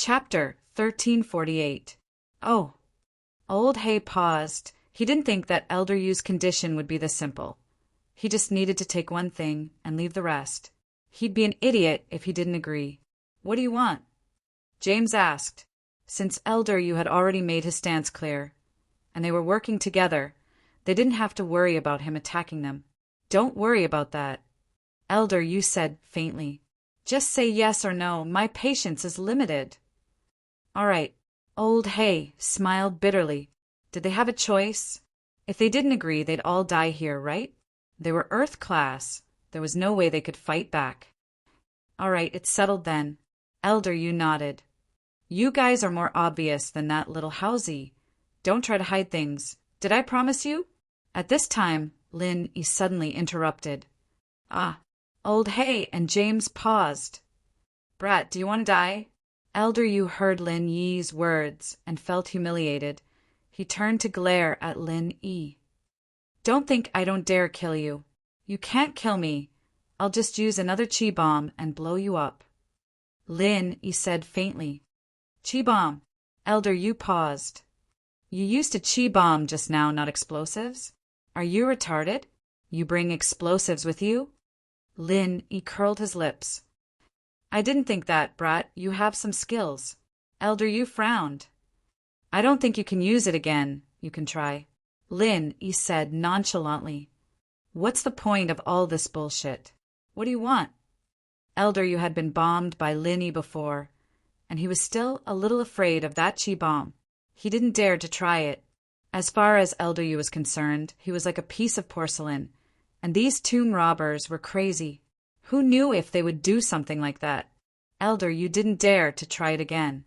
Chapter 1348. Oh. Old Hay paused. He didn't think that Elder Yu's condition would be this simple. He just needed to take one thing and leave the rest. He'd be an idiot if he didn't agree. What do you want? James asked, since Elder Yu had already made his stance clear, and they were working together. They didn't have to worry about him attacking them. Don't worry about that, Elder Yu said faintly. Just say yes or no. My patience is limited. All right. Old Hay smiled bitterly. Did they have a choice? If they didn't agree, they'd all die here, right? They were Earth class. There was no way they could fight back. All right, it's settled then. Elder Yu nodded. You guys are more obvious than that little housie. Don't try to hide things. Did I promise you? At this time, Lin Yi suddenly interrupted. Old Hay and James paused. Brat, do you want to die? Elder Yu heard Lin Yi's words and felt humiliated. He turned to glare at Lin Yi. Don't think I don't dare kill you. You can't kill me. I'll just use another chi bomb and blow you up. Lin Yi said faintly. Chi bomb. Elder Yu paused. You used a chi bomb just now, not explosives? Are you retarded? You bring explosives with you? Lin Yi curled his lips. I didn't think that, brat. You have some skills. Elder Yu frowned. I don't think you can use it again. You can try. Lin Yi said nonchalantly. What's the point of all this bullshit? What do you want? Elder Yu had been bombed by Lin Yi before, and he was still a little afraid of that chi bomb. He didn't dare to try it. As far as Elder Yu was concerned, he was like a piece of porcelain, and these tomb robbers were crazy. Who knew if they would do something like that? Elder Yu didn't dare to try it again.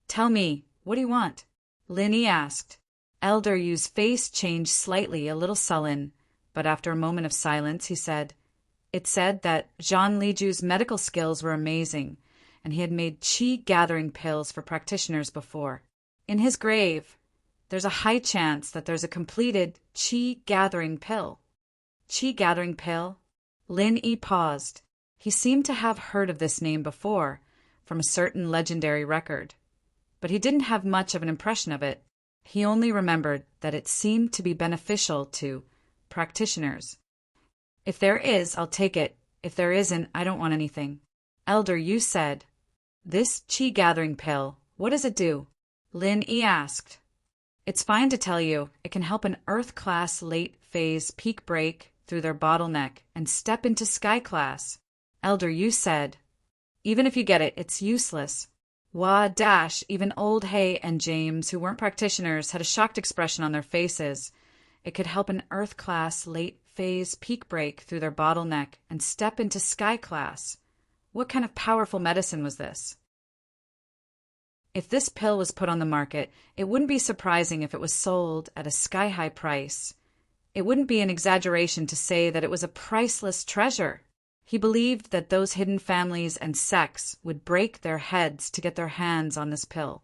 Tell me, what do you want? Lin Yi asked. Elder Yu's face changed slightly, a little sullen, but after a moment of silence he said, It said that Zhang Liju's medical skills were amazing, and he had made qi-gathering pills for practitioners before. In his grave, there's a high chance that there's a completed qi-gathering pill. Qi-gathering pill? Lin Yi paused. He seemed to have heard of this name before, from a certain legendary record. But he didn't have much of an impression of it. He only remembered that it seemed to be beneficial to practitioners. If there is, I'll take it. If there isn't, I don't want anything. Elder Yu said. This qi-gathering pill, what does it do? Lin Yi asked. It's fine to tell you. It can help an Earth-class late-phase peak break through their bottleneck and step into Sky class. Elder Yu said. Even if you get it, it's useless. Even Old Hay and James, who weren't practitioners, had a shocked expression on their faces. It could help an Earth-class late-phase peak break through their bottleneck and step into Sky class. What kind of powerful medicine was this? If this pill was put on the market, it wouldn't be surprising if it was sold at a sky-high price. It wouldn't be an exaggeration to say that it was a priceless treasure. He believed that those hidden families and sects would break their heads to get their hands on this pill.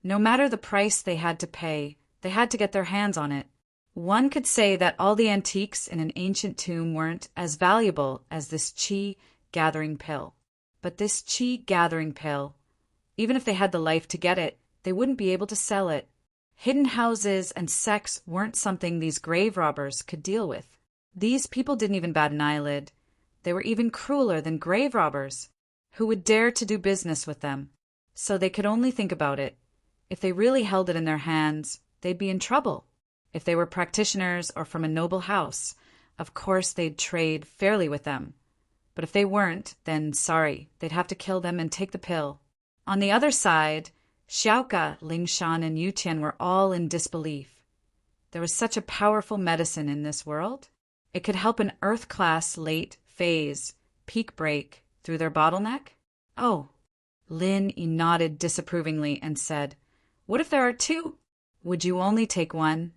No matter the price they had to pay, they had to get their hands on it. One could say that all the antiques in an ancient tomb weren't as valuable as this qi-gathering pill. But this qi-gathering pill, even if they had the life to get it, they wouldn't be able to sell it. Hidden houses and sects weren't something these grave robbers could deal with. These people didn't even bat an eyelid. They were even crueler than grave robbers. Who would dare to do business with them? So they could only think about it. If they really held it in their hands, they'd be in trouble. If they were practitioners or from a noble house, of course they'd trade fairly with them. But if they weren't, then sorry, they'd have to kill them and take the pill. On the other side, Xiaoka, Lingshan, and Yutian were all in disbelief. There was such a powerful medicine in this world. It could help an Earth-class late-phase peak break through their bottleneck? Oh. Lin Yi nodded disapprovingly and said, What if there are two? Would you only take one?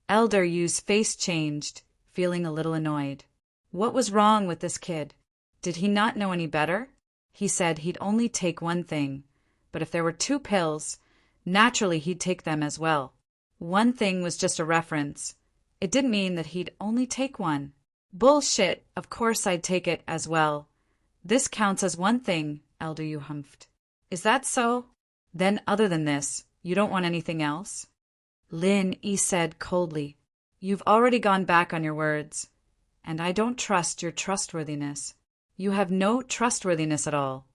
Elder Yu's face changed, feeling a little annoyed. What was wrong with this kid? Did he not know any better? He said he'd only take one thing, but if there were two pills, naturally he'd take them as well. One thing was just a reference. It didn't mean that he'd only take one. Bullshit, of course I'd take it as well. This counts as one thing, Elder Yu humphed. Is that so? Then other than this, you don't want anything else? Lin Yi said coldly, "You've already gone back on your words, and I don't trust your trustworthiness. You have no trustworthiness at all.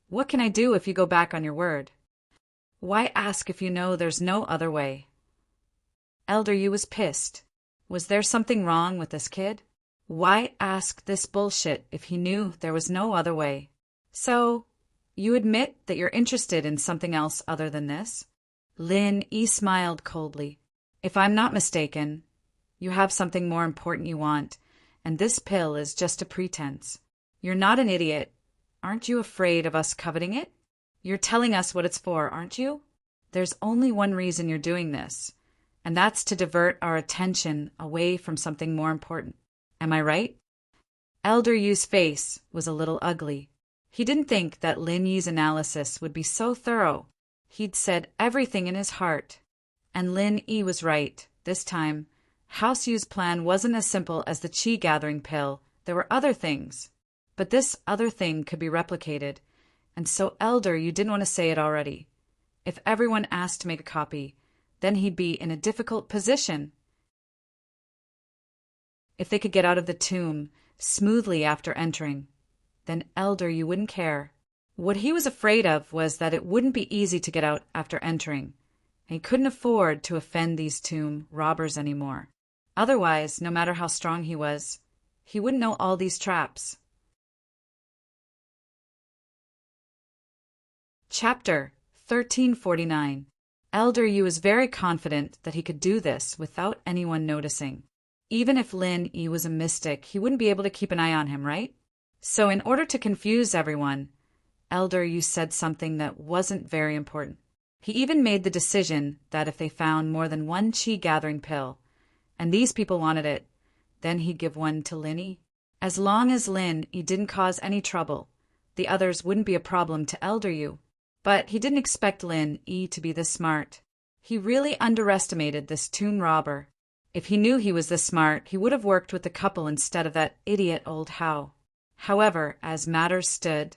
What can I do if you go back on your word? Why ask if you know there's no other way?" Elder Yu was pissed. Was there something wrong with this kid? Why ask this bullshit if he knew there was no other way? So, you admit that you're interested in something else other than this? Lin Yi smiled coldly. "If I'm not mistaken, you have something more important you want, and this pill is just a pretense. You're not an idiot. Aren't you afraid of us coveting it? You're telling us what it's for, aren't you? There's only one reason you're doing this, and that's to divert our attention away from something more important. Am I right?" Elder Yu's face was a little ugly. He didn't think that Lin Yi's analysis would be so thorough. He'd said everything in his heart. And Lin Yi was right. This time, House Yu's plan wasn't as simple as the qi gathering pill. There were other things. But this other thing could be replicated. And so Elder Yu didn't want to say it already. If everyone asked to make a copy, then he'd be in a difficult position. If they could get out of the tomb smoothly after entering, then Elder Yu wouldn't care. What he was afraid of was that it wouldn't be easy to get out after entering, and he couldn't afford to offend these tomb robbers anymore. Otherwise, no matter how strong he was, he wouldn't know all these traps. Chapter 1349. Elder Yu was very confident that he could do this without anyone noticing. Even if Lin Yi was a mystic, he wouldn't be able to keep an eye on him, right? So in order to confuse everyone, Elder Yu said something that wasn't very important. He even made the decision that if they found more than one qi gathering pill, and these people wanted it, then he'd give one to Lin Yi. As long as Lin Yi didn't cause any trouble, the others wouldn't be a problem to Elder Yu. But he didn't expect Lin Yi to be this smart. He really underestimated this tomb robber. If he knew he was this smart, he would have worked with the couple instead of that idiot old Hao. However, as matters stood,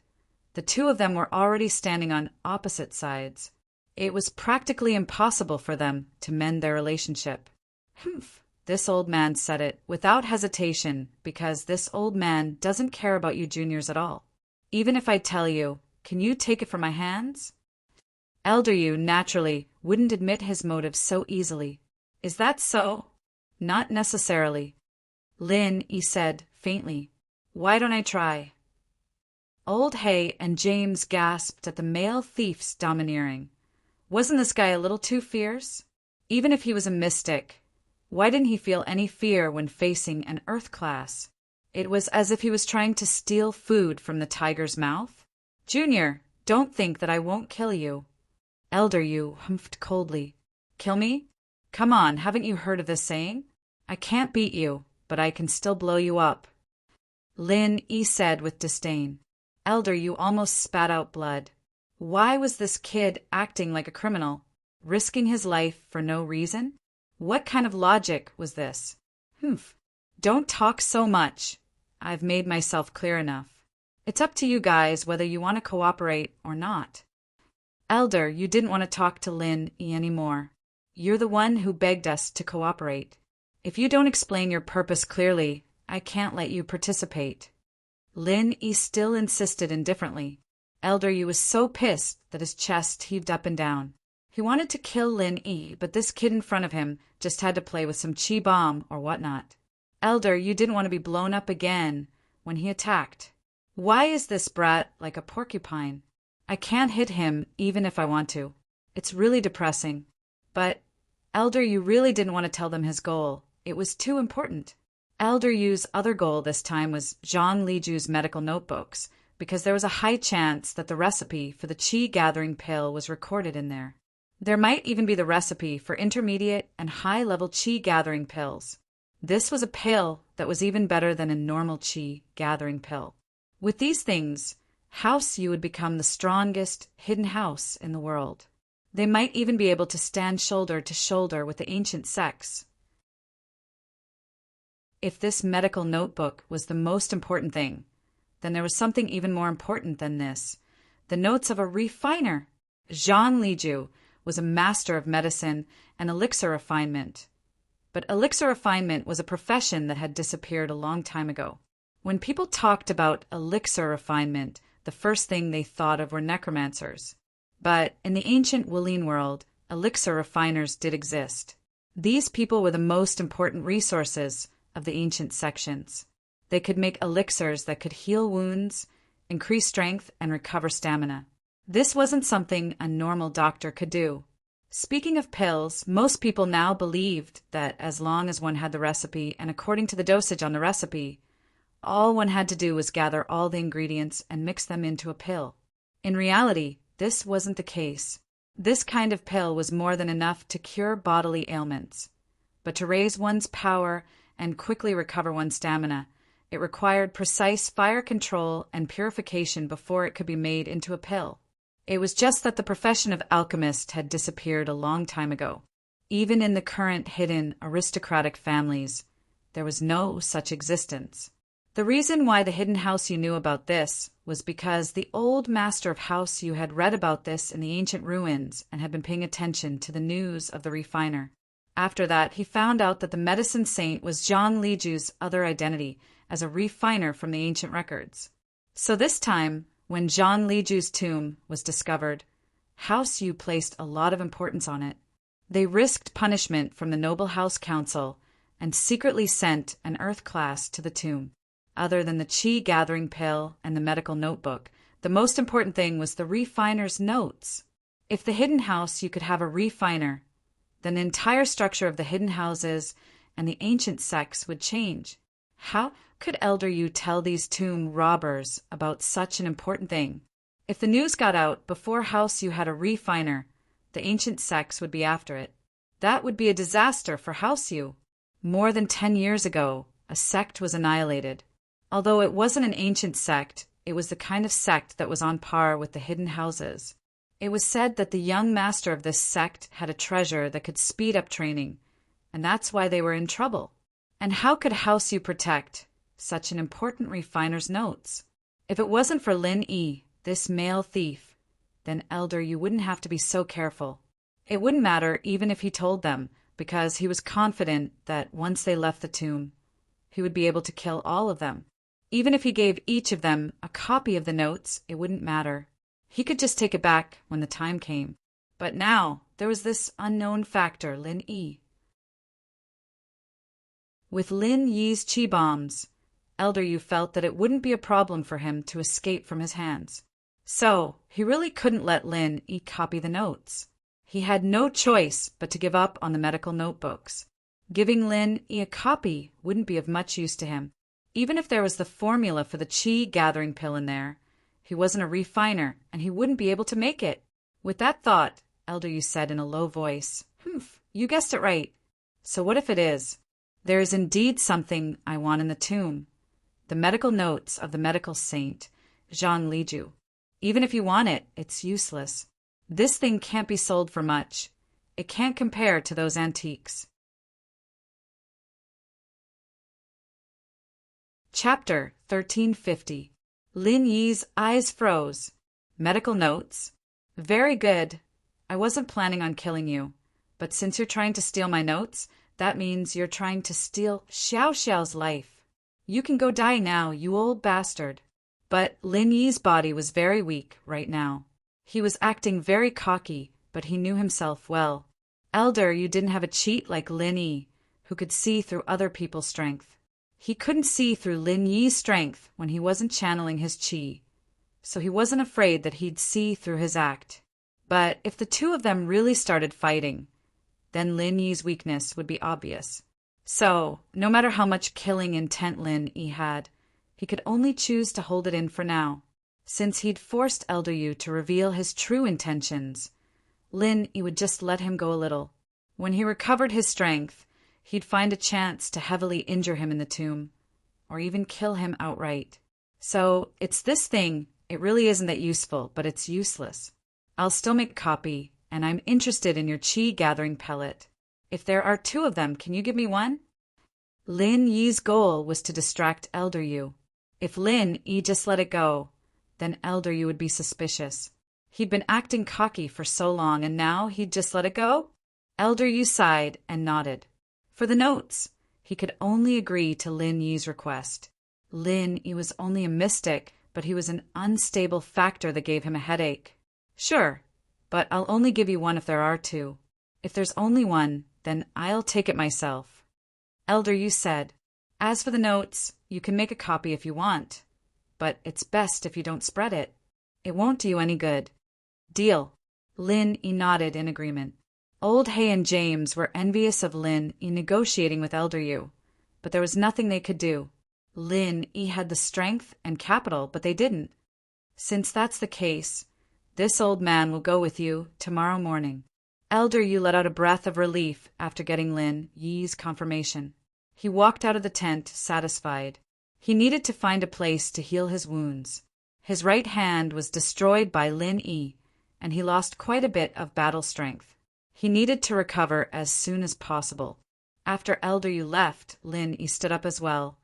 the two of them were already standing on opposite sides. It was practically impossible for them to mend their relationship. "Humph," this old man said it without hesitation, because this old man doesn't care about you juniors at all. "Even if I tell you, can you take it from my hands?" Elder Yu, naturally, wouldn't admit his motives so easily. "Is that so?" "Not necessarily," Lin Yi said faintly. "Why don't I try?" Old Hay and James gasped at the male thief's domineering. Wasn't this guy a little too fierce? Even if he was a mystic, why didn't he feel any fear when facing an Earth class? It was as if he was trying to steal food from the tiger's mouth. "Junior, don't think that I won't kill you." Elder Yu humphed coldly. "Kill me? Come on, haven't you heard of this saying? I can't beat you, but I can still blow you up." Lin Yi said with disdain. Elder Yu almost spat out blood. Why was this kid acting like a criminal, risking his life for no reason? What kind of logic was this? "Humph. Don't talk so much. I've made myself clear enough. It's up to you guys whether you want to cooperate or not." Elder, you didn't want to talk to Lin Yi anymore. You're the one who begged us to cooperate. If you don't explain your purpose clearly, I can't let you participate. Lin Yi still insisted indifferently. Elder Yu was so pissed that his chest heaved up and down. He wanted to kill Lin Yi, but this kid in front of him just had to play with some chi bomb or whatnot. Elder Yu didn't want to be blown up again when he attacked. Why is this brat like a porcupine? I can't hit him even if I want to. It's really depressing. But Elder Yu really didn't want to tell them his goal. It was too important. Elder Yu's other goal this time was Zhang Liju's medical notebooks, because there was a high chance that the recipe for the qi gathering pill was recorded in there. There might even be the recipe for intermediate and high-level qi gathering pills. This was a pill that was even better than a normal qi gathering pill. With these things, House Yu would become the strongest hidden house in the world. They might even be able to stand shoulder to shoulder with the ancient sects. If this medical notebook was the most important thing, then there was something even more important than this. The notes of a refiner. Zhang Liju was a master of medicine and elixir refinement. But elixir refinement was a profession that had disappeared a long time ago. When people talked about elixir refinement, the first thing they thought of were necromancers. But in the ancient Wulian world, elixir refiners did exist. These people were the most important resources of the ancient sections. They could make elixirs that could heal wounds, increase strength, and recover stamina. This wasn't something a normal doctor could do. Speaking of pills, most people now believed that as long as one had the recipe and according to the dosage on the recipe, all one had to do was gather all the ingredients and mix them into a pill. In reality, this wasn't the case. This kind of pill was more than enough to cure bodily ailments. But to raise one's power and quickly recover one's stamina, it required precise fire control and purification before it could be made into a pill. It was just that the profession of alchemist had disappeared a long time ago. Even in the current hidden aristocratic families, there was no such existence. The reason why the hidden house you knew about this was because the old master of house you had read about this in the ancient ruins and had been paying attention to the news of the refiner. After that, he found out that the medicine saint was Zhang Liju's other identity as a refiner from the ancient records. So this time, when Zhang Liju's tomb was discovered, House Yu placed a lot of importance on it. They risked punishment from the noble house council and secretly sent an earth class to the tomb. Other than the qi gathering pill and the medical notebook, the most important thing was the refiner's notes. If the hidden house you could have a refiner, then the entire structure of the hidden houses and the ancient sects would change. How could Elder Yu tell these tomb robbers about such an important thing? If the news got out before House Yu had a refiner, the ancient sects would be after it. That would be a disaster for House Yu. More than 10 years ago, a sect was annihilated. Although it wasn't an ancient sect, it was the kind of sect that was on par with the hidden houses. It was said that the young master of this sect had a treasure that could speed up training, and that's why they were in trouble. And how could House Yu protect such an important refiner's notes? If it wasn't for Lin Yi, this male thief, then Elder Yu wouldn't have to be so careful. It wouldn't matter even if he told them, because he was confident that once they left the tomb, he would be able to kill all of them. Even if he gave each of them a copy of the notes, it wouldn't matter. He could just take it back when the time came. But now, there was this unknown factor, Lin Yi. With Lin Yi's qi bombs, Elder Yu felt that it wouldn't be a problem for him to escape from his hands. So, he really couldn't let Lin Yi copy the notes. He had no choice but to give up on the medical notebooks. Giving Lin Yi a copy wouldn't be of much use to him. Even if there was the formula for the qi gathering pill in there, he wasn't a refiner, and he wouldn't be able to make it. With that thought, Elder Yu said in a low voice, You guessed it right. So what if it is? There is indeed something I want in the tomb. The medical notes of the medical saint, Zhang Liju. Even if you want it, it's useless. This thing can't be sold for much. It can't compare to those antiques. Chapter 1350. Lin Yi's eyes froze. Medical notes. Very good. I wasn't planning on killing you, but since you're trying to steal my notes, that means you're trying to steal Xiao Xiao's life. You can go die now, you old bastard. But Lin Yi's body was very weak right now. He was acting very cocky, but he knew himself well. Elder, you didn't have a cheat like Lin Yi, who could see through other people's strength. He couldn't see through Lin Yi's strength when he wasn't channeling his qi, so he wasn't afraid that he'd see through his act. But if the two of them really started fighting, then Lin Yi's weakness would be obvious. So, no matter how much killing intent Lin Yi had, he could only choose to hold it in for now. Since he'd forced Elder Yu to reveal his true intentions, Lin Yi would just let him go a little. When he recovered his strength, he'd find a chance to heavily injure him in the tomb, or even kill him outright. So, it's this thing. It really isn't that useful, but it's useless. I'll still make a copy, and I'm interested in your qi gathering pellet. If there are 2 of them, can you give me one? Lin Yi's goal was to distract Elder Yu. If Lin Yi just let it go, then Elder Yu would be suspicious. He'd been acting cocky for so long, and now he'd just let it go? Elder Yu sighed and nodded. For the notes, he could only agree to Lin Yi's request. Lin Yi was only a mystic, but he was an unstable factor that gave him a headache. Sure, but I'll only give you one if there are two. If there's only one, then I'll take it myself. Elder Yu said, As for the notes, you can make a copy if you want, but it's best if you don't spread it. It won't do you any good. Deal. Lin Yi nodded in agreement. Old Hay and James were envious of Lin Yi negotiating with Elder Yu, but there was nothing they could do. Lin Yi had the strength and capital, but they didn't. Since that's the case, this old man will go with you tomorrow morning. Elder Yu let out a breath of relief after getting Lin Yi's confirmation. He walked out of the tent, satisfied. He needed to find a place to heal his wounds. His right hand was destroyed by Lin Yi, and he lost quite a bit of battle strength. He needed to recover as soon as possible. After Elder Yu left, Lin Yi stood up as well.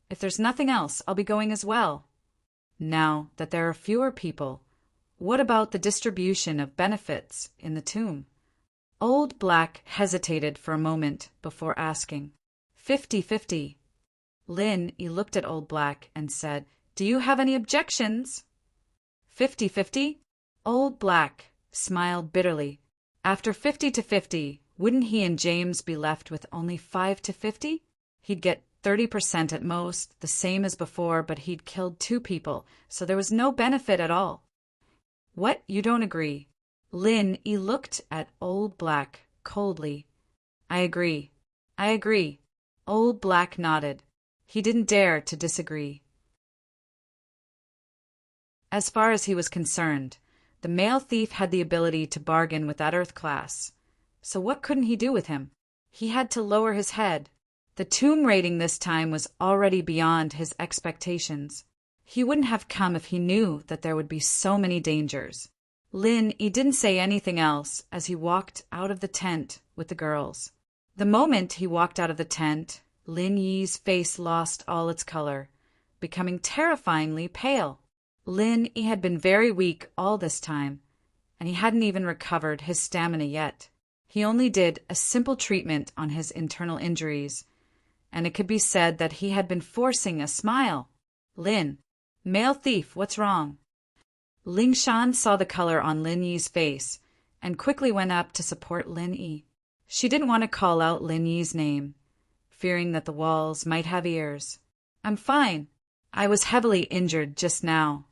If there's nothing else, I'll be going as well. Now that there are fewer people, what about the distribution of benefits in the tomb? Old Black hesitated for a moment before asking. 50-50. Lin Yi looked at Old Black and said, Do you have any objections? 50-50? Old Black smiled bitterly. After 50-50, wouldn't he and James be left with only 5-50? He'd get 30% at most, the same as before, but he'd killed 2 people, so there was no benefit at all. What, you don't agree? Lin Yi looked at Old Black coldly. I agree. I agree. Old Black nodded. He didn't dare to disagree. As far as he was concerned, the male thief had the ability to bargain with that Earth class. So what couldn't he do with him? He had to lower his head. The tomb raiding this time was already beyond his expectations. He wouldn't have come if he knew that there would be so many dangers. Lin Yi didn't say anything else as he walked out of the tent with the girls. The moment he walked out of the tent, Lin Yi's face lost all its color, becoming terrifyingly pale. Lin Yi had been very weak all this time, and he hadn't even recovered his stamina yet. He only did a simple treatment on his internal injuries, and it could be said that he had been forcing a smile. Lin, male thief, what's wrong? Ling Shan saw the color on Lin Yi's face and quickly went up to support Lin Yi. She didn't want to call out Lin Yi's name, fearing that the walls might have ears. I'm fine. I was heavily injured just now.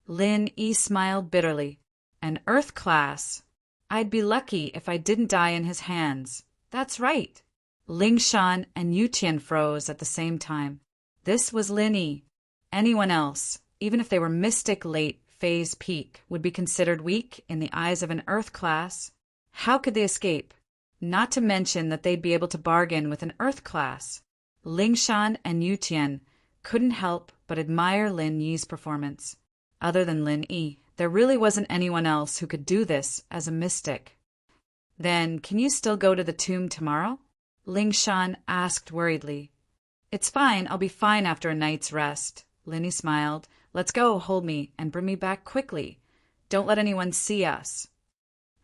Lin Yi smiled bitterly. An Earth class? I'd be lucky if I didn't die in his hands. That's right. Ling Shan and Yu Tian froze at the same time. This was Lin Yi. Anyone else, even if they were mystic late phase peak, would be considered weak in the eyes of an Earth class. How could they escape? Not to mention that they'd be able to bargain with an Earth class. Ling Shan and Yu Tian couldn't help but admire Lin Yi's performance. Other than Lin Yi, there really wasn't anyone else who could do this as a mystic. Then, can you still go to the tomb tomorrow? Ling Shan asked worriedly. It's fine, I'll be fine after a night's rest. Lin Yi smiled. Let's go, hold me, and bring me back quickly. Don't let anyone see us.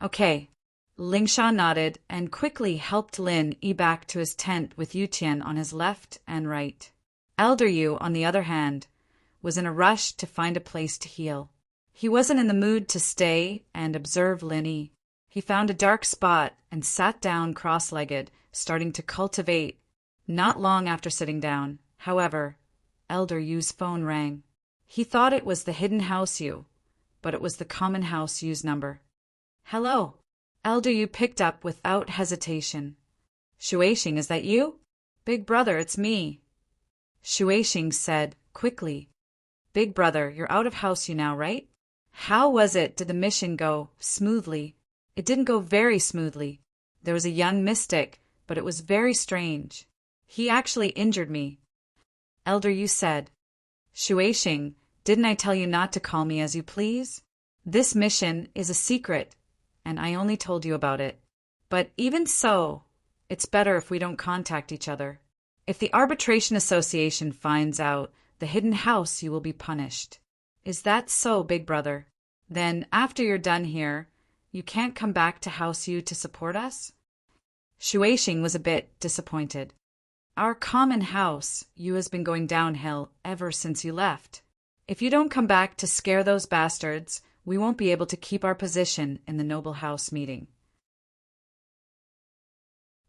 Okay. Ling Shan nodded and quickly helped Lin Yi back to his tent with Yu Tian on his left and right. Elder Yu, on the other hand, was in a rush to find a place to heal. He wasn't in the mood to stay and observe Lin Yi. He found a dark spot and sat down cross-legged, starting to cultivate. Not long after sitting down, however, Elder Yu's phone rang. He thought it was the hidden house Yu, but it was the common house Yu's number. Hello. Elder Yu picked up without hesitation. Shueixing, is that you? Big brother, it's me. Shueixing said quickly. Big brother, you're out of house Yu now, right? How was it? Did the mission go smoothly? It didn't go very smoothly. There was a young mystic, but it was very strange. He actually injured me. Elder Yu said. Shueixing, didn't I tell you not to call me as you please? This mission is a secret, and I only told you about it. But even so, it's better if we don't contact each other. If the Arbitration Association finds out the hidden house, you will be punished. Is that so, big brother? Then, after you're done here, you can't come back to House U to support us? Shueishing was a bit disappointed. Our common house, U, has been going downhill ever since you left. If you don't come back to scare those bastards, we won't be able to keep our position in the Noble House meeting.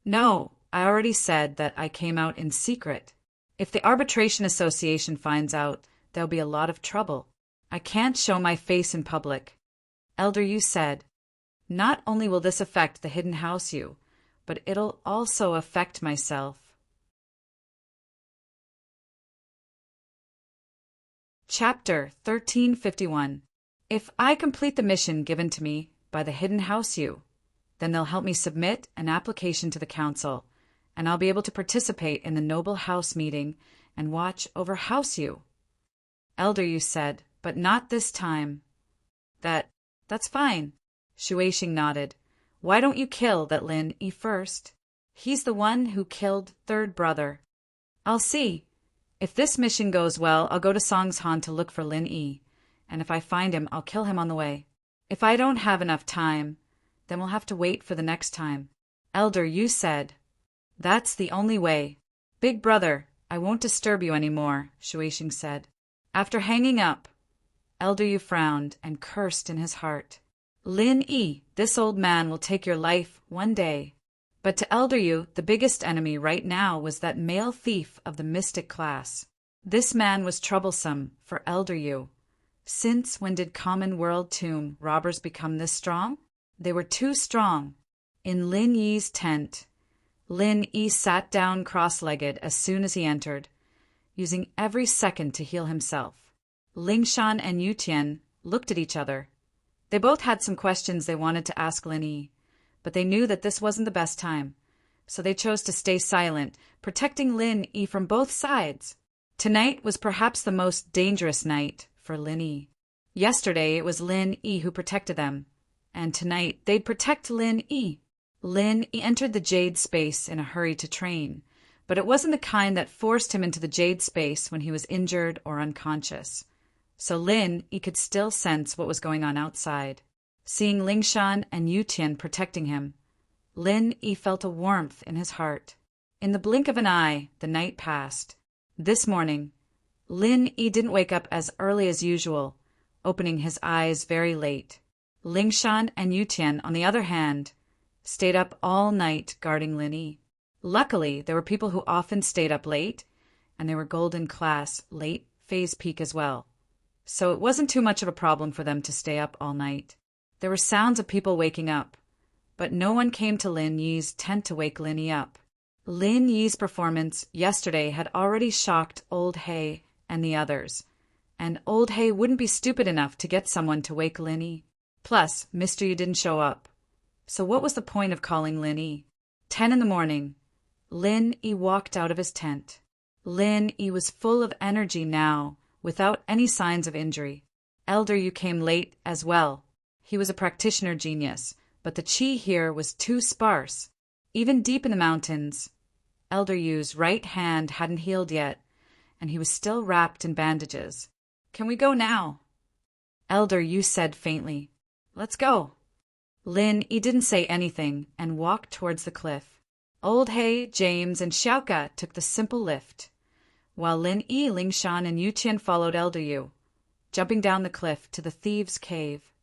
No, I already said that I came out in secret. If the Arbitration Association finds out, there'll be a lot of trouble. I can't show my face in public. Elder Yu said, not only will this affect the hidden house Yu, but it'll also affect myself. Chapter 1351. If I complete the mission given to me by the hidden house Yu, then they'll help me submit an application to the council, and I'll be able to participate in the Noble House meeting and watch over House Yu. Elder Yu said, but not this time. That's fine. Shueishing nodded. Why don't you kill that Lin Yi first? He's the one who killed third brother. I'll see. If this mission goes well, I'll go to Songshan to look for Lin Yi, and if I find him, I'll kill him on the way. If I don't have enough time, then we'll have to wait for the next time. Elder Yu said, that's the only way. Big brother, I won't disturb you anymore, Shueishing said. After hanging up, Elder Yu frowned and cursed in his heart. Lin Yi, this old man will take your life one day. But to Elder Yu, the biggest enemy right now was that male thief of the mystic class. This man was troublesome for Elder Yu. Since when did Common World Tomb robbers become this strong? They were too strong. In Lin Yi's tent, Lin Yi sat down cross-legged as soon as he entered, using every second to heal himself. Lingshan and Yutian looked at each other. They both had some questions they wanted to ask Lin Yi, but they knew that this wasn't the best time, so they chose to stay silent, protecting Lin Yi from both sides. Tonight was perhaps the most dangerous night for Lin Yi. Yesterday it was Lin Yi who protected them, and tonight they'd protect Lin Yi. Lin Yi entered the Jade Space in a hurry to train, but it wasn't the kind that forced him into the Jade Space when he was injured or unconscious. So Lin Yi could still sense what was going on outside. Seeing Lingshan and Yutian protecting him, Lin Yi felt a warmth in his heart. In the blink of an eye, the night passed. This morning, Lin Yi didn't wake up as early as usual, opening his eyes very late. Lingshan and Yutian, on the other hand, stayed up all night guarding Lin Yi. Luckily, there were people who often stayed up late, and they were Golden Class late phase peak as well. So it wasn't too much of a problem for them to stay up all night. There were sounds of people waking up, but no one came to Lin Yi's tent to wake Lin Yi up. Lin Yi's performance yesterday had already shocked Old Hay and the others, and Old Hay wouldn't be stupid enough to get someone to wake Lin Yi. Plus, Mr. Yu didn't show up. So what was the point of calling Lin Yi? 10 in the morning. Lin Yi walked out of his tent. Lin Yi was full of energy now, without any signs of injury. Elder Yu came late as well. He was a practitioner genius, but the qi here was too sparse. Even deep in the mountains, Elder Yu's right hand hadn't healed yet, and he was still wrapped in bandages. Can we go now? Elder Yu said faintly. Let's go. Lin Yi didn't say anything and walked towards the cliff. Old Hay, James, and Xiaoka took the simple lift, while Lin Yi, Lingshan, and Yutian followed Elder Yu, jumping down the cliff to the thieves' cave.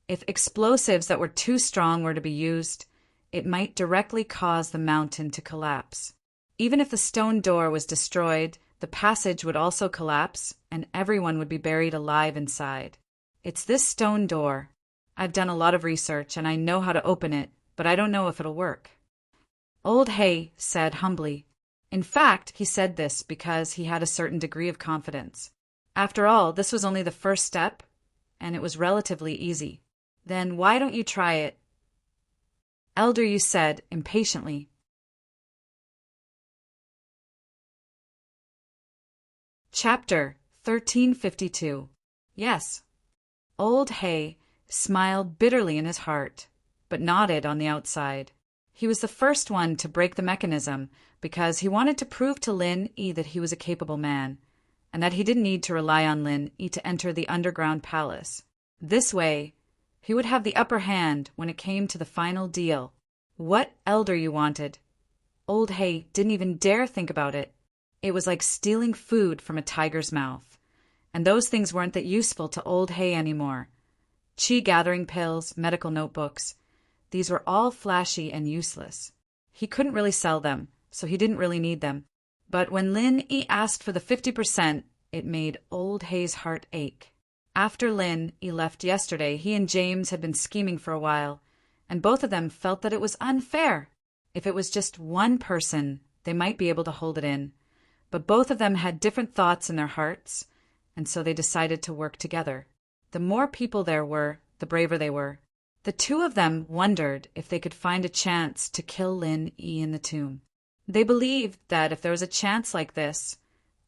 If explosives that were too strong were to be used, it might directly cause the mountain to collapse. Even if the stone door was destroyed, the passage would also collapse, and everyone would be buried alive inside. It's this stone door. I've done a lot of research, and I know how to open it, but I don't know if it'll work. Old Hay said humbly. In fact, he said this because he had a certain degree of confidence. After all, this was only the first step, and it was relatively easy. Then why don't you try it? Elder Yu said impatiently. Chapter 1352. Yes. Old Hay smiled bitterly in his heart, but nodded on the outside. He was the first one to break the mechanism because he wanted to prove to Lin Yi that he was a capable man, and that he didn't need to rely on Lin Yi to enter the underground palace. This way, he would have the upper hand when it came to the final deal. What Elder Yu wanted, Old Hay didn't even dare think about it. It was like stealing food from a tiger's mouth. And those things weren't that useful to Old Hay anymore. Qi-gathering pills, medical notebooks, these were all flashy and useless. He couldn't really sell them, so he didn't really need them. But when Lin Yi asked for the 50%, it made Old Hay's heart ache. After Lin Yi left yesterday, he and James had been scheming for a while, and both of them felt that it was unfair. If it was just one person, they might be able to hold it in. But both of them had different thoughts in their hearts, and so they decided to work together. The more people there were, the braver they were. The two of them wondered if they could find a chance to kill Lin Yi in the tomb. They believed that if there was a chance like this,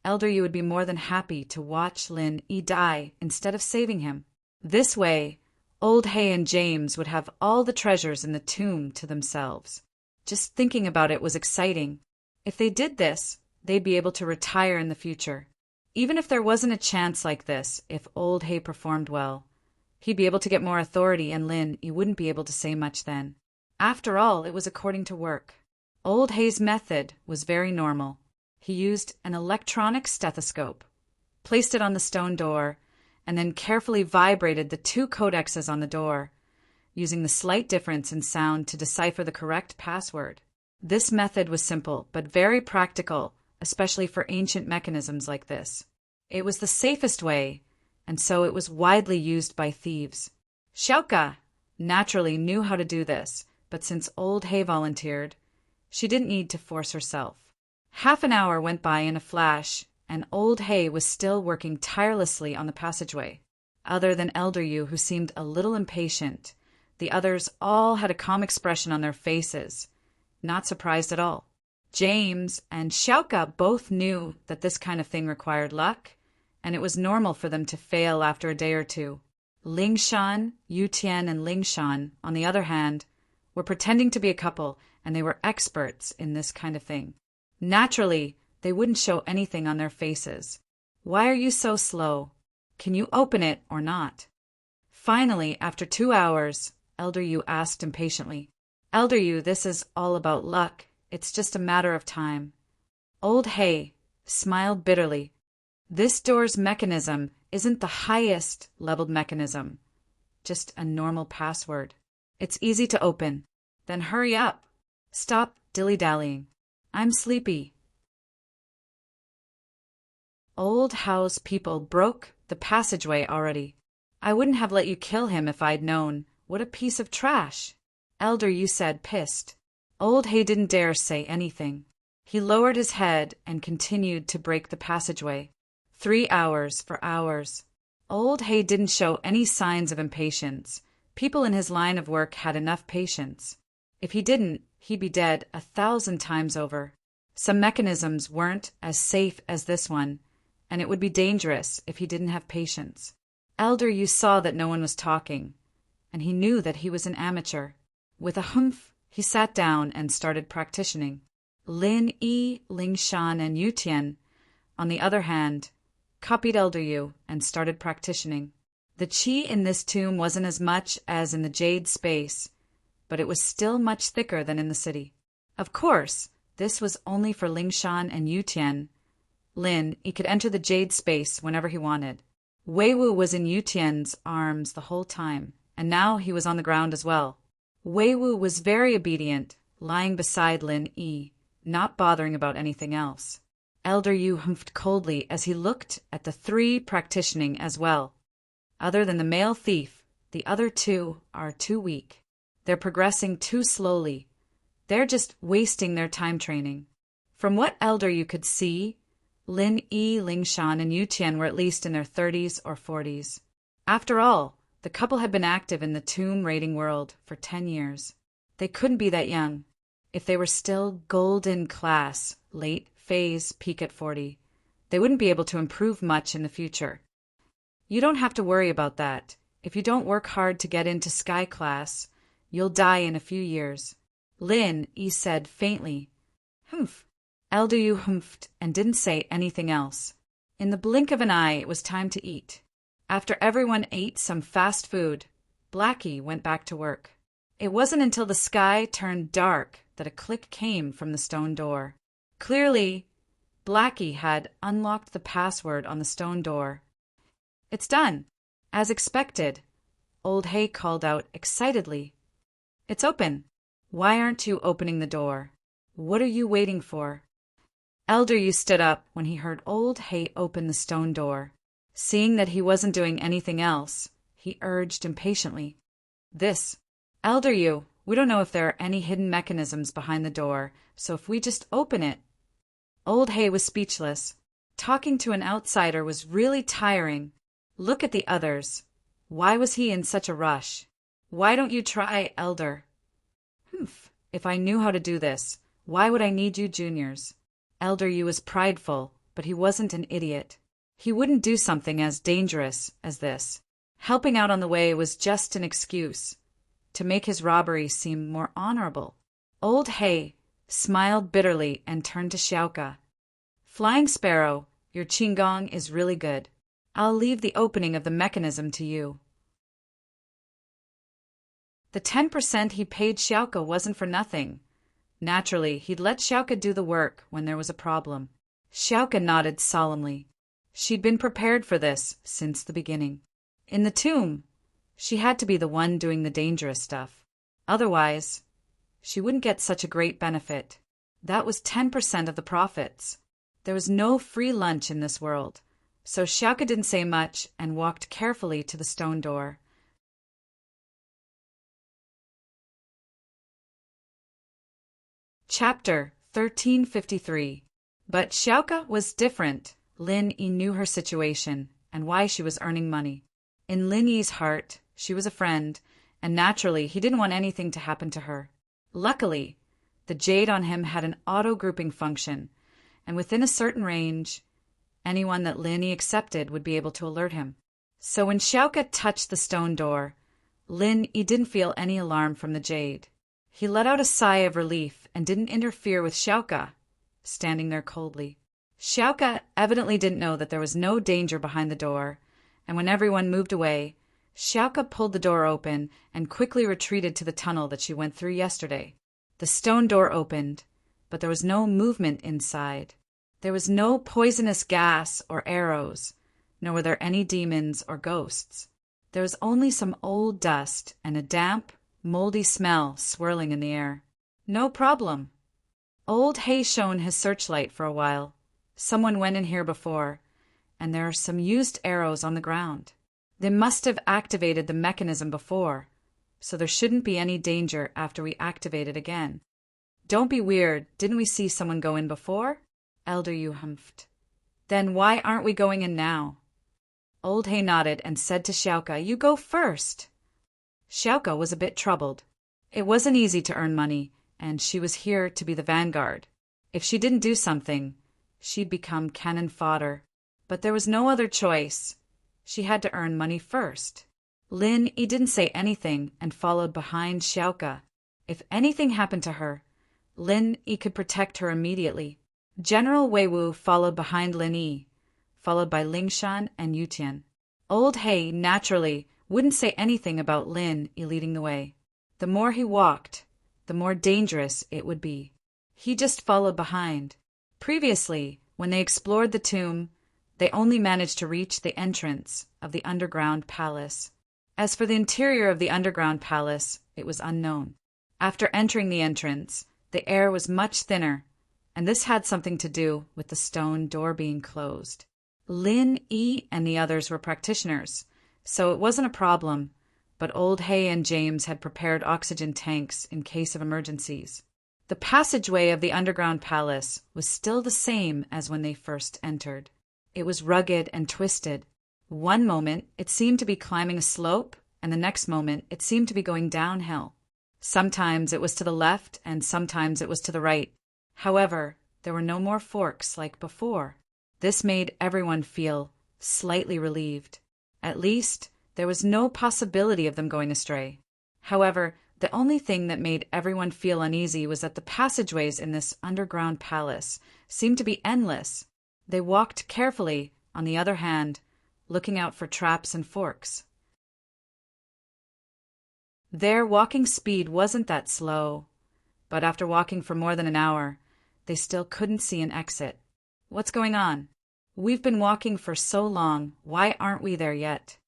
Elder Yu would be more than happy to watch Lin Yi die instead of saving him. This way, Old Hay and James would have all the treasures in the tomb to themselves. Just thinking about it was exciting. If they did this, they'd be able to retire in the future. Even if there wasn't a chance like this, if Old Hay performed well, he'd be able to get more authority, and Lin Yi wouldn't be able to say much then. After all, it was according to work. Old Hay's method was very normal. He used an electronic stethoscope, placed it on the stone door, and then carefully vibrated the two codexes on the door, using the slight difference in sound to decipher the correct password. This method was simple, but very practical, especially for ancient mechanisms like this. It was the safest way, and so it was widely used by thieves. Xiaoka naturally knew how to do this, but since Old Hay volunteered, she didn't need to force herself. Half an hour went by in a flash, and Old Hay was still working tirelessly on the passageway. Other than Elder Yu, who seemed a little impatient, the others all had a calm expression on their faces, not surprised at all. James and Xiaoka both knew that this kind of thing required luck, and it was normal for them to fail after a day or two. Lingshan, Yutian, and Lingshan, on the other hand, were pretending to be a couple, and they were experts in this kind of thing. Naturally, they wouldn't show anything on their faces. Why are you so slow? Can you open it or not? Finally, after 2 hours, Elder Yu asked impatiently, Elder Yu, this is all about luck. It's just a matter of time. Old Hay smiled bitterly. This door's mechanism isn't the highest leveled mechanism, just a normal password. It's easy to open. Then hurry up. Stop dilly-dallying. I'm sleepy. Old Howe's people broke the passageway already. I wouldn't have let you kill him if I'd known. What a piece of trash. Elder Yu said, pissed. Old Hay didn't dare say anything. He lowered his head and continued to break the passageway. 3 hours for hours. Old Hay didn't show any signs of impatience. People in his line of work had enough patience. If he didn't, he'd be dead 1,000 times over. Some mechanisms weren't as safe as this one, and it would be dangerous if he didn't have patience. Elder Yu saw that no one was talking, and he knew that he was an amateur. With a humph, he sat down and started practicing. Lin Yi, Lingshan, and Yutian, on the other hand, copied Elder Yu and started practicing. The qi in this tomb wasn't as much as in the jade space, but it was still much thicker than in the city. Of course, this was only for Lingshan and Yutian. Lin Yi could enter the jade space whenever he wanted. Wei Wu was in Yutian's arms the whole time, and now he was on the ground as well. Wei Wu was very obedient, lying beside Lin Yi, not bothering about anything else. Elder Yu humphed coldly as he looked at the 3 practicing as well. Other than the male thief, the other 2 are too weak. They're progressing too slowly. They're just wasting their time training. From what Elder Yu could see, Lin Yi, Lingshan, and Yutian were at least in their 30s or 40s. After all, the couple had been active in the tomb raiding world for 10 years. They couldn't be that young. If they were still golden class, late phase, peak at 40, they wouldn't be able to improve much in the future. You don't have to worry about that. If you don't work hard to get into Sky class, you'll die in a few years. Lin Yi said faintly. Humph. Elder Yu humphed and didn't say anything else. In the blink of an eye, it was time to eat. After everyone ate some fast food, Blackie went back to work. It wasn't until the sky turned dark that a click came from the stone door. Clearly, Blackie had unlocked the password on the stone door. It's done. As expected, Old Hay called out excitedly. It's open. Why aren't you opening the door? What are you waiting for? Elder Yu stood up when he heard Old Hay open the stone door. Seeing that he wasn't doing anything else, he urged impatiently. Elder Yu, we don't know if there are any hidden mechanisms behind the door, so if we just open it. Old Hay was speechless. Talking to an outsider was really tiring. Look at the others. Why was he in such a rush? Why don't you try, Elder? Humph. If I knew how to do this, why would I need you juniors? Elder Yu was prideful, but he wasn't an idiot. He wouldn't do something as dangerous as this. Helping out on the way was just an excuse to make his robbery seem more honorable. Old Hay smiled bitterly and turned to Xiaoka. Flying Sparrow, your qigong is really good. I'll leave the opening of the mechanism to you. The 10% he paid Xiaoka wasn't for nothing. Naturally, he'd let Xiaoka do the work when there was a problem. Xiaoka nodded solemnly. She'd been prepared for this since the beginning. In the tomb, she had to be the one doing the dangerous stuff. Otherwise, she wouldn't get such a great benefit. That was 10% of the profits. There was no free lunch in this world, so Xiaoka didn't say much and walked carefully to the stone door. Chapter 1353. But Xiaoka was different. Lin Yi knew her situation and why she was earning money. In Lin Yi's heart, she was a friend, and naturally he didn't want anything to happen to her. Luckily, the jade on him had an auto-grouping function, and within a certain range, anyone that Lin Yi accepted would be able to alert him. So when Xiaoka touched the stone door, Lin Yi didn't feel any alarm from the jade. He let out a sigh of relief and didn't interfere with Xiaoka, standing there coldly. Xiaoka evidently didn't know that there was no danger behind the door, and when everyone moved away, Xiaoka pulled the door open and quickly retreated to the tunnel that she went through yesterday. The stone door opened, but there was no movement inside. There was no poisonous gas or arrows, nor were there any demons or ghosts. There was only some old dust and a damp, moldy smell swirling in the air. No problem. Old Hay shone his searchlight for a while. Someone went in here before, and there are some used arrows on the ground. They must have activated the mechanism before, so there shouldn't be any danger after we activate it again. Don't be weird, didn't we see someone go in before? Elder Yu humphed. Then why aren't we going in now? Old Hay nodded and said to Xiaoka, You go first. Xiaoka was a bit troubled. It wasn't easy to earn money, and she was here to be the vanguard. If she didn't do something, she'd become cannon fodder. But there was no other choice. She had to earn money first. Lin Yi didn't say anything and followed behind Xiaoka. If anything happened to her, Lin Yi could protect her immediately. General Wei Wu followed behind Lin Yi, followed by Lingshan and Yutian. Old Hay naturally wouldn't say anything about Lin Yi leading the way. The more he walked, the more dangerous it would be. He just followed behind. Previously, when they explored the tomb, they only managed to reach the entrance of the underground palace. As for the interior of the underground palace, it was unknown. After entering the entrance, the air was much thinner, and this had something to do with the stone door being closed. Lin Yi and the others were practitioners, so it wasn't a problem, but Old Hay and James had prepared oxygen tanks in case of emergencies. The passageway of the underground palace was still the same as when they first entered. It was rugged and twisted. One moment it seemed to be climbing a slope, and the next moment it seemed to be going downhill. Sometimes it was to the left, and sometimes it was to the right. However, there were no more forks like before. This made everyone feel slightly relieved. At least, there was no possibility of them going astray. However, The only thing that made everyone feel uneasy was that the passageways in this underground palace seemed to be endless. They walked carefully, on the other hand, looking out for traps and forks. Their walking speed wasn't that slow, but after walking for more than an hour, they still couldn't see an exit. What's going on? We've been walking for so long, why aren't we there yet?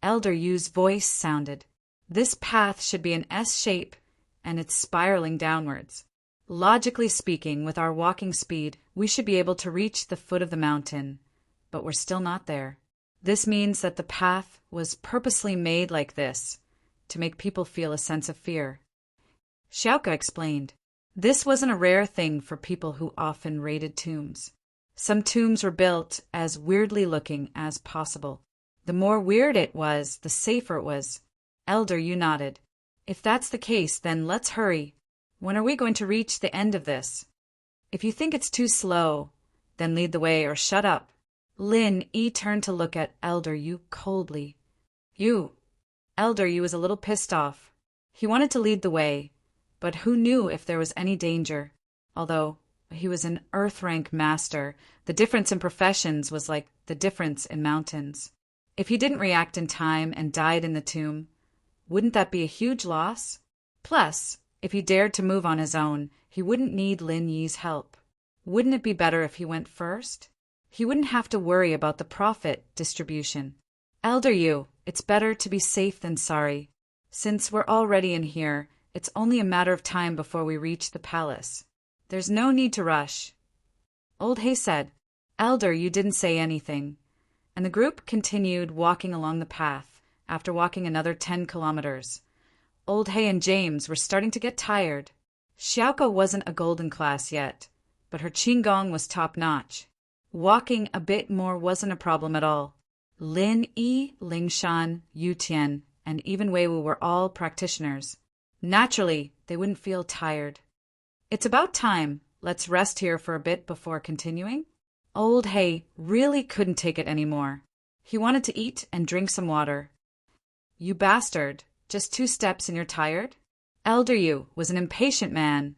Elder Yu's voice sounded. This path should be an S shape, and it's spiraling downwards. Logically speaking, with our walking speed, we should be able to reach the foot of the mountain, but we're still not there. This means that the path was purposely made like this, to make people feel a sense of fear. Xiaoka explained. This wasn't a rare thing for people who often raided tombs. Some tombs were built as weirdly looking as possible. The more weird it was, the safer it was. Elder Yu nodded. If that's the case, then let's hurry. When are we going to reach the end of this? If you think it's too slow, then lead the way or shut up. Lin Yi turned to look at Elder Yu coldly. Elder Yu was a little pissed off. He wanted to lead the way, but who knew if there was any danger? Although he was an Earth rank master, the difference in professions was like the difference in mountains. If he didn't react in time and died in the tomb, wouldn't that be a huge loss? Plus, if he dared to move on his own, he wouldn't need Lin Yi's help. Wouldn't it be better if he went first? He wouldn't have to worry about the profit distribution. Elder Yu, it's better to be safe than sorry. Since we're already in here, it's only a matter of time before we reach the palace. There's no need to rush. Old Hay said. Elder Yu didn't say anything, and the group continued walking along the path. After walking another 10 kilometers, Old Hay and James were starting to get tired. Xiaoka wasn't a golden class yet, but her qigong was top-notch. Walking a bit more wasn't a problem at all. Lin Yi, Lingshan, Yu Tian, and even Wei Wu were all practitioners. Naturally, they wouldn't feel tired. It's about time. Let's rest here for a bit before continuing. Old Hay really couldn't take it anymore. He wanted to eat and drink some water. You bastard, just 2 steps and you're tired? Elder Yu was an impatient man.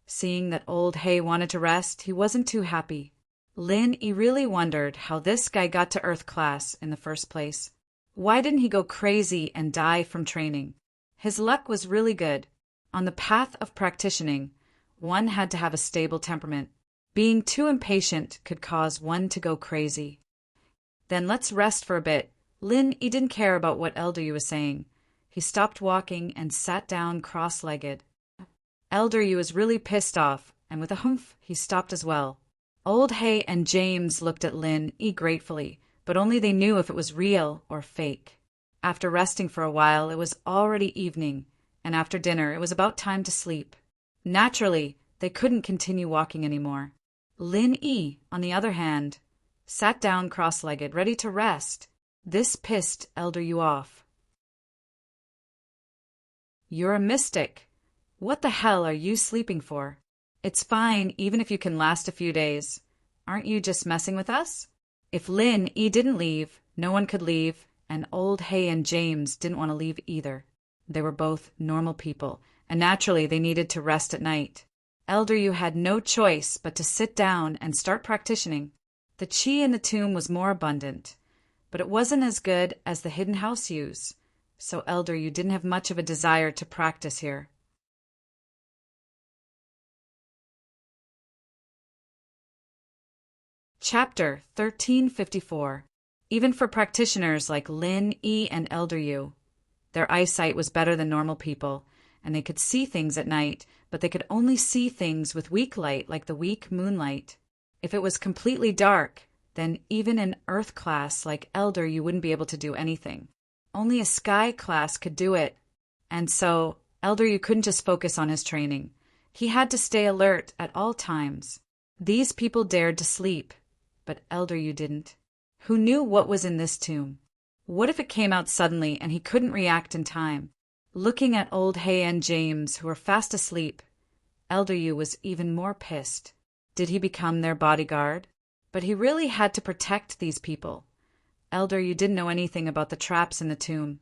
Seeing that Old Hay wanted to rest, he wasn't too happy. Lin Yi really wondered how this guy got to Earth class in the first place. Why didn't he go crazy and die from training? His luck was really good. On the path of practicing, one had to have a stable temperament. Being too impatient could cause one to go crazy. Then let's rest for a bit. Lin Yi didn't care about what Elder Yu was saying. He stopped walking and sat down cross-legged. Elder Yu was really pissed off, and with a humph, he stopped as well. Old Hay and James looked at Lin Yi gratefully, but only they knew if it was real or fake. After resting for a while, it was already evening, and after dinner, it was about time to sleep. Naturally, they couldn't continue walking anymore. Lin Yi, on the other hand, sat down cross-legged, ready to rest. This pissed Elder Yu off. You're a mystic. What the hell are you sleeping for? It's fine, even if you can last a few days. Aren't you just messing with us? If Lin Yi didn't leave, no one could leave, and Old Hay and James didn't want to leave either. They were both normal people, and naturally they needed to rest at night. Elder Yu had no choice but to sit down and start practicing. The qi in the tomb was more abundant, but it wasn't as good as the hidden house use, so Elder Yu didn't have much of a desire to practice here. Chapter 1354. Even for practitioners like Lin Yi and Elder Yu, their eyesight was better than normal people, and they could see things at night, but they could only see things with weak light like the weak moonlight. If it was completely dark, then even an Earth class like Elder Yu wouldn't be able to do anything. Only a Sky class could do it, and so Elder Yu couldn't just focus on his training. He had to stay alert at all times. These people dared to sleep, but Elder Yu didn't. Who knew what was in this tomb? What if it came out suddenly and he couldn't react in time? Looking at Old Hay and James, who were fast asleep, Elder Yu was even more pissed. Did he become their bodyguard? But he really had to protect these people. Elder Yu didn't know anything about the traps in the tomb,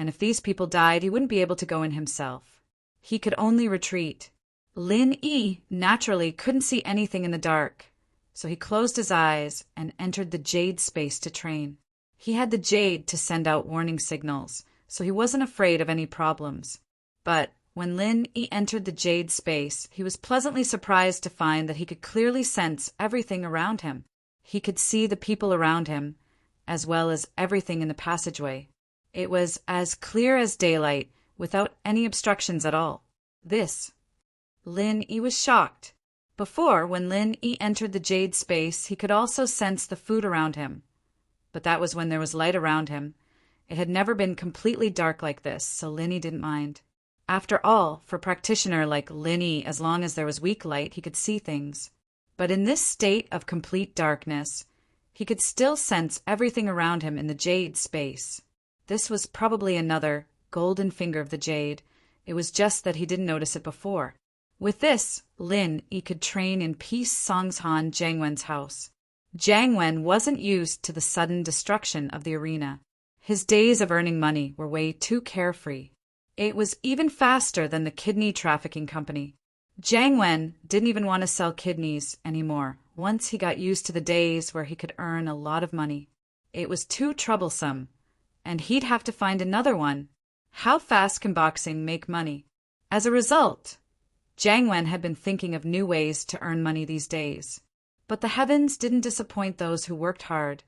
and if these people died, he wouldn't be able to go in himself. He could only retreat. Lin Yi naturally couldn't see anything in the dark, so he closed his eyes and entered the jade space to train. He had the jade to send out warning signals, so he wasn't afraid of any problems. But when Lin Yi entered the jade space, he was pleasantly surprised to find that he could clearly sense everything around him. He could see the people around him, as well as everything in the passageway. It was as clear as daylight, without any obstructions at all. Lin Yi was shocked. Before, when Lin Yi entered the jade space, he could also sense the food around him. But that was when there was light around him. It had never been completely dark like this, so Lin Yi didn't mind. After all, for a practitioner like Lin Yi, as long as there was weak light, he could see things. But in this state of complete darkness, he could still sense everything around him in the jade space. This was probably another golden finger of the jade. It was just that he didn't notice it before. With this, Lin Yi could train in Peace Songshan Jiangwen's house. Jiangwen wasn't used to the sudden destruction of the arena. His days of earning money were way too carefree. It was even faster than the kidney trafficking company. Jiangwen didn't even want to sell kidneys anymore once he got used to the days where he could earn a lot of money. It was too troublesome, and he'd have to find another one. How fast can boxing make money? As a result, Jiangwen had been thinking of new ways to earn money these days. But the heavens didn't disappoint those who worked hard,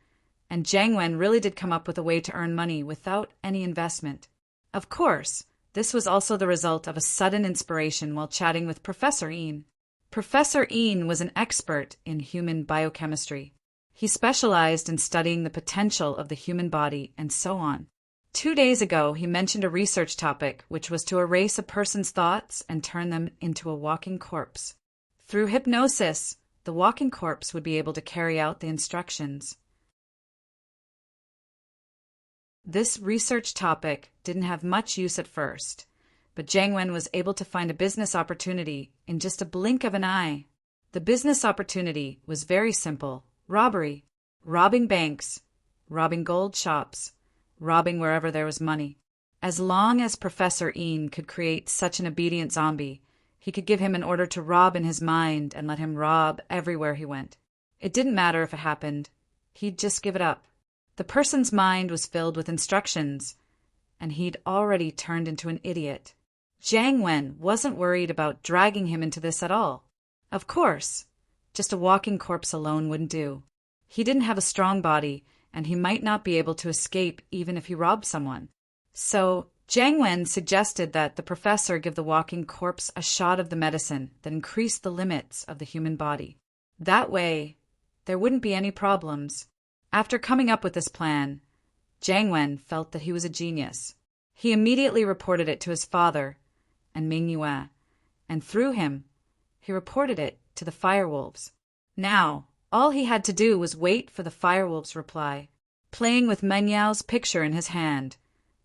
and Jiangwen really did come up with a way to earn money without any investment. Of course, this was also the result of a sudden inspiration while chatting with Professor Yin. Professor Yin was an expert in human biochemistry. He specialized in studying the potential of the human body and so on. 2 days ago, he mentioned a research topic which was to erase a person's thoughts and turn them into a walking corpse. Through hypnosis, the walking corpse would be able to carry out the instructions. This research topic didn't have much use at first, but Jiangwen was able to find a business opportunity in just a blink of an eye. The business opportunity was very simple: robbery, robbing banks, robbing gold shops, robbing wherever there was money. As long as Professor Yin could create such an obedient zombie, he could give him an order to rob in his mind and let him rob everywhere he went. It didn't matter if it happened. He'd just give it up. The person's mind was filled with instructions, and he'd already turned into an idiot. Jiangwen wasn't worried about dragging him into this at all. Of course, just a walking corpse alone wouldn't do. He didn't have a strong body, and he might not be able to escape even if he robbed someone. So Jiangwen suggested that the professor give the walking corpse a shot of the medicine that increased the limits of the human body. That way, there wouldn't be any problems. After coming up with this plan, Jiangwen felt that he was a genius. He immediately reported it to his father and Ming Yue, and through him, he reported it to the firewolves. Now, all he had to do was wait for the firewolves' reply. Playing with Meng Yao's picture in his hand,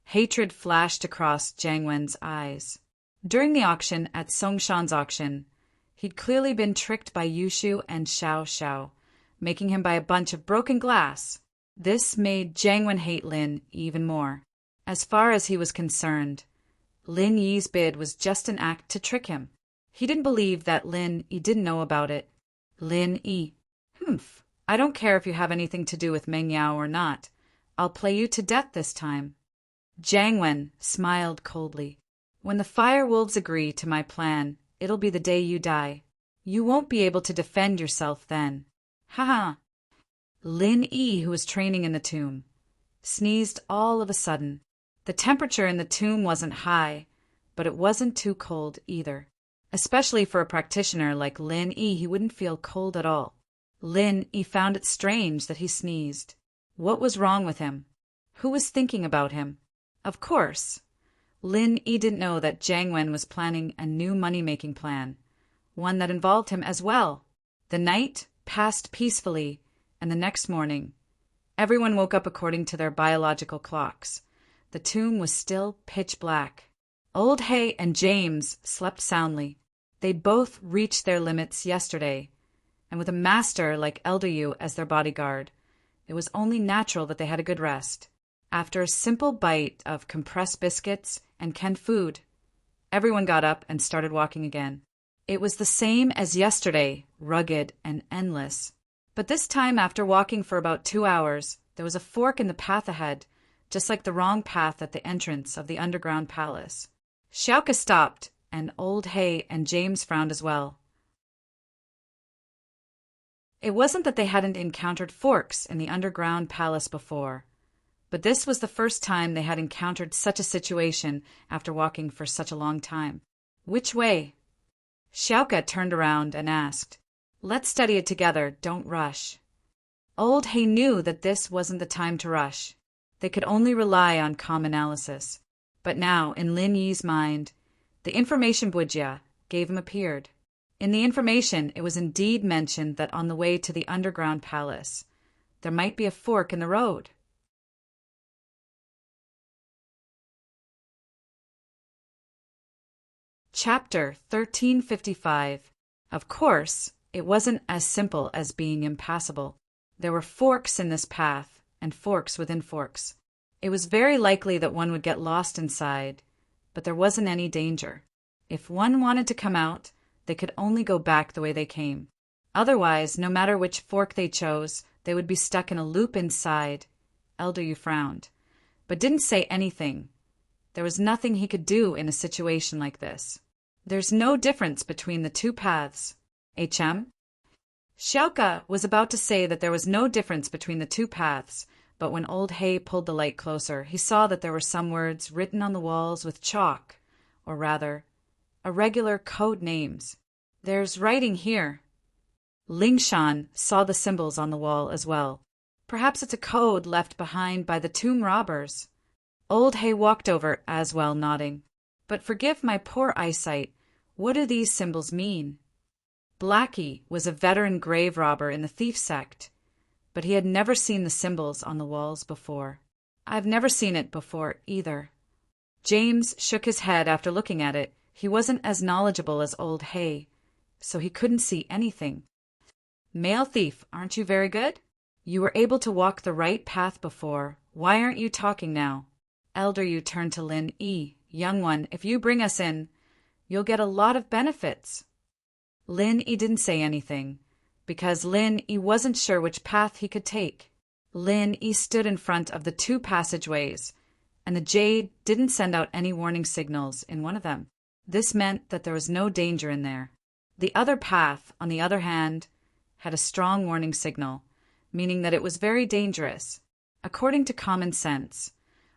hatred flashed across Jiangwen's eyes. During the auction at Songshan's auction, he'd clearly been tricked by Yushu and Xiao Xiao, making him buy a bunch of broken glass. This made Jiangwen hate Lin even more. As far as he was concerned, Lin Yi's bid was just an act to trick him. He didn't believe that Lin Yi didn't know about it. Lin Yi, I don't care if you have anything to do with Meng Yao or not. I'll play you to death this time. Jiangwen smiled coldly. When the firewolves agree to my plan, it'll be the day you die. You won't be able to defend yourself then. Ha! Lin Yi, who was training in the tomb, sneezed all of a sudden. The temperature in the tomb wasn't high, but it wasn't too cold either. Especially for a practitioner like Lin Yi, he wouldn't feel cold at all. Lin Yi found it strange that he sneezed. What was wrong with him? Who was thinking about him? Of course, Lin Yi didn't know that Jiangwen was planning a new money-making plan, one that involved him as well. The night passed peacefully, and the next morning, everyone woke up according to their biological clocks. The tomb was still pitch black. Old Hay and James slept soundly. They'd both reached their limits yesterday, and with a master like Elder Yu as their bodyguard, it was only natural that they had a good rest. After a simple bite of compressed biscuits and canned food, everyone got up and started walking again. It was the same as yesterday, rugged and endless. But this time, after walking for about 2 hours, there was a fork in the path ahead, just like the wrong path at the entrance of the underground palace. Xiaoka stopped, and Old Hay and James frowned as well. It wasn't that they hadn't encountered forks in the underground palace before, but this was the first time they had encountered such a situation after walking for such a long time. Which way? Xiaoka turned around and asked. Let's study it together, don't rush. Old Hay knew that this wasn't the time to rush. They could only rely on calm analysis. But now, in Lin Yi's mind, the information Bujia gave him appeared. In the information, it was indeed mentioned that on the way to the underground palace, there might be a fork in the road. Chapter 1355. Of course, it wasn't as simple as being impassable. There were forks in this path, and forks within forks. It was very likely that one would get lost inside, but there wasn't any danger. If one wanted to come out, they could only go back the way they came. Otherwise, no matter which fork they chose, they would be stuck in a loop inside. Elder Yu frowned, but didn't say anything. There was nothing he could do in a situation like this. There's no difference between the two paths. HM? Xiaoka was about to say that there was no difference between the two paths, but when Old Hay pulled the light closer, he saw that there were some words written on the walls with chalk, or rather, irregular code names. There's writing here. Lingshan saw the symbols on the wall as well. Perhaps it's a code left behind by the tomb robbers. Old Hay walked over, as well nodding. But forgive my poor eyesight, what do these symbols mean? Blackie was a veteran grave robber in the thief sect, but he had never seen the symbols on the walls before. I've never seen it before either. James shook his head after looking at it. He wasn't as knowledgeable as Old Hay, so he couldn't see anything. Male thief, aren't you very good? You were able to walk the right path before. Why aren't you talking now? Elder Yu turned to Lin Yi. Young one, if you bring us in, you'll get a lot of benefits. Lin Yi didn't say anything, because Lin Yi wasn't sure which path he could take. Lin Yi stood in front of the two passageways, and the jade didn't send out any warning signals in one of them. This meant that there was no danger in there. The other path, on the other hand, had a strong warning signal, meaning that it was very dangerous. According to common sense,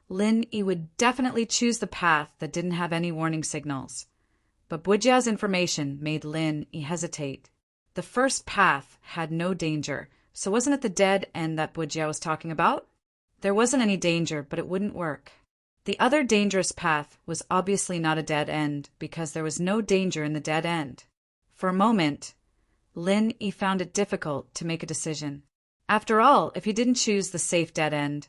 Lin Yi would definitely choose the path that didn't have any warning signals. But Bujia's information made Lin Yi hesitate. The first path had no danger, so wasn't it the dead end that Bujia was talking about? There wasn't any danger, but it wouldn't work. The other dangerous path was obviously not a dead end, because there was no danger in the dead end. For a moment, Lin Yi found it difficult to make a decision. After all, if he didn't choose the safe dead end,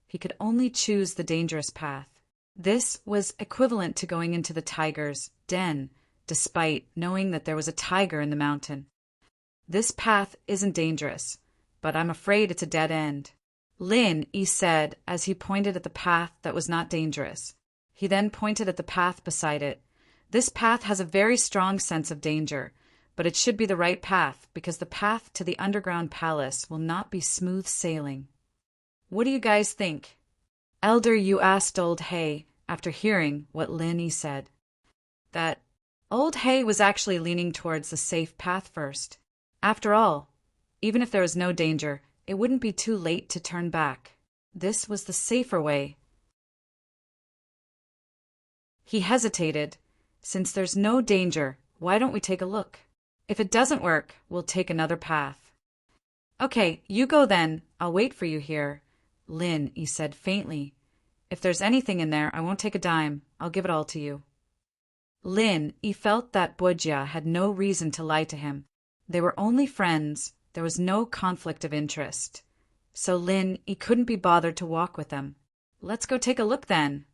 he could only choose the dangerous path. This was equivalent to going into the tiger's den, despite knowing that there was a tiger in the mountain. This path isn't dangerous, but I'm afraid it's a dead end. Lin Yi said as he pointed at the path that was not dangerous. He then pointed at the path beside it. This path has a very strong sense of danger, but it should be the right path because the path to the underground palace will not be smooth sailing. What do you guys think? Elder Yu asked Old Hay after hearing what Lin Yi said. That Old Hay was actually leaning towards the safe path first. After all, even if there was no danger, it wouldn't be too late to turn back. This was the safer way. He hesitated. Since there's no danger, why don't we take a look? If it doesn't work, we'll take another path. Okay, you go then. I'll wait for you here. Lin Yi said faintly. If there's anything in there, I won't take a dime. I'll give it all to you. Lin Yi felt that Bujia had no reason to lie to him. They were only friends. There was no conflict of interest. So Lin Yi couldn't be bothered to walk with them. Let's go take a look then.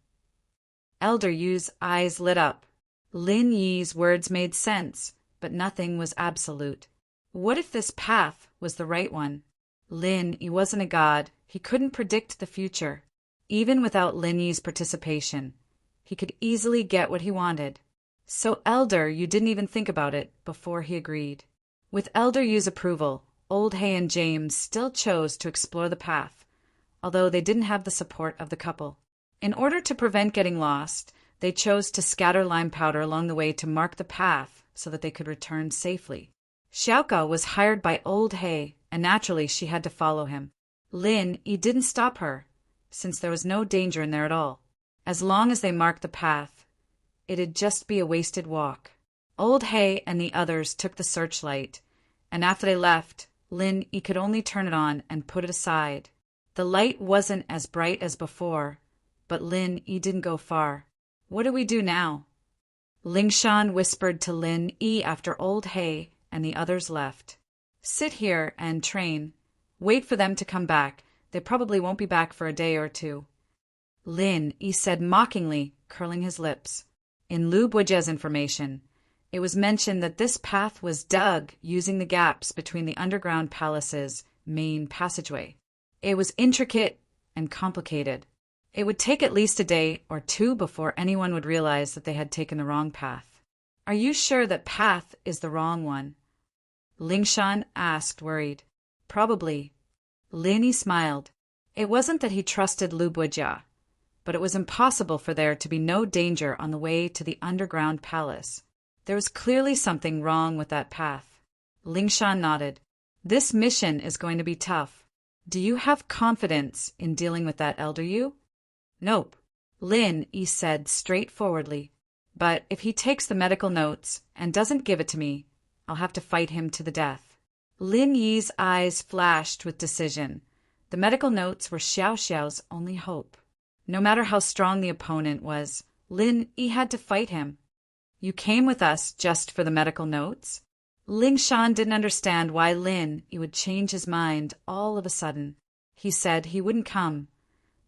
Elder Yu's eyes lit up. Lin Yi's words made sense, but nothing was absolute. What if this path was the right one? Lin Yi wasn't a god. He couldn't predict the future. Even without Lin Yi's participation, he could easily get what he wanted. So Elder Yu didn't even think about it before he agreed. With Elder Yu's approval, Old Hay and James still chose to explore the path, although they didn't have the support of the couple. In order to prevent getting lost, they chose to scatter lime powder along the way to mark the path so that they could return safely. Xiaoka was hired by Old Hay, and naturally she had to follow him. Lin Yi didn't stop her, since there was no danger in there at all. As long as they marked the path, it'd just be a wasted walk. Old Hay and the others took the searchlight, and after they left, Lin Yi could only turn it on and put it aside. The light wasn't as bright as before, but Lin Yi didn't go far. What do we do now? Lingshan whispered to Lin Yi after Old Hay and the others left. Sit here and train. Wait for them to come back. They probably won't be back for a day or two. Lin Yi said mockingly, curling his lips. In Lu Buijia's information, it was mentioned that this path was dug using the gaps between the underground palace's main passageway. It was intricate and complicated. It would take at least a day or two before anyone would realize that they had taken the wrong path. Are you sure that path is the wrong one? Lingshan asked, worried. Probably. Lin Yi smiled. It wasn't that he trusted Lu Buijia, but it was impossible for there to be no danger on the way to the underground palace. There was clearly something wrong with that path. Lingshan nodded. This mission is going to be tough. Do you have confidence in dealing with that Elder Yu? Nope, Lin Yi said straightforwardly. But if he takes the medical notes and doesn't give it to me, I'll have to fight him to the death. Lin Yi's eyes flashed with decision. The medical notes were Xiao Xiao's only hope. No matter how strong the opponent was, Lin Yi had to fight him. You came with us just for the medical notes? Lingshan didn't understand why Lin Yi would change his mind all of a sudden. He said he wouldn't come,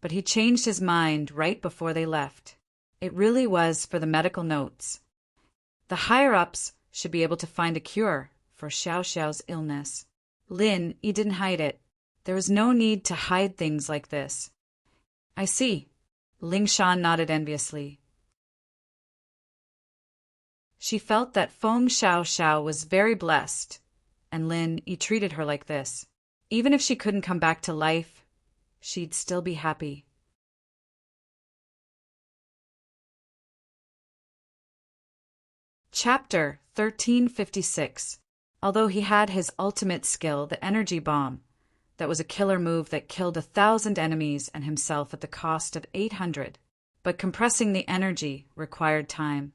but he changed his mind right before they left. It really was for the medical notes. The higher-ups should be able to find a cure for Xiao Xiao's illness. Lin Yi didn't hide it. There was no need to hide things like this. I see. Lingshan nodded enviously. She felt that Feng Xiao Xiao was very blessed, and Lin Yi treated her like this. Even if she couldn't come back to life, she'd still be happy. Chapter 1356. Although he had his ultimate skill, the energy bomb, that was a killer move that killed 1,000 enemies and himself at the cost of 800. But compressing the energy required time,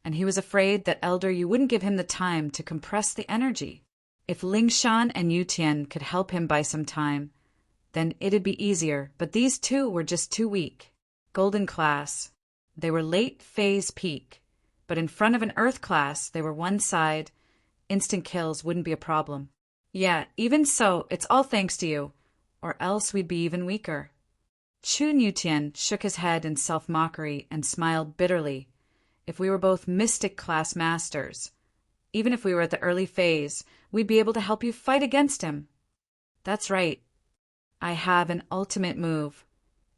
and he was afraid that Elder Yu wouldn't give him the time to compress the energy. If Lingshan and Yu Tian could help him buy some time, then it'd be easier, but these two were just too weak. Golden class. They were late phase peak, but in front of an Earth class, they were one side. Instant kills wouldn't be a problem. Yeah, even so, it's all thanks to you, or else we'd be even weaker. Chun Yutian shook his head in self-mockery and smiled bitterly. If we were both mystic class masters, even if we were at the early phase, we'd be able to help you fight against him. That's right. I have an ultimate move,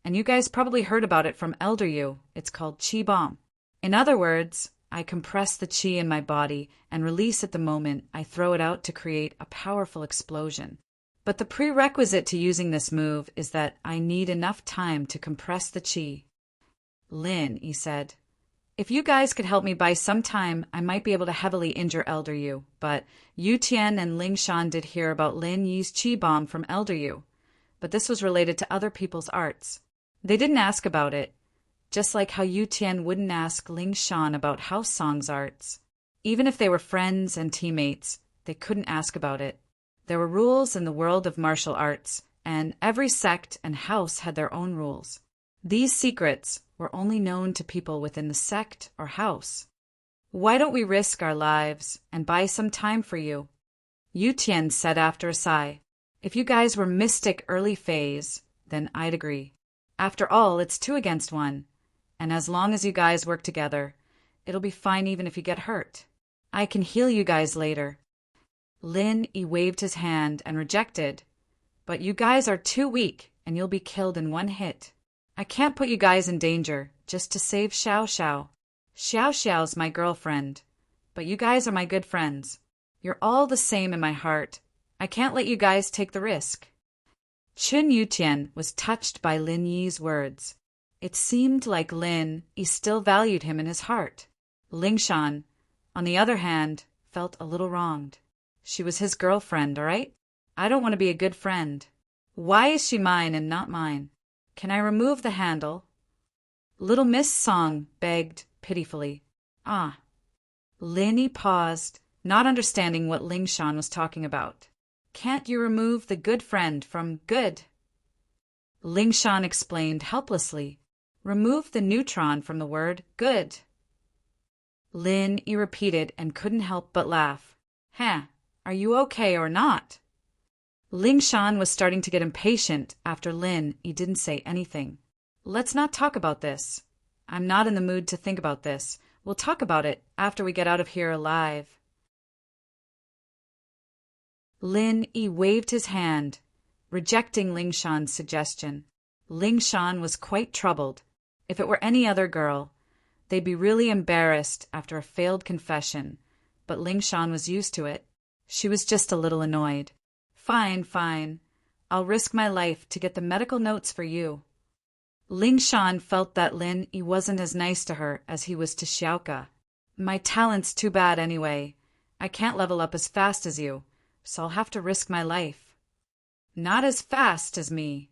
and you guys probably heard about it from Elder Yu. It's called Qi Bomb. In other words, I compress the qi in my body and release at the moment I throw it out to create a powerful explosion. But the prerequisite to using this move is that I need enough time to compress the qi. Lin, he said, if you guys could help me buy some time, I might be able to heavily injure Elder Yu. But Yu Tian and Lingshan did hear about Lin Yi's qi bomb from Elder Yu, but this was related to other people's arts. They didn't ask about it. Just like how Yu Tian wouldn't ask Lingshan about House Song's arts. Even if they were friends and teammates, they couldn't ask about it. There were rules in the world of martial arts, and every sect and house had their own rules. These secrets were only known to people within the sect or house. Why don't we risk our lives and buy some time for you? Yu Tian said after a sigh. If you guys were mystic early phase, then I'd agree. After all, it's 2 against 1. And as long as you guys work together, it'll be fine even if you get hurt. I can heal you guys later. Lin Yi waved his hand and rejected. But you guys are too weak, and you'll be killed in 1 hit. I can't put you guys in danger just to save Xiao Xiao. Xiao Xiao's my girlfriend, but you guys are my good friends. You're all the same in my heart. I can't let you guys take the risk. Chun Yutian was touched by Lin Yi's words. It seemed like Lin Yi still valued him in his heart. Ling Shan, on the other hand, felt a little wronged. She was his girlfriend, all right? I don't want to be a good friend. Why is she mine and not mine? Can I remove the handle? Little Miss Song begged pitifully. Ah. Lin Yi paused, not understanding what Ling Shan was talking about. Can't you remove the good friend from good? Ling Shan explained helplessly. Remove the neutron from the word good. Lin Yi repeated and couldn't help but laugh. Are you okay or not? Ling Shan was starting to get impatient after Lin Yi didn't say anything. Let's not talk about this. I'm not in the mood to think about this. We'll talk about it after we get out of here alive. Lin Yi waved his hand, rejecting Ling Shan's suggestion. Ling Shan was quite troubled. If it were any other girl, they'd be really embarrassed after a failed confession, but Ling Shan was used to it. She was just a little annoyed. Fine. I'll risk my life to get the medical notes for you. Ling Shan felt that Lin Yi wasn't as nice to her as he was to Xiaoka. My talent's too bad anyway. I can't level up as fast as you, so I'll have to risk my life. Not as fast as me.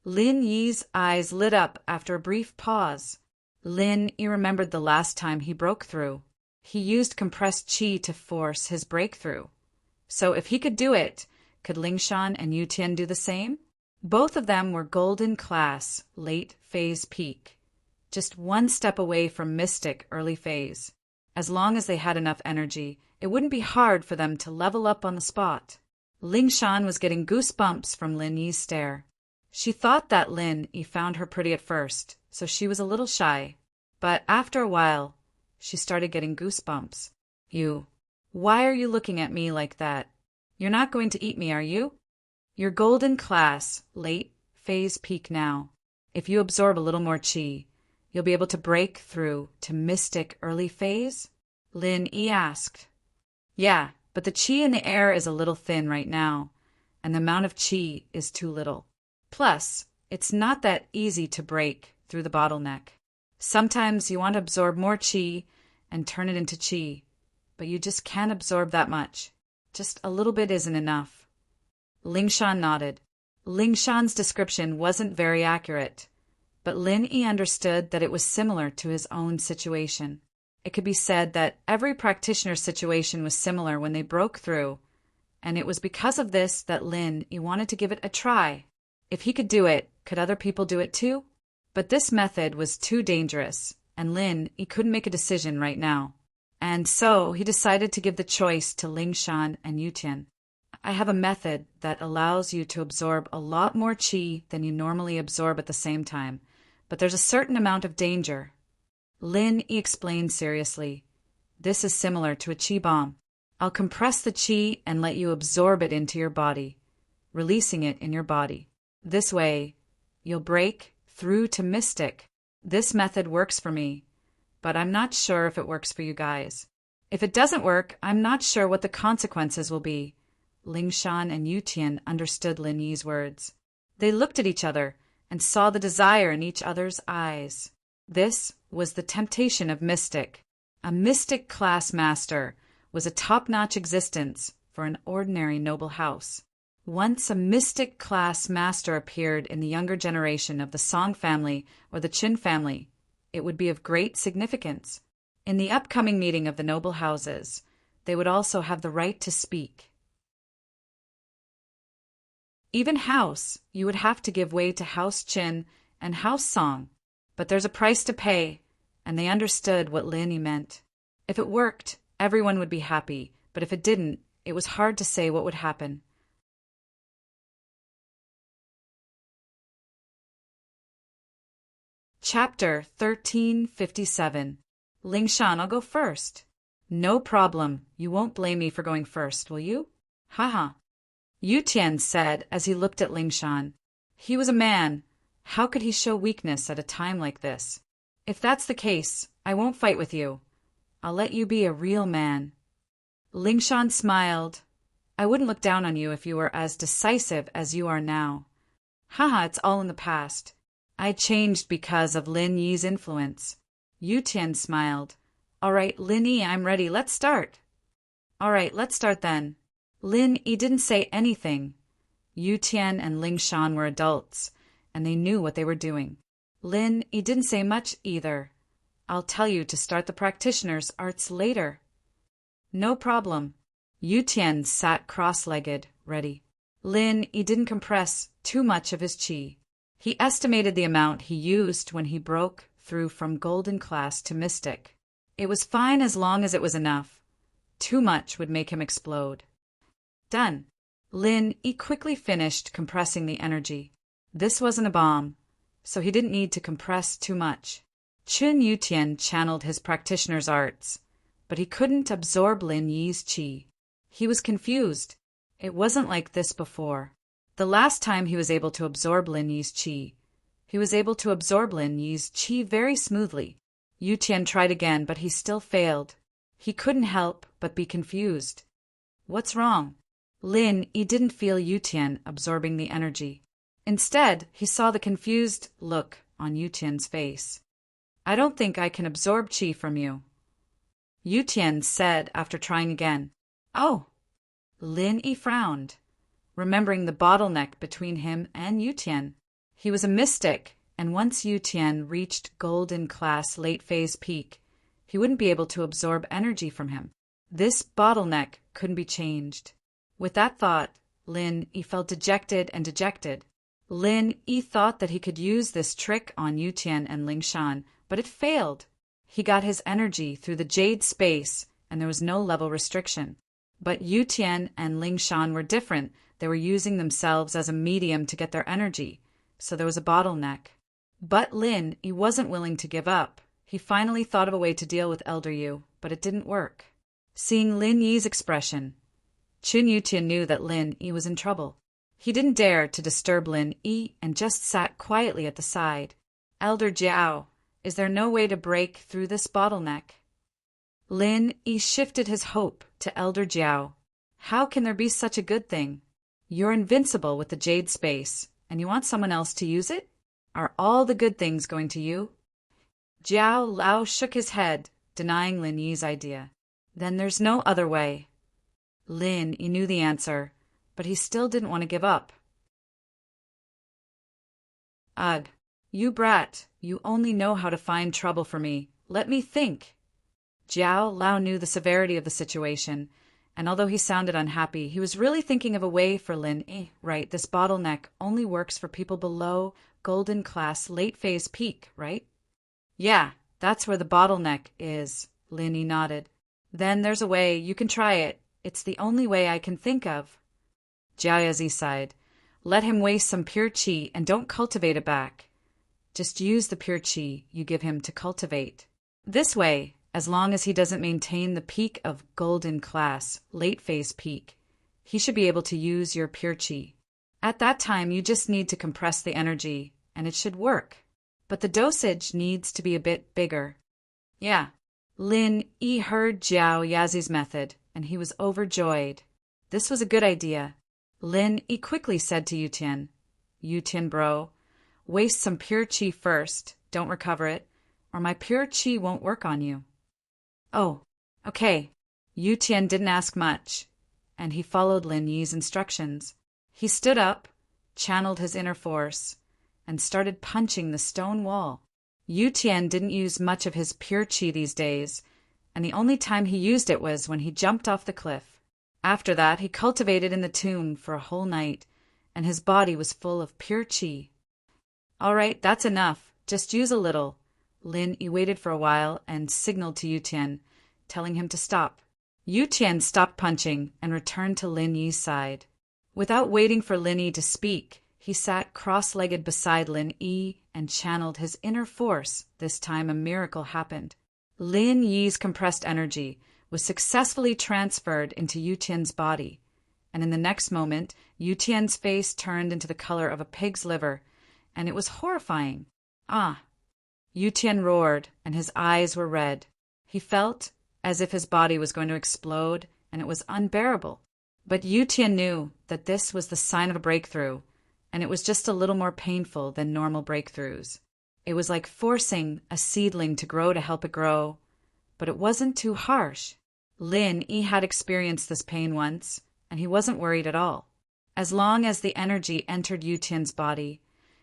Lin Yi's eyes lit up after a brief pause. Lin Yi remembered the last time he broke through. He used compressed qi to force his breakthrough. So if he could do it, could Ling Shan and Yu Tian do the same? Both of them were golden class, late phase peak. Just one step away from mystic early phase. As long as they had enough energy, it wouldn't be hard for them to level up on the spot. Ling Shan was getting goosebumps from Lin Yi's stare. She thought that Lin Yi found her pretty at first, so she was a little shy. But after a while, she started getting goosebumps. Why are you looking at me like that? You're not going to eat me, are you? You're golden class, late phase peak now. If you absorb a little more qi, you'll be able to break through to mystic early phase? Lin Yi asked. Yeah, but the qi in the air is a little thin right now, and the amount of qi is too little. Plus, it's not that easy to break through the bottleneck. Sometimes you want to absorb more qi and turn it into qi, but you just can't absorb that much. Just a little bit isn't enough. Ling Shan nodded. Ling Shan's description wasn't very accurate, but Lin Yi understood that it was similar to his own situation. It could be said that every practitioner's situation was similar when they broke through, and it was because of this that Lin Yi wanted to give it a try. If he could do it, could other people do it too? But this method was too dangerous, and Lin Yi couldn't make a decision right now. And so he decided to give the choice to Ling Shan and Yu Tian. I have a method that allows you to absorb a lot more qi than you normally absorb at the same time, but there's a certain amount of danger. Lin Yi explained seriously. This is similar to a qi bomb. I'll compress the qi and let you absorb it into your body, releasing it in your body. This way, you'll break through to mystic. This method works for me, but I'm not sure if it works for you guys. If it doesn't work, I'm not sure what the consequences will be. Ling Shan and Yu Tian understood Lin Yi's words. They looked at each other and saw the desire in each other's eyes. This was the temptation of mystic. A mystic class master was a top-notch existence for an ordinary noble house. Once a mystic class master appeared in the younger generation of the Song family or the Qin family, it would be of great significance. In the upcoming meeting of the noble houses, they would also have the right to speak. Even House, you would have to give way to House Qin and House Song, but there's a price to pay, and they understood what Lin Yi meant. If it worked, everyone would be happy, but if it didn't, it was hard to say what would happen. Chapter 1357. Ling Shan, I'll go first. No problem. You won't blame me for going first, will you? Haha. Yu Tian said as he looked at Ling Shan. He was a man, How could he show weakness at a time like this? If that's the case, I won't fight with you. I'll let you be a real man. Lingshan smiled. I wouldn't look down on you if you were as decisive as you are now. Haha, it's all in the past. I changed because of Lin Yi's influence. Yu Tian smiled. All right, Lin Yi, I'm ready. Let's start. All right, let's start then. Lin Yi didn't say anything. Yu Tian and Ling Shan were adults, and they knew what they were doing. Lin Yi didn't say much either. I'll tell you to start the practitioner's arts later. No problem. Yu Tian sat cross-legged, ready. Lin Yi didn't compress too much of his qi. He estimated the amount he used when he broke through from golden class to mystic. It was fine as long as it was enough. Too much would make him explode. Done. Lin Yi quickly finished compressing the energy. This wasn't a bomb, so he didn't need to compress too much. Chun Yutian channeled his practitioner's arts, but he couldn't absorb Lin Yi's qi. He was confused. It wasn't like this before. The last time he was able to absorb Lin Yi's qi, he was able to absorb Lin Yi's qi very smoothly. Yutian tried again, but he still failed. He couldn't help but be confused. What's wrong? Lin Yi didn't feel Yutian absorbing the energy. Instead, he saw the confused look on Yutian's face. I don't think I can absorb qi from you, Yutian said after trying again. Oh! Lin Yi frowned, remembering the bottleneck between him and Yutian. He was a mystic, and once Yutian reached golden class late phase peak, he wouldn't be able to absorb energy from him. This bottleneck couldn't be changed. With that thought, Lin Yi felt dejected and dejected. Lin Yi thought that he could use this trick on Yutian and Lingshan, but it failed. He got his energy through the jade space, and there was no level restriction. But Yutian and Lingshan were different. They were using themselves as a medium to get their energy, so there was a bottleneck. But Lin Yi wasn't willing to give up. He finally thought of a way to deal with Elder Yu, but it didn't work. Seeing Lin Yi's expression, Chun Yutian knew that Lin Yi was in trouble. He didn't dare to disturb Lin Yi and just sat quietly at the side. Elder Jiao, is there no way to break through this bottleneck? Lin Yi shifted his hope to Elder Jiao. How can there be such a good thing? You're invincible with the jade space, and you want someone else to use it? Are all the good things going to you? Jiao Lao shook his head, denying Lin Yi's idea. Then there's no other way. Lin Yi knew the answer, but he still didn't want to give up. Ugh, you brat, you only know how to find trouble for me. Let me think. Jiao Lao knew the severity of the situation, and although he sounded unhappy, he was really thinking of a way for Lin Yi. Right, this bottleneck only works for people below golden class late phase peak, right? Yeah, that's where the bottleneck is, Lin Yi nodded. Then there's a way, you can try it. It's the only way I can think of. Jiayazi sighed. Let him waste some pure qi and don't cultivate it back. Just use the pure qi you give him to cultivate. This way, as long as he doesn't maintain the peak of golden class, late phase peak, he should be able to use your pure qi. At that time, you just need to compress the energy, and it should work. But the dosage needs to be a bit bigger. Yeah. Lin Yi heard Jiao Yazi's method, and he was overjoyed. This was a good idea. Lin Yi quickly said to Yutian, Yutian bro, waste some pure qi first, don't recover it, or my pure qi won't work on you. Oh, okay. Yutian didn't ask much, and he followed Lin Yi's instructions. He stood up, channeled his inner force, and started punching the stone wall. Yutian didn't use much of his pure qi these days, and the only time he used it was when he jumped off the cliff. After that, he cultivated in the tomb for a whole night, and his body was full of pure qi. All right, that's enough. Just use a little. Lin Yi waited for a while and signaled to Yutian, telling him to stop. Yutian stopped punching and returned to Lin Yi's side. Without waiting for Lin Yi to speak, he sat cross-legged beside Lin Yi and channeled his inner force. This time a miracle happened. Lin Yi's compressed energy was successfully transferred into Yutian's body, and in the next moment, Yutian's face turned into the color of a pig's liver, and it was horrifying. Ah! Yu Tian roared, and his eyes were red. He felt as if his body was going to explode, and it was unbearable. But Yu Tian knew that this was the sign of a breakthrough, and it was just a little more painful than normal breakthroughs. It was like forcing a seedling to grow to help it grow, but it wasn't too harsh. Lin Yi had experienced this pain once, and he wasn't worried at all. As long as the energy entered Yu Tian's body,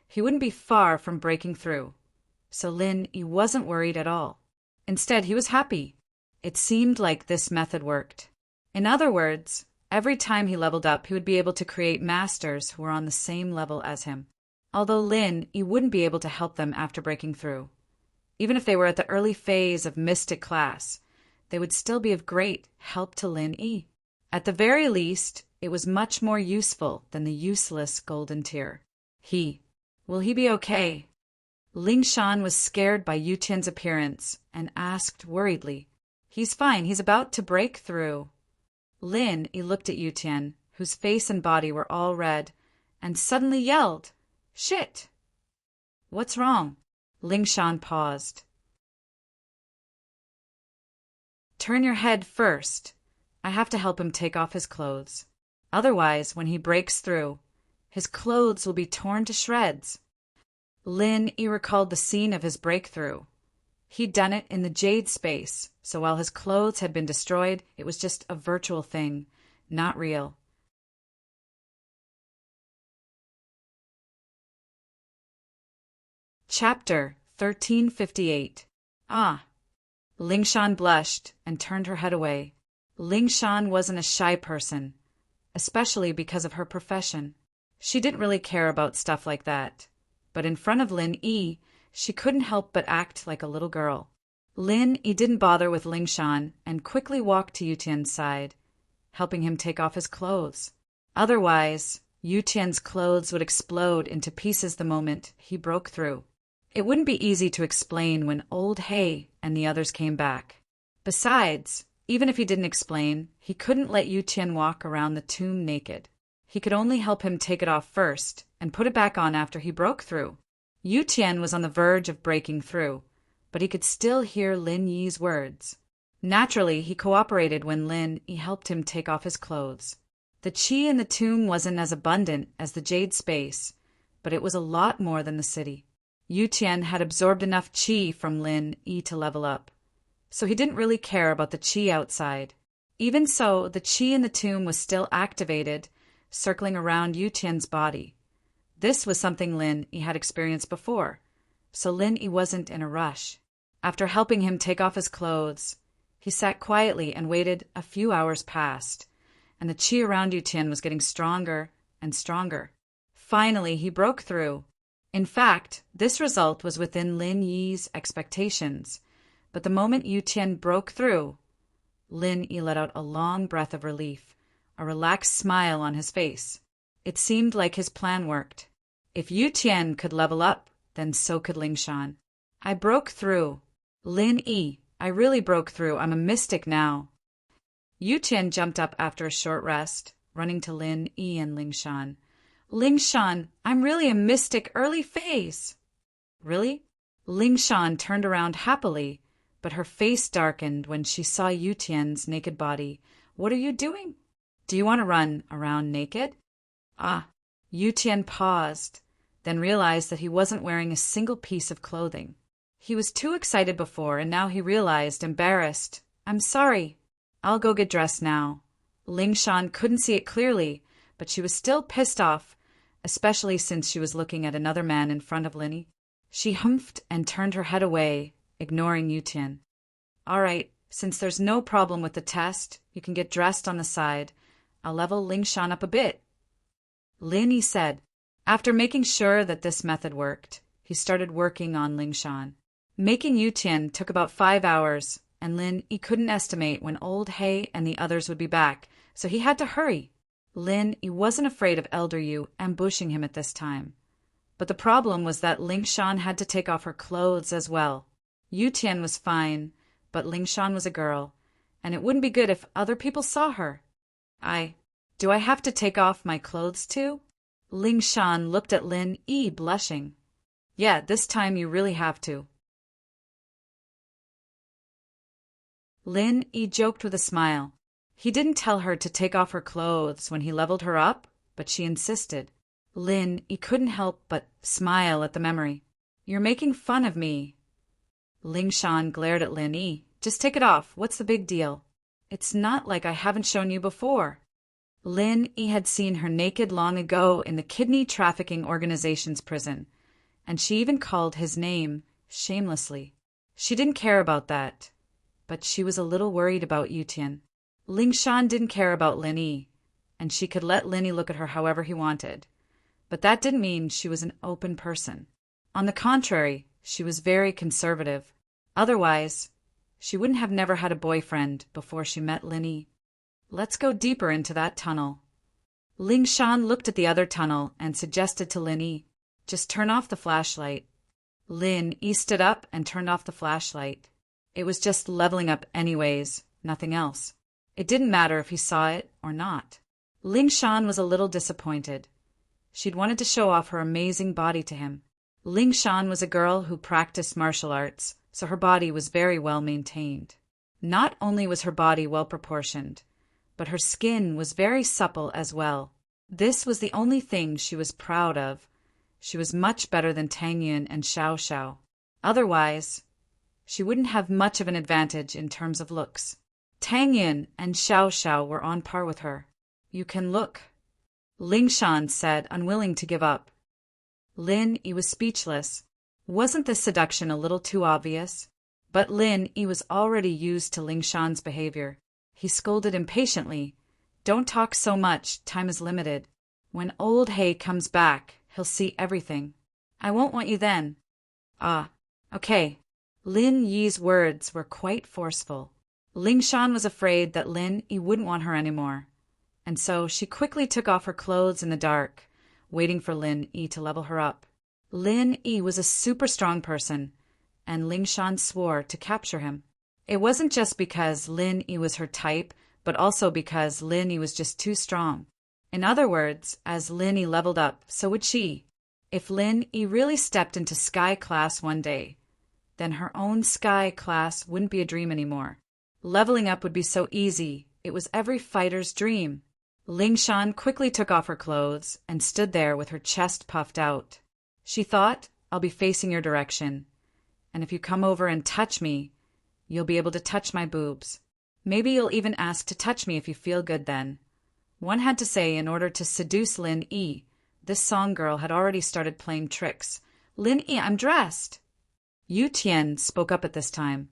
he wouldn't be far from breaking through. So Lin Yi wasn't worried at all. Instead, he was happy. It seemed like this method worked. In other words, every time he leveled up, he would be able to create masters who were on the same level as him. Although Lin Yi wouldn't be able to help them after breaking through. Even if they were at the early phase of mystic class, they would still be of great help to Lin Yi. At the very least, it was much more useful than the useless golden tear. Will he be okay? Ling Shan was scared by Yu Tian's appearance and asked worriedly. He's fine, he's about to break through. Lin Yi looked at Yu Tian, whose face and body were all red, and suddenly yelled, "Shit!" "What's wrong?" Ling Shan paused. "Turn your head first. I have to help him take off his clothes. Otherwise, when he breaks through, his clothes will be torn to shreds." Lin Yi recalled the scene of his breakthrough. He'd done it in the jade space, so while his clothes had been destroyed, it was just a virtual thing, not real. Chapter 1358. Ah! Ling Shan blushed and turned her head away. Ling Shan wasn't a shy person, especially because of her profession. She didn't really care about stuff like that. But in front of Lin Yi, she couldn't help but act like a little girl. Lin Yi didn't bother with Ling Shan and quickly walked to Yu Tian's side, helping him take off his clothes. Otherwise, Yu Tian's clothes would explode into pieces the moment he broke through. It wouldn't be easy to explain when Old Hay and the others came back. Besides, even if he didn't explain, he couldn't let Yu Tian walk around the tomb naked. He could only help him take it off first and put it back on after he broke through. Yu Tian was on the verge of breaking through, but he could still hear Lin Yi's words. Naturally, he cooperated when Lin Yi helped him take off his clothes. The qi in the tomb wasn't as abundant as the jade space, but it was a lot more than the city. Yu Tian had absorbed enough qi from Lin Yi to level up, so he didn't really care about the qi outside. Even so, the qi in the tomb was still activated, circling around Yu Tian's body. This was something Lin Yi had experienced before, so Lin Yi wasn't in a rush. After helping him take off his clothes, he sat quietly and waited. A few hours passed, and the qi around Yu Tian was getting stronger and stronger. Finally, he broke through. In fact, this result was within Lin Yi's expectations, but the moment Yu Tian broke through, Lin Yi let out a long breath of relief, a relaxed smile on his face. It seemed like his plan worked. If Yu Tian could level up, then so could Ling Shan. "I broke through. Lin Yi, I really broke through. I'm a mystic now." Yu Tian jumped up after a short rest, running to Lin Yi and Ling Shan. "Ling Shan, I'm really a mystic early phase." "Really?" Ling Shan turned around happily, but her face darkened when she saw Yu Tian's naked body. "What are you doing? Do you want to run around naked?" "Ah." Yu Tian paused, then realized that he wasn't wearing a single piece of clothing. He was too excited before, and now he realized, embarrassed. "I'm sorry. I'll go get dressed now." Ling Shan couldn't see it clearly, but she was still pissed off, especially since she was looking at another man in front of Lin Yi. She humphed and turned her head away, ignoring Yu Tian. "All right, since there's no problem with the test, you can get dressed on the side. I'll level Ling Shan up a bit," Lin Yi said. After making sure that this method worked, he started working on Ling Shan. Making Yu Tian took about 5 hours, and Lin Yi couldn't estimate when Old Hay and the others would be back, so he had to hurry. Lin Yi wasn't afraid of Elder Yu ambushing him at this time. But the problem was that Ling Shan had to take off her clothes as well. Yu Tian was fine, but Ling Shan was a girl, and it wouldn't be good if other people saw her. Do I have to take off my clothes too?" Ling Shan looked at Lin Yi, blushing. Yeah, this time you really have to. Lin Yi joked with a smile. He didn't tell her to take off her clothes when he leveled her up, but she insisted. Lin Yi couldn't help but smile at the memory. You're making fun of me. Ling Shan glared at Lin Yi. Just take it off. What's the big deal? It's not like I haven't shown you before. Lin Yi had seen her naked long ago in the kidney trafficking organization's prison, and she even called his name shamelessly. She didn't care about that, but she was a little worried about Yutian. Ling Shan didn't care about Lin Yi, and she could let Lin Yi look at her however he wanted. But that didn't mean she was an open person. On the contrary, she was very conservative. Otherwise, she wouldn't have never had a boyfriend before she met Lin Yi. Let's go deeper into that tunnel. Ling Shan looked at the other tunnel and suggested to Lin Yi, just turn off the flashlight. Lin Yi stood up and turned off the flashlight. It was just leveling up anyways, nothing else. It didn't matter if he saw it or not. Ling Shan was a little disappointed. She'd wanted to show off her amazing body to him. Ling Shan was a girl who practiced martial arts, so her body was very well maintained. Not only was her body well proportioned, but her skin was very supple as well. This was the only thing she was proud of. She was much better than Tang Yun and Xiao Xiao. Otherwise, she wouldn't have much of an advantage in terms of looks. Tang Yun and Xiao Xiao were on par with her. You can look, Ling Shan said, unwilling to give up. Lin Yi was speechless. Wasn't this seduction a little too obvious? But Lin Yi was already used to Ling Shan's behavior. He scolded impatiently. Don't talk so much, time is limited. When old He comes back, he'll see everything. I won't want you then. Ah, okay. Lin Yi's words were quite forceful. Ling Shan was afraid that Lin Yi wouldn't want her anymore, and so she quickly took off her clothes in the dark, waiting for Lin Yi to level her up. Lin Yi was a super strong person, and Ling Shan swore to capture him. It wasn't just because Lin Yi was her type, but also because Lin Yi was just too strong. In other words, as Lin Yi leveled up, so would she. If Lin Yi really stepped into Sky Class one day, then her own Sky Class wouldn't be a dream anymore. Leveling up would be so easy. It was every fighter's dream. Ling Shan quickly took off her clothes and stood there with her chest puffed out. She thought, I'll be facing your direction, and if you come over and touch me, you'll be able to touch my boobs. Maybe you'll even ask to touch me if you feel good then. One had to say, in order to seduce Lin Yi, this song girl had already started playing tricks. Lin Yi, I'm dressed. Yu Tian spoke up at this time.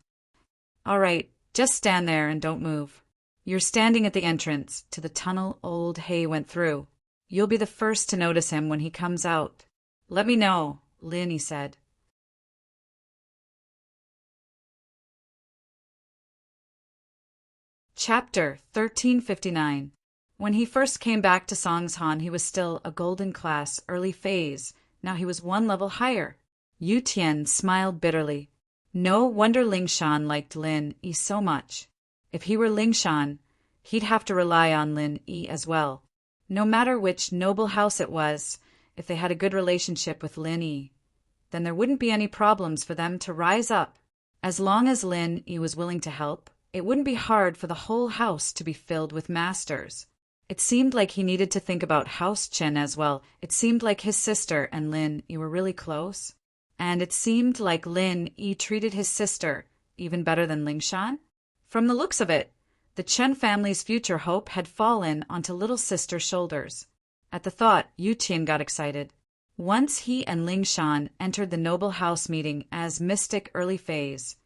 All right, just stand there and don't move. You're standing at the entrance to the tunnel old He went through. You'll be the first to notice him when he comes out. Let me know, Lin Yi said. Chapter 1359. When he first came back to Songshan, he was still a golden class, early phase. Now he was one level higher. Yu Tian smiled bitterly. No wonder Ling Shan liked Lin Yi so much. If he were Ling Shan, he'd have to rely on Lin Yi as well. No matter which noble house it was, if they had a good relationship with Lin Yi, then there wouldn't be any problems for them to rise up. As long as Lin Yi was willing to help, it wouldn't be hard for the whole house to be filled with masters. It seemed like he needed to think about House Chen as well. It seemed like his sister and Lin Yi were really close. And it seemed like Lin Yi treated his sister even better than Ling Shan. From the looks of it, the Chen family's future hope had fallen onto little sister's shoulders. At the thought, Yu Tian got excited. Once he and Ling Shan entered the noble house meeting as mystic early phase,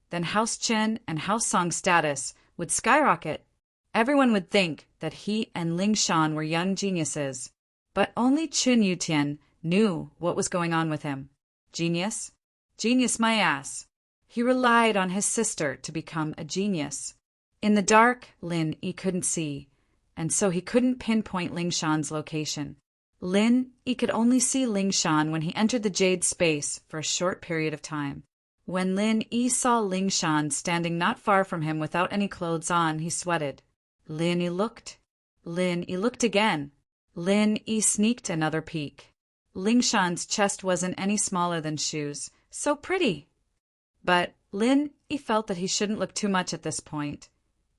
then House Chen and House Song status would skyrocket. Everyone would think that he and Ling Shan were young geniuses, but only Qin Yutian knew what was going on with him. Genius? Genius my ass. He relied on his sister to become a genius. In the dark, Lin Yi couldn't see, and so he couldn't pinpoint Ling Shan's location. Lin Yi could only see Ling Shan when he entered the jade space for a short period of time. When Lin Yi saw Ling Shan standing not far from him without any clothes on, he sweated. Lin Yi looked. Lin Yi looked again. Lin Yi sneaked another peek. Ling Shan's chest wasn't any smaller than shoes. So pretty! But Lin Yi felt that he shouldn't look too much at this point.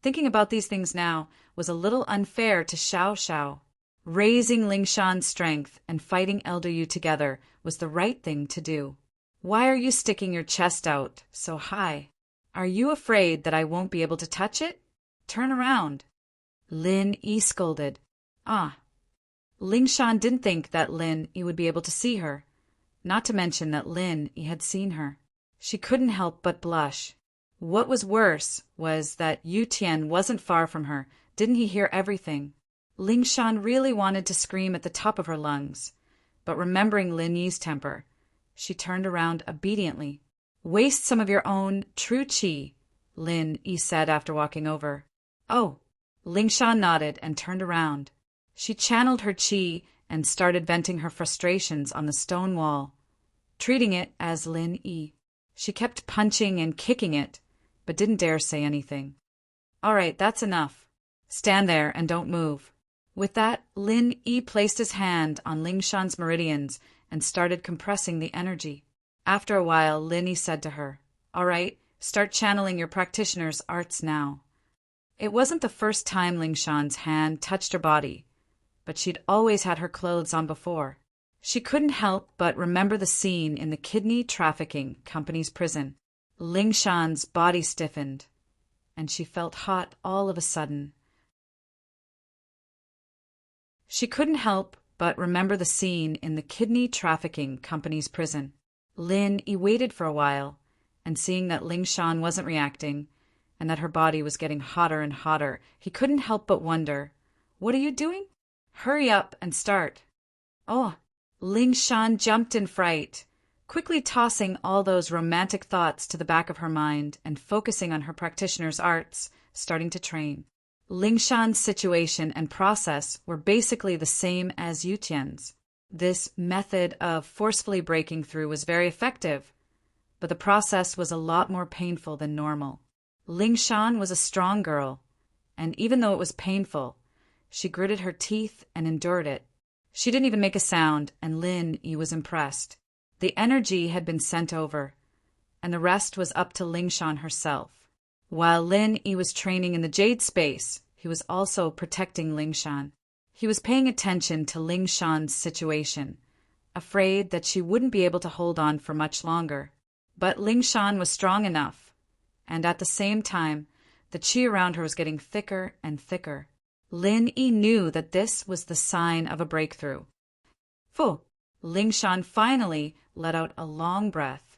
Thinking about these things now was a little unfair to Xiao Xiao. Raising Ling Shan's strength and fighting Elder Yu together was the right thing to do. Why are you sticking your chest out so high? Are you afraid that I won't be able to touch it? Turn around. Lin Yi scolded. Ah. Ling Shan didn't think that Lin Yi would be able to see her, not to mention that Lin Yi had seen her. She couldn't help but blush. What was worse was that Yu Tian wasn't far from her. Didn't he hear everything? Ling Shan really wanted to scream at the top of her lungs, but remembering Lin Yi's temper, she turned around obediently. Waste some of your own true qi, Lin Yi said after walking over. Oh. Ling Shan nodded and turned around. She channeled her qi and started venting her frustrations on the stone wall, treating it as Lin Yi. She kept punching and kicking it, but didn't dare say anything. All right, that's enough. Stand there and don't move. With that, Lin Yi placed his hand on Ling Shan's meridians and started compressing the energy. After a while, Lin Yi said to her, All right, start channeling your practitioner's arts now. It wasn't the first time Ling Shan's hand touched her body, but she'd always had her clothes on before. She couldn't help but remember the scene in the kidney trafficking company's prison. Ling Shan's body stiffened, and she felt hot all of a sudden. She couldn't help but remember the scene in the kidney trafficking company's prison. Lin Yi waited for a while, and seeing that Ling Shan wasn't reacting, and that her body was getting hotter and hotter, he couldn't help but wonder, What are you doing? Hurry up and start. Oh, Ling Shan jumped in fright, quickly tossing all those romantic thoughts to the back of her mind and focusing on her practitioner's arts, starting to train. Ling Shan's situation and process were basically the same as Yu Tian's. This method of forcefully breaking through was very effective, but the process was a lot more painful than normal. Ling Shan was a strong girl, and even though it was painful, she gritted her teeth and endured it. She didn't even make a sound, and Lin Yi was impressed. The energy had been sent over, and the rest was up to Ling Shan herself. While Lin Yi was training in the Jade Space, he was also protecting Ling Shan. He was paying attention to Ling Shan's situation, afraid that she wouldn't be able to hold on for much longer. But Ling Shan was strong enough, and at the same time, the qi around her was getting thicker and thicker. Lin Yi knew that this was the sign of a breakthrough. Phew! Ling Shan finally let out a long breath.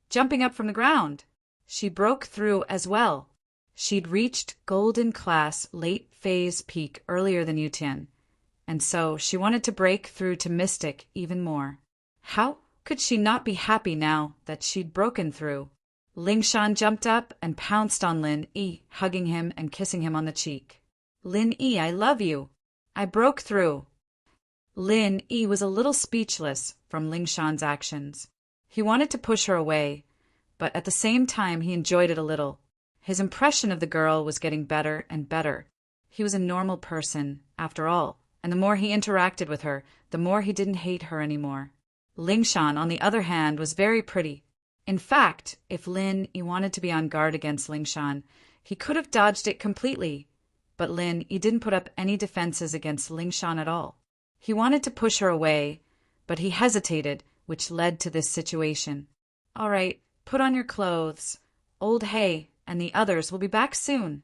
Jumping up from the ground, she broke through as well. She'd reached Golden Class late phase peak earlier than Yu Tian, and so she wanted to break through to Mystic even more. How could she not be happy now that she'd broken through? Ling Shan jumped up and pounced on Lin Yi, hugging him and kissing him on the cheek. Lin Yi, I love you. I broke through. Lin Yi was a little speechless from Ling Shan's actions. He wanted to push her away, but at the same time he enjoyed it a little. His impression of the girl was getting better and better. He was a normal person, after all, and the more he interacted with her, the more he didn't hate her anymore. Ling Shan, on the other hand, was very pretty. In fact, if Lin Yi wanted to be on guard against Ling Shan, he could have dodged it completely. But Lin Yi didn't put up any defenses against Ling Shan at all. He wanted to push her away, but he hesitated, which led to this situation. All right, put on your clothes. Old Hay and the others will be back soon.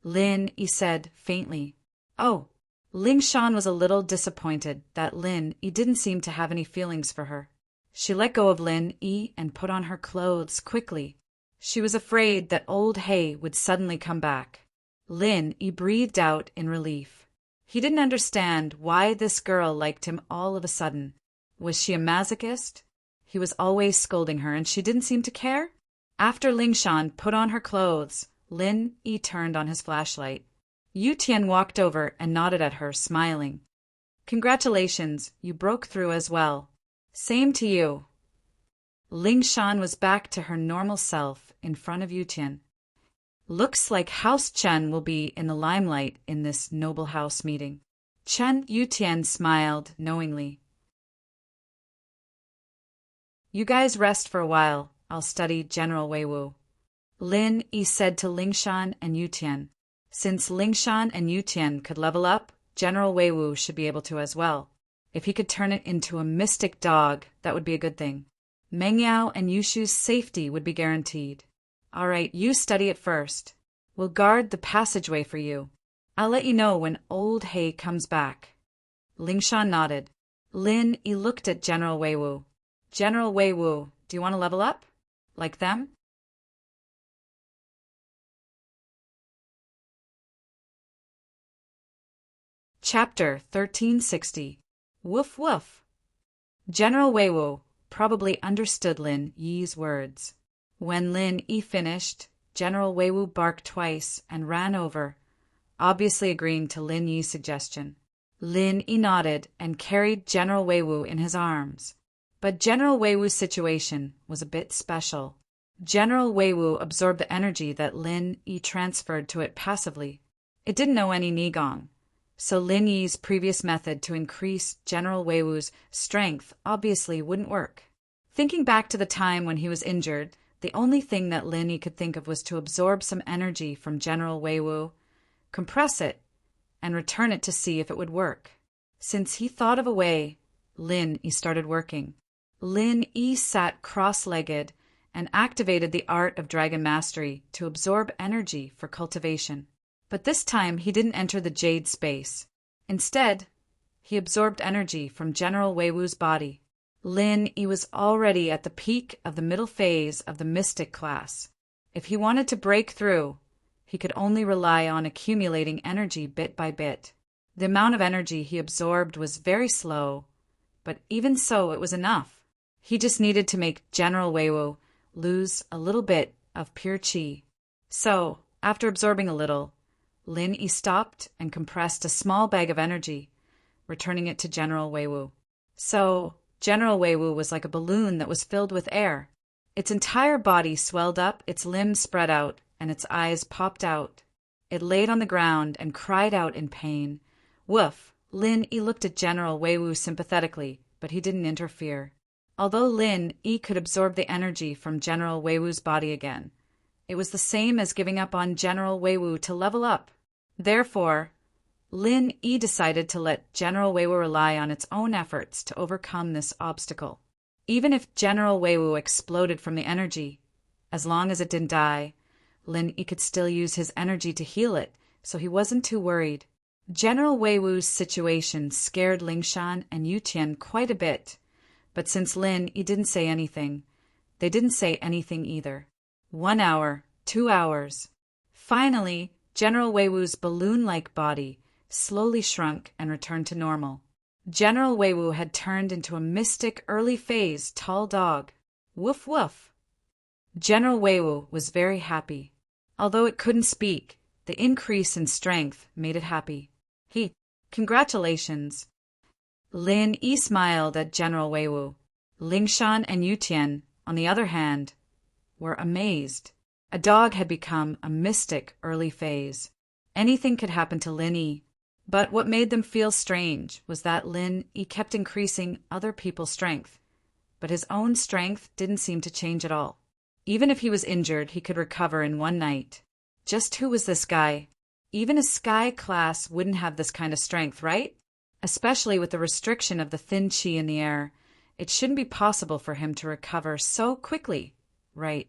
Lin Yi said faintly. Oh, Ling Shan was a little disappointed that Lin Yi didn't seem to have any feelings for her. She let go of Lin Yi and put on her clothes quickly. She was afraid that Old Hay would suddenly come back. Lin Yi breathed out in relief. He didn't understand why this girl liked him all of a sudden. Was she a masochist? He was always scolding her, and she didn't seem to care? After Ling Shan put on her clothes, Lin Yi turned on his flashlight. Yu Tian walked over and nodded at her, smiling. Congratulations, you broke through as well. Same to you. Ling Shan was back to her normal self in front of Yu Tian. Looks like House Chen will be in the limelight in this noble house meeting. Chen Yu Tian smiled knowingly. You guys rest for a while. I'll study General Weiwu. Lin Yi said to Lingshan and Yutian. Since Lingshan and Yutian could level up, General Weiwu should be able to as well. If he could turn it into a mystic dog, that would be a good thing. Meng Yao and Yushu's safety would be guaranteed. All right, you study it first. We'll guard the passageway for you. I'll let you know when Old Hay comes back. Lingshan nodded. Lin Yi looked at General Weiwu. General Weiwu, do you want to level up? Like them? Chapter 1360. Woof woof. General Weiwu probably understood Lin Yi's words. When Lin Yi finished, General Weiwu barked twice and ran over, obviously agreeing to Lin Yi's suggestion. Lin Yi nodded and carried General Weiwu in his arms. But General Weiwu's situation was a bit special. General Weiwu absorbed the energy that Lin Yi transferred to it passively. It didn't know any Nigong, so Lin Yi's previous method to increase General Weiwu's strength obviously wouldn't work. Thinking back to the time when he was injured, the only thing that Lin Yi could think of was to absorb some energy from General Weiwu, compress it, and return it to see if it would work. Since he thought of a way, Lin Yi started working. Lin Yi sat cross-legged and activated the art of Dragon Mastery to absorb energy for cultivation. But this time he didn't enter the jade space. Instead, he absorbed energy from General Weiwu's body. Lin Yi was already at the peak of the middle phase of the mystic class. If he wanted to break through, he could only rely on accumulating energy bit by bit. The amount of energy he absorbed was very slow, but even so it was enough. He just needed to make General Weiwu lose a little bit of pure qi. So, after absorbing a little, Lin Yi stopped and compressed a small bag of energy, returning it to General Weiwu. So, General Weiwu was like a balloon that was filled with air. Its entire body swelled up, its limbs spread out, and its eyes popped out. It laid on the ground and cried out in pain. Woof! Lin Yi looked at General Weiwu sympathetically, but he didn't interfere. Although Lin Yi could absorb the energy from General Weiwu's body again, it was the same as giving up on General Weiwu to level up. Therefore, Lin Yi decided to let General Weiwu rely on its own efforts to overcome this obstacle. Even if General Weiwu exploded from the energy, as long as it didn't die, Lin Yi could still use his energy to heal it, so he wasn't too worried. General Weiwu's situation scared Lingshan and Yutian quite a bit, but since Lin Yi didn't say anything, they didn't say anything either. 1 hour, 2 hours. Finally, General Weiwu's balloon-like body slowly shrunk and returned to normal. General Weiwu had turned into a mystic early phase tall dog. Woof woof. General Weiwu was very happy. Although it couldn't speak, the increase in strength made it happy. Congratulations. Lin Yi smiled at General Weiwu. Lingshan and Yutian, on the other hand, were amazed. A dog had become a mystic early phase. Anything could happen to Lin Yi. But what made them feel strange was that Lin Yi kept increasing other people's strength, but his own strength didn't seem to change at all. Even if he was injured, he could recover in one night. Just who was this guy? Even a sky class wouldn't have this kind of strength, right? Especially with the restriction of the thin qi in the air, it shouldn't be possible for him to recover so quickly, right?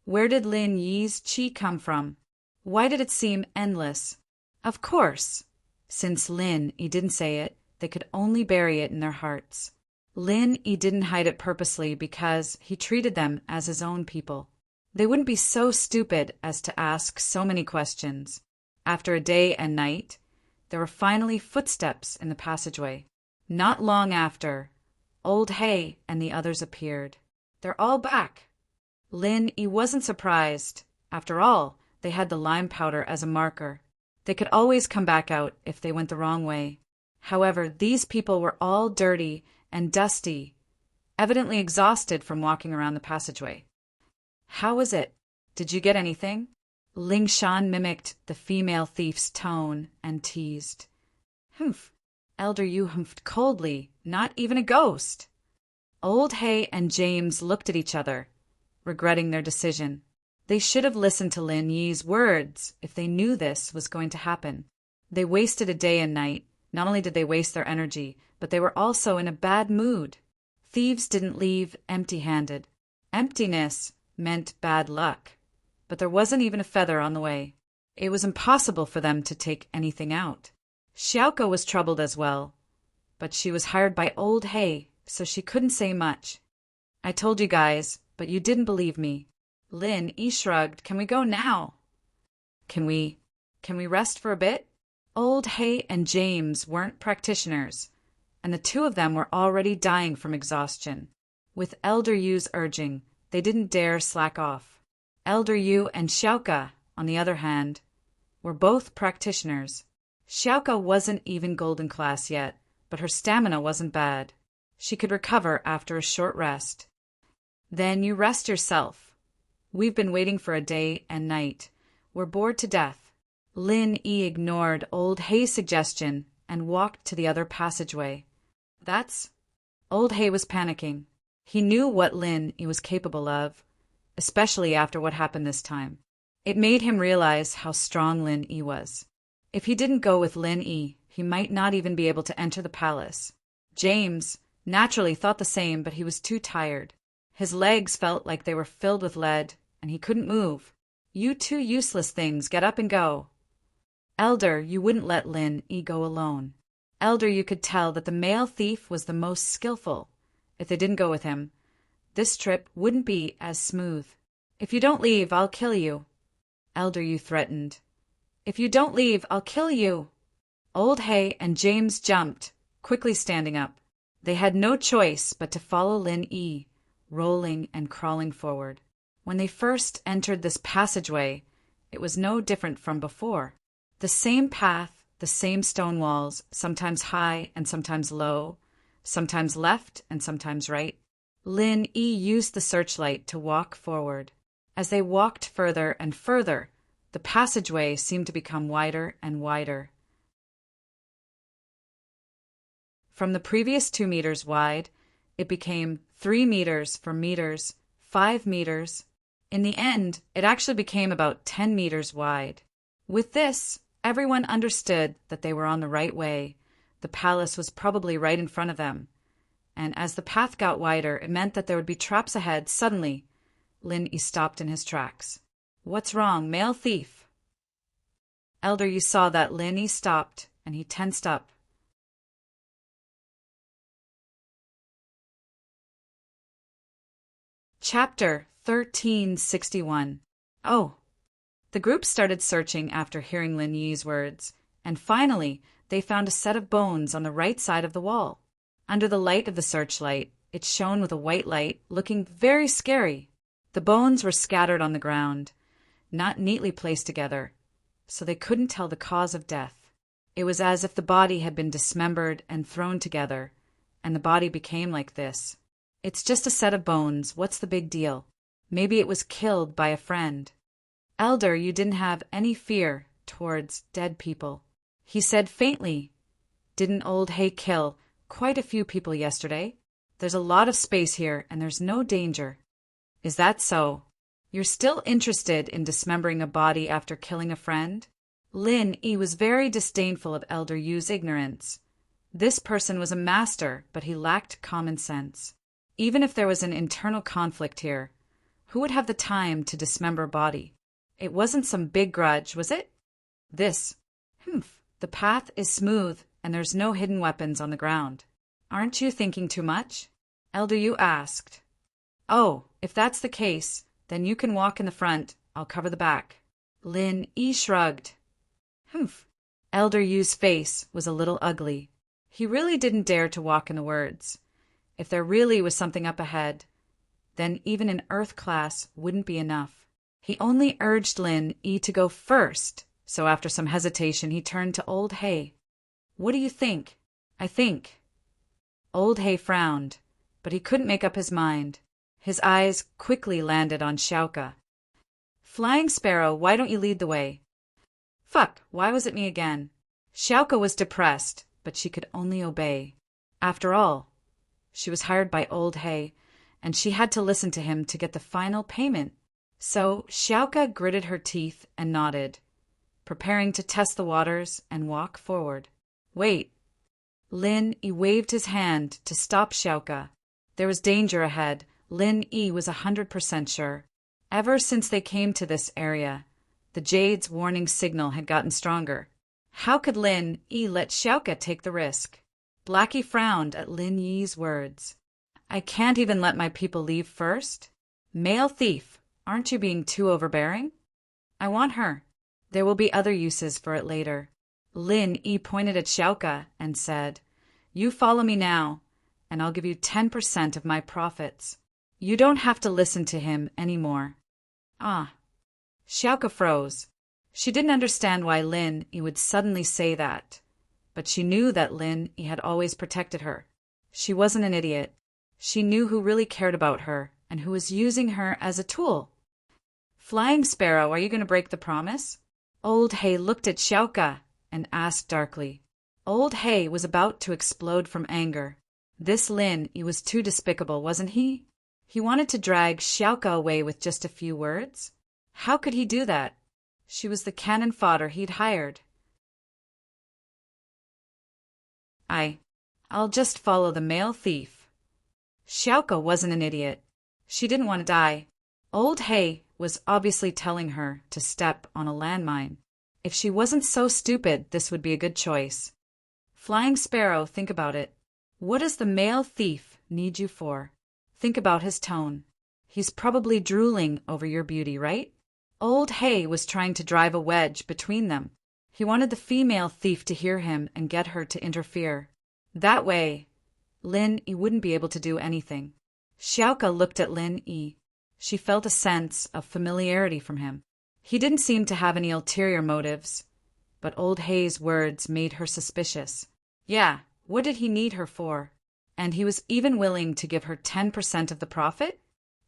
Where did Lin Yi's qi come from? Why did it seem endless? Of course, since Lin Yi didn't say it, they could only bury it in their hearts. Lin Yi didn't hide it purposely because he treated them as his own people. They wouldn't be so stupid as to ask so many questions. After a day and night, there were finally footsteps in the passageway. Not long after, Old Hay and the others appeared. They're all back. Lin Yi wasn't surprised. After all, they had the lime powder as a marker. They could always come back out if they went the wrong way. However, these people were all dirty and dusty, evidently exhausted from walking around the passageway. How was it? Did you get anything? Lingshan mimicked the female thief's tone and teased. Humph. Elder Yu humphed coldly, Not even a ghost. Old Hay and James looked at each other, regretting their decision. They should have listened to Lin Yi's words if they knew this was going to happen. They wasted a day and night. Not only did they waste their energy, but they were also in a bad mood. Thieves didn't leave empty-handed. Emptiness meant bad luck. But there wasn't even a feather on the way. It was impossible for them to take anything out. Xiaoko was troubled as well, but she was hired by Old Hay, so she couldn't say much. I told you guys, but you didn't believe me. Lin Yi shrugged. Can we go now? Can we rest for a bit? Old Hay and James weren't practitioners, and the two of them were already dying from exhaustion. With Elder Yu's urging, they didn't dare slack off. Elder Yu and Xiaoka, on the other hand, were both practitioners. Xiaoka wasn't even golden class yet, but her stamina wasn't bad. She could recover after a short rest. Then you rest yourself. We've been waiting for a day and night. We're bored to death. Lin Yi ignored Old Hay's suggestion and walked to the other passageway. Old Hay was panicking. He knew what Lin Yi was capable of, especially after what happened this time. It made him realize how strong Lin Yi was. If he didn't go with Lin Yi, he might not even be able to enter the palace. James naturally thought the same, but he was too tired. His legs felt like they were filled with lead, and he couldn't move. You two useless things, get up and go. Elder, you wouldn't let Lin Yi go alone. Elder, you could tell that the male thief was the most skillful. If they didn't go with him, this trip wouldn't be as smooth. If you don't leave, I'll kill you. Elder, you threatened. If you don't leave, I'll kill you. Old Hay and James jumped, quickly standing up. They had no choice but to follow Lin Yi, rolling and crawling forward. When they first entered this passageway, it was no different from before. The same path, the same stone walls, sometimes high and sometimes low, sometimes left and sometimes right. Lin Yi used the searchlight to walk forward. As they walked further and further, the passageway seemed to become wider and wider. From the previous 2 meters wide, it became 3 meters for meters, 5 meters. In the end, it actually became about 10 meters wide. With this, everyone understood that they were on the right way. The palace was probably right in front of them. And as the path got wider, it meant that there would be traps ahead. Suddenly, Lin Yi stopped in his tracks. What's wrong, male thief? Elder, you saw that. Lin Yi stopped, and he tensed up. Chapter 1361. Oh. The group started searching after hearing Lin Yi's words, and finally they found a set of bones on the right side of the wall. Under the light of the searchlight, it shone with a white light, looking very scary. The bones were scattered on the ground, not neatly placed together, so they couldn't tell the cause of death. It was as if the body had been dismembered and thrown together, and the body became like this. It's just a set of bones. What's the big deal? Maybe it was killed by a friend. Elder, you didn't have any fear towards dead people. He said faintly, Didn't Old Hay kill quite a few people yesterday? There's a lot of space here, and there's no danger. Is that so? You're still interested in dismembering a body after killing a friend? Lin Yi was very disdainful of Elder Yu's ignorance. This person was a master, but he lacked common sense. Even if there was an internal conflict here, who would have the time to dismember a body? It wasn't some big grudge, was it? The path is smooth, and there's no hidden weapons on the ground. Aren't you thinking too much? Elder Yu asked. Oh, if that's the case, then you can walk in the front. I'll cover the back. Lin Yi shrugged. Elder Yu's face was a little ugly. He really didn't dare to walk in the woods. If there really was something up ahead, then even an Earth class wouldn't be enough. He only urged Lin Yi to go first, so after some hesitation he turned to Old Hay. What do you think? I think. Old Hay frowned, but he couldn't make up his mind. His eyes quickly landed on Xiaoka. Flying Sparrow, why don't you lead the way? Why was it me again? Xiaoka was depressed, but she could only obey. After all, she was hired by Old Hay, and she had to listen to him to get the final payment. So Xiaoka gritted her teeth and nodded, preparing to test the waters and walk forward. Wait. Lin Yi waved his hand to stop Xiaoka. There was danger ahead. Lin Yi was 100% sure. Ever since they came to this area, the Jade's warning signal had gotten stronger. How could Lin Yi let Xiaoka take the risk? Blackie frowned at Lin Yi's words. I can't even let my people leave first? Male thief, aren't you being too overbearing? I want her. There will be other uses for it later. Lin Yi pointed at Xiaoka and said, You follow me now, and I'll give you 10% of my profits. You don't have to listen to him anymore. Ah. Xiaoka froze. She didn't understand why Lin Yi would suddenly say that, but she knew that Lin Yi had always protected her. She wasn't an idiot. She knew who really cared about her and who was using her as a tool. Flying Sparrow, are you going to break the promise? Old Hay looked at Xiaoka and asked darkly. Old Hay was about to explode from anger. This Lin Yi was too despicable, wasn't he? He wanted to drag Xiaoka away with just a few words. How could he do that? She was the cannon fodder he'd hired. I'll just follow the male thief. Xiaoka wasn't an idiot. She didn't want to die. Old Hay was obviously telling her to step on a landmine. If she wasn't so stupid, this would be a good choice. Flying Sparrow, think about it. What does the male thief need you for? Think about his tone. He's probably drooling over your beauty, right? Old Hay was trying to drive a wedge between them. He wanted the female thief to hear him and get her to interfere. That way, Lin Yi wouldn't be able to do anything. Xiaoka looked at Lin Yi. She felt a sense of familiarity from him. He didn't seem to have any ulterior motives, but Old Hay's words made her suspicious. Yeah, what did he need her for? And he was even willing to give her 10% of the profit?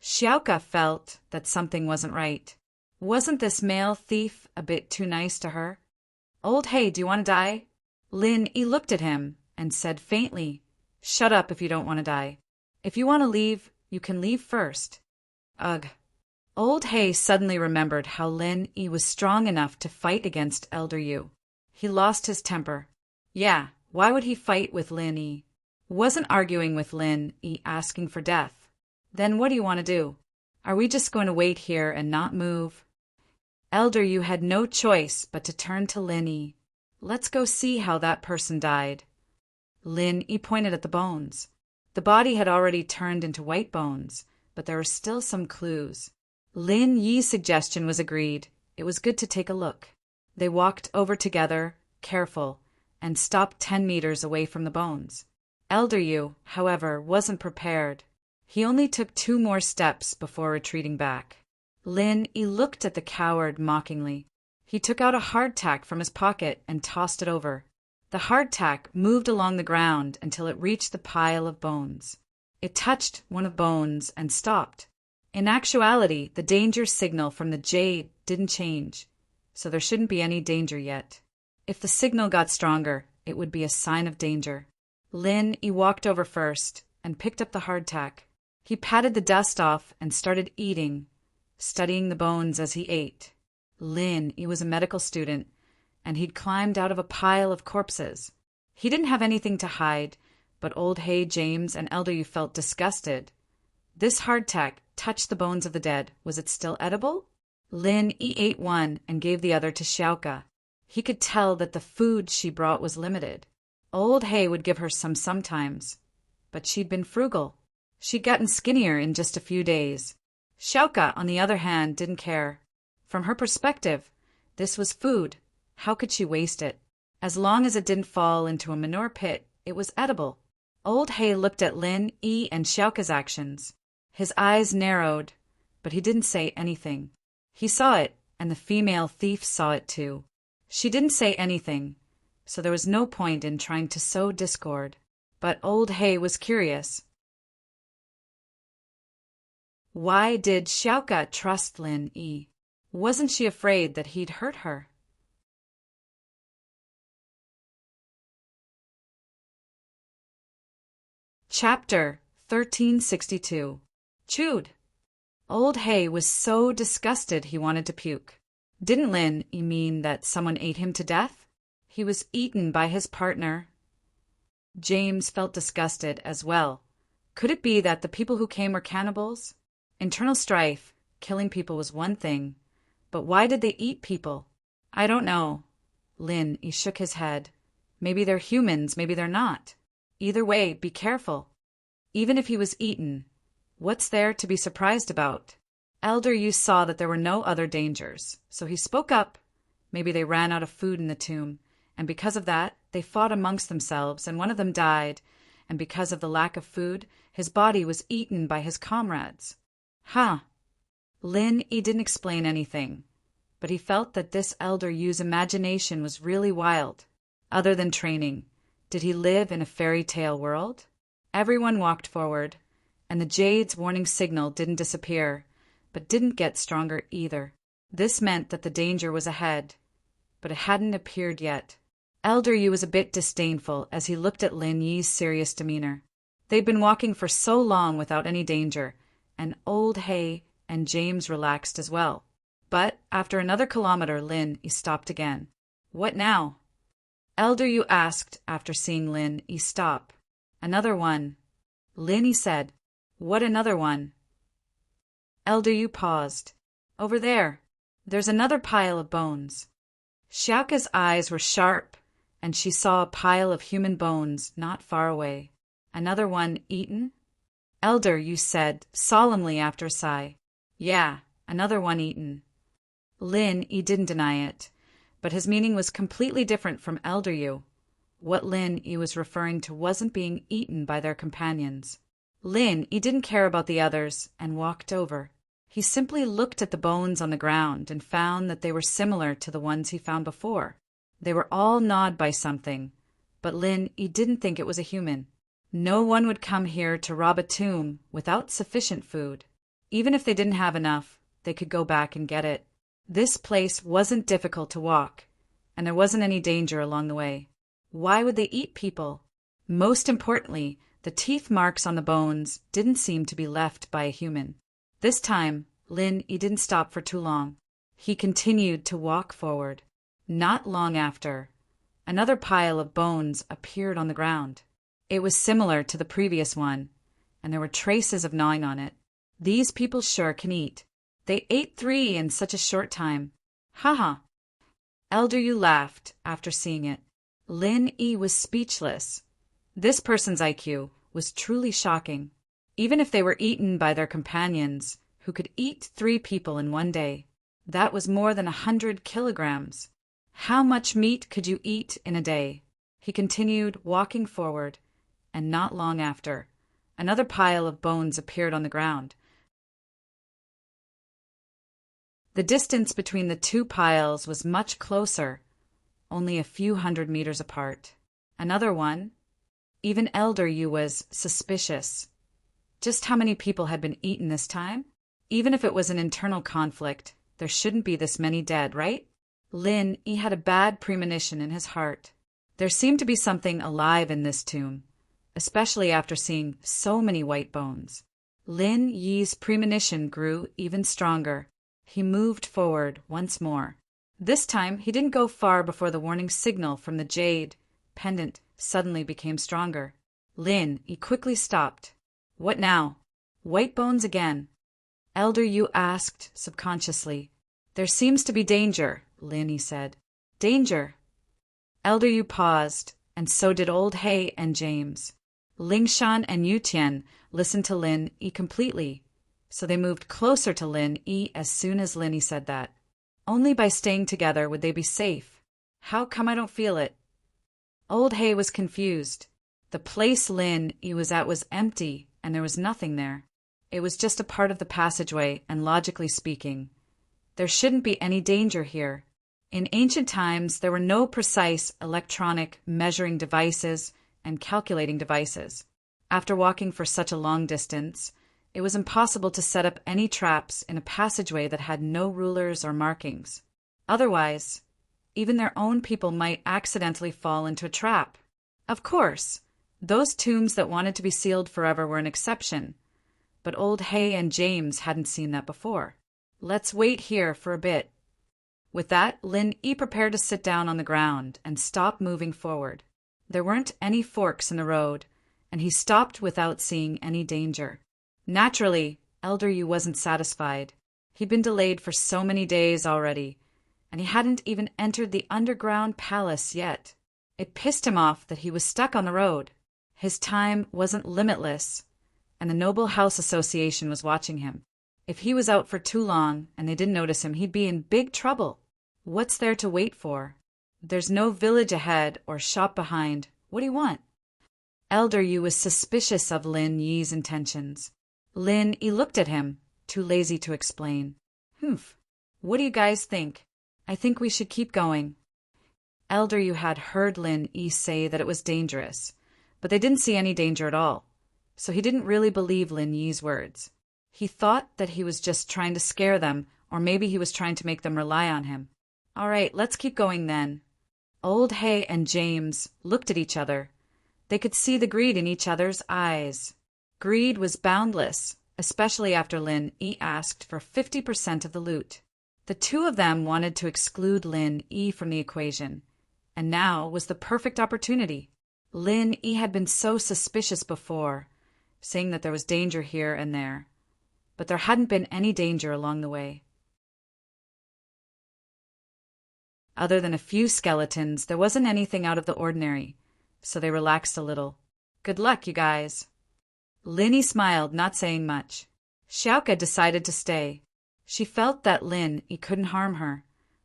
Xiaoka felt that something wasn't right. Wasn't this male thief a bit too nice to her? Old Hay, do you want to die? Lin Yi looked at him and said faintly, Shut up if you don't want to die. If you want to leave, you can leave first. Ugh. Old Hay suddenly remembered how Lin Yi was strong enough to fight against Elder Yu. He lost his temper. Yeah, why would he fight with Lin Yi? Wasn't arguing with Lin Yi asking for death. Then what do you want to do? Are we just going to wait here and not move? Elder Yu had no choice but to turn to Lin Yi. Let's go see how that person died. Lin Yi pointed at the bones. The body had already turned into white bones, but there were still some clues. Lin Yi's suggestion was agreed. It was good to take a look. They walked over together, careful, and stopped 10 meters away from the bones. Elder Yu, however, wasn't prepared. He only took 2 more steps before retreating back. Lin Yi looked at the coward mockingly. He took out a hardtack from his pocket and tossed it over. The hardtack moved along the ground until it reached the pile of bones. It touched one of the bones and stopped. In actuality, the danger signal from the jade didn't change, so there shouldn't be any danger yet. If the signal got stronger, it would be a sign of danger. Lin Yi walked over first and picked up the hardtack. He patted the dust off and started eating, studying the bones as he ate. Lin Yi was a medical student, and he'd climbed out of a pile of corpses. He didn't have anything to hide, but Old Hay, James, and Elder Yu felt disgusted. This hardtack touched the bones of the dead. Was it still edible? Lin Yi ate one and gave the other to Xiaoka. He could tell that the food she brought was limited. Old Hay would give her some sometimes, but she'd been frugal. She'd gotten skinnier in just a few days. Xiaoka, on the other hand, didn't care. From her perspective, this was food. How could she waste it? As long as it didn't fall into a manure pit, it was edible. Old Hay looked at Lin Yi and Xiaoka's actions. His eyes narrowed, but he didn't say anything. He saw it, and the female thief saw it too. She didn't say anything, so there was no point in trying to sow discord. But Old Hay was curious. Why did Xiaoka trust Lin Yi? Wasn't she afraid that he'd hurt her? Chapter 1362. Chewed. Old Hay was so disgusted he wanted to puke. Didn't Lin mean that someone ate him to death? He was eaten by his partner. James felt disgusted as well. Could it be that the people who came were cannibals? Internal strife, killing people was one thing, but why did they eat people? I don't know. Lin shook his head. Maybe they're humans, maybe they're not. Either way, be careful. Even if he was eaten, what's there to be surprised about? Elder Yu saw that there were no other dangers, so he spoke up. Maybe they ran out of food in the tomb, and because of that, they fought amongst themselves, and one of them died, and because of the lack of food, his body was eaten by his comrades. Huh. Lin didn't explain anything, but he felt that this Elder Yu's imagination was really wild. Other than training, did he live in a fairy tale world? Everyone walked forward, and the Jade's warning signal didn't disappear, but didn't get stronger either. This meant that the danger was ahead, but it hadn't appeared yet. Elder Yu was a bit disdainful as he looked at Lin Yi's serious demeanor. They'd been walking for so long without any danger, and Old Hay and James relaxed as well. But after another kilometer, Lin stopped again. What now? Elder Yu asked after seeing Lin stop. Another one. Lin said. What another one? Elder Yu paused. Over there. There's another pile of bones. Xiaoka's eyes were sharp, and she saw a pile of human bones not far away. Another one eaten? Elder Yu said solemnly after a sigh. Yeah, another one eaten. Lin didn't deny it, but his meaning was completely different from Elder Yu. What Lin was referring to wasn't being eaten by their companions. Lin didn't care about the others and walked over. He simply looked at the bones on the ground and found that they were similar to the ones he found before. They were all gnawed by something, but Lin didn't think it was a human. No one would come here to rob a tomb without sufficient food. Even if they didn't have enough, they could go back and get it. This place wasn't difficult to walk, and there wasn't any danger along the way. Why would they eat people? Most importantly, the teeth marks on the bones didn't seem to be left by a human. This time, Lin didn't stop for too long. He continued to walk forward. Not long after, another pile of bones appeared on the ground. It was similar to the previous one, and there were traces of gnawing on it. These people sure can eat. They ate 3 in such a short time. Haha. Elder Yu laughed after seeing it. Lin was speechless. This person's IQ was truly shocking. Even if they were eaten by their companions, who could eat 3 people in one day, that was more than 100 kilograms. How much meat could you eat in a day? He continued walking forward, and not long after, another pile of bones appeared on the ground. The distance between the 2 piles was much closer, only a few hundred meters apart. Another one. Even Elder Yu was suspicious. Just how many people had been eaten this time? Even if it was an internal conflict, there shouldn't be this many dead, right? Lin had a bad premonition in his heart. There seemed to be something alive in this tomb, especially after seeing so many white bones. Lin Yi's premonition grew even stronger. He moved forward once more. This time, he didn't go far before the warning signal from the jade pendant suddenly became stronger. Lin quickly stopped. What now? White bones again. Elder Yu asked subconsciously. There seems to be danger, Lin said. Danger? Elder Yu paused, and so did Old Hay and James. Lingshan and Yutian listened to Lin completely, so they moved closer to Lin as soon as Lin said that. Only by staying together would they be safe. How come I don't feel it? Old Hay was confused. The place Lin was at was empty, and there was nothing there. It was just a part of the passageway, and logically speaking, there shouldn't be any danger here. In ancient times, there were no precise electronic measuring devices and calculating devices. After walking for such a long distance, it was impossible to set up any traps in a passageway that had no rulers or markings. Otherwise, even their own people might accidentally fall into a trap. Of course, Those tombs that wanted to be sealed forever were an exception, but old Hay and James hadn't seen that before. Let's wait here for a bit. With that, Lin Yi prepared to sit down on the ground and stop moving forward. There weren't any forks in the road, and he stopped without seeing any danger. Naturally, Elder Yu wasn't satisfied. He'd been delayed for so many days already, and he hadn't even entered the underground palace yet. It pissed him off that he was stuck on the road. His time wasn't limitless, and the Noble House Association was watching him. If he was out for too long and they didn't notice him, he'd be in big trouble. What's there to wait for? There's no village ahead or shop behind. What do you want? Elder Yu was suspicious of Lin Yi's intentions. Lin Yi looked at him, too lazy to explain. Humph. What do you guys think? I think we should keep going. Elder Yu had heard Lin Yi say that it was dangerous, but they didn't see any danger at all, so he didn't really believe Lin Yi's words. He thought that he was just trying to scare them, or maybe he was trying to make them rely on him. All right, let's keep going then. Old Hay and James looked at each other. They could see the greed in each other's eyes. Greed was boundless, especially after Lin Yi asked for 50% of the loot. The two of them wanted to exclude Lin Yi from the equation, and now was the perfect opportunity. Lin Yi had been so suspicious before, saying that there was danger here and there, but there hadn't been any danger along the way. Other than a few skeletons, there wasn't anything out of the ordinary, so they relaxed a little. Good luck, you guys. Lin Yi smiled, not saying much. Xiaoka decided to stay. She felt that Lin Yi couldn't harm her,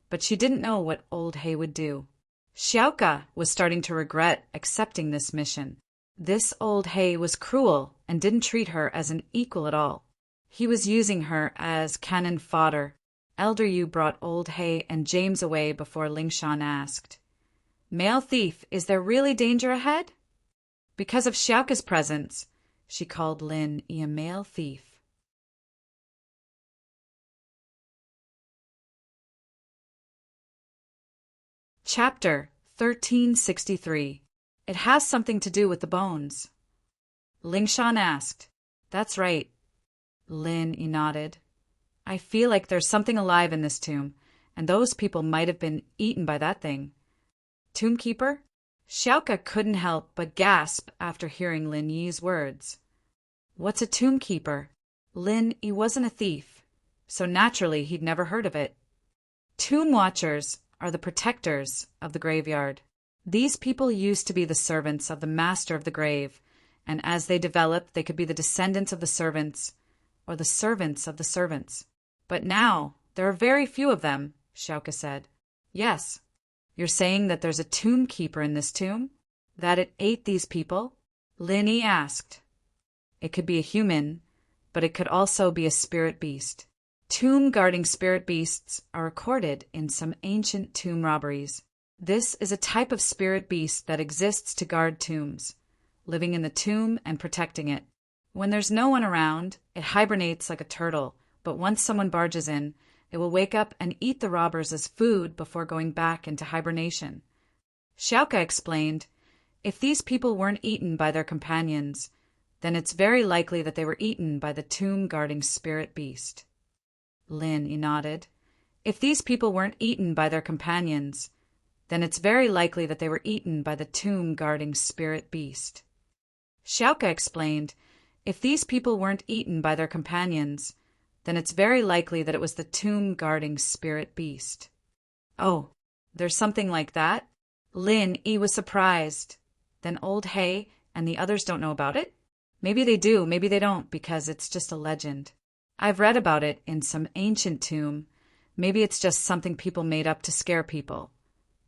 but she didn't know what old Hay would do. Xiaoka was starting to regret accepting this mission. This old Hay was cruel and didn't treat her as an equal at all. He was using her as cannon fodder. Elder Yu brought old Hay and James away before Lingshan asked, "Male thief, is there really danger ahead?" Because of Xiaoka's presence, she called Lin Yi a male thief. Chapter 1363. It has something to do with the bones. Lingshan asked. That's right. Lin Yi nodded. I feel like there's something alive in this tomb, and those people might have been eaten by that thing. Tombkeeper? Xiaoka couldn't help but gasp after hearing Lin Yi's words. What's a tombkeeper? Lin Yi wasn't a thief, so naturally he'd never heard of it. Tomb watchers are the protectors of the graveyard. These people used to be the servants of the master of the grave, and as they developed, they could be the descendants of the servants, or the servants of the servants. But now, there are very few of them, Xiaoka said. Yes. You're saying that there's a tomb keeper in this tomb? That it ate these people? Lin Yi asked. It could be a human, but it could also be a spirit beast. Tomb-guarding spirit beasts are recorded in some ancient tomb robberies. This is a type of spirit beast that exists to guard tombs, living in the tomb and protecting it. When there's no one around, it hibernates like a turtle, but once someone barges in, it will wake up and eat the robbers as food before going back into hibernation. Xiaoka explained, if these people weren't eaten by their companions, then it's very likely that they were eaten by the tomb-guarding spirit beast. Lin Yi nodded. If these people weren't eaten by their companions, then it's very likely that they were eaten by the tomb-guarding spirit beast. Xiaoka explained, if these people weren't eaten by their companions, then it's very likely that it was the tomb-guarding spirit beast. Oh, there's something like that? Lin Yi was surprised. Then old Hay and the others don't know about it? Maybe they do, maybe they don't, because it's just a legend. I've read about it in some ancient tomb. Maybe it's just something people made up to scare people.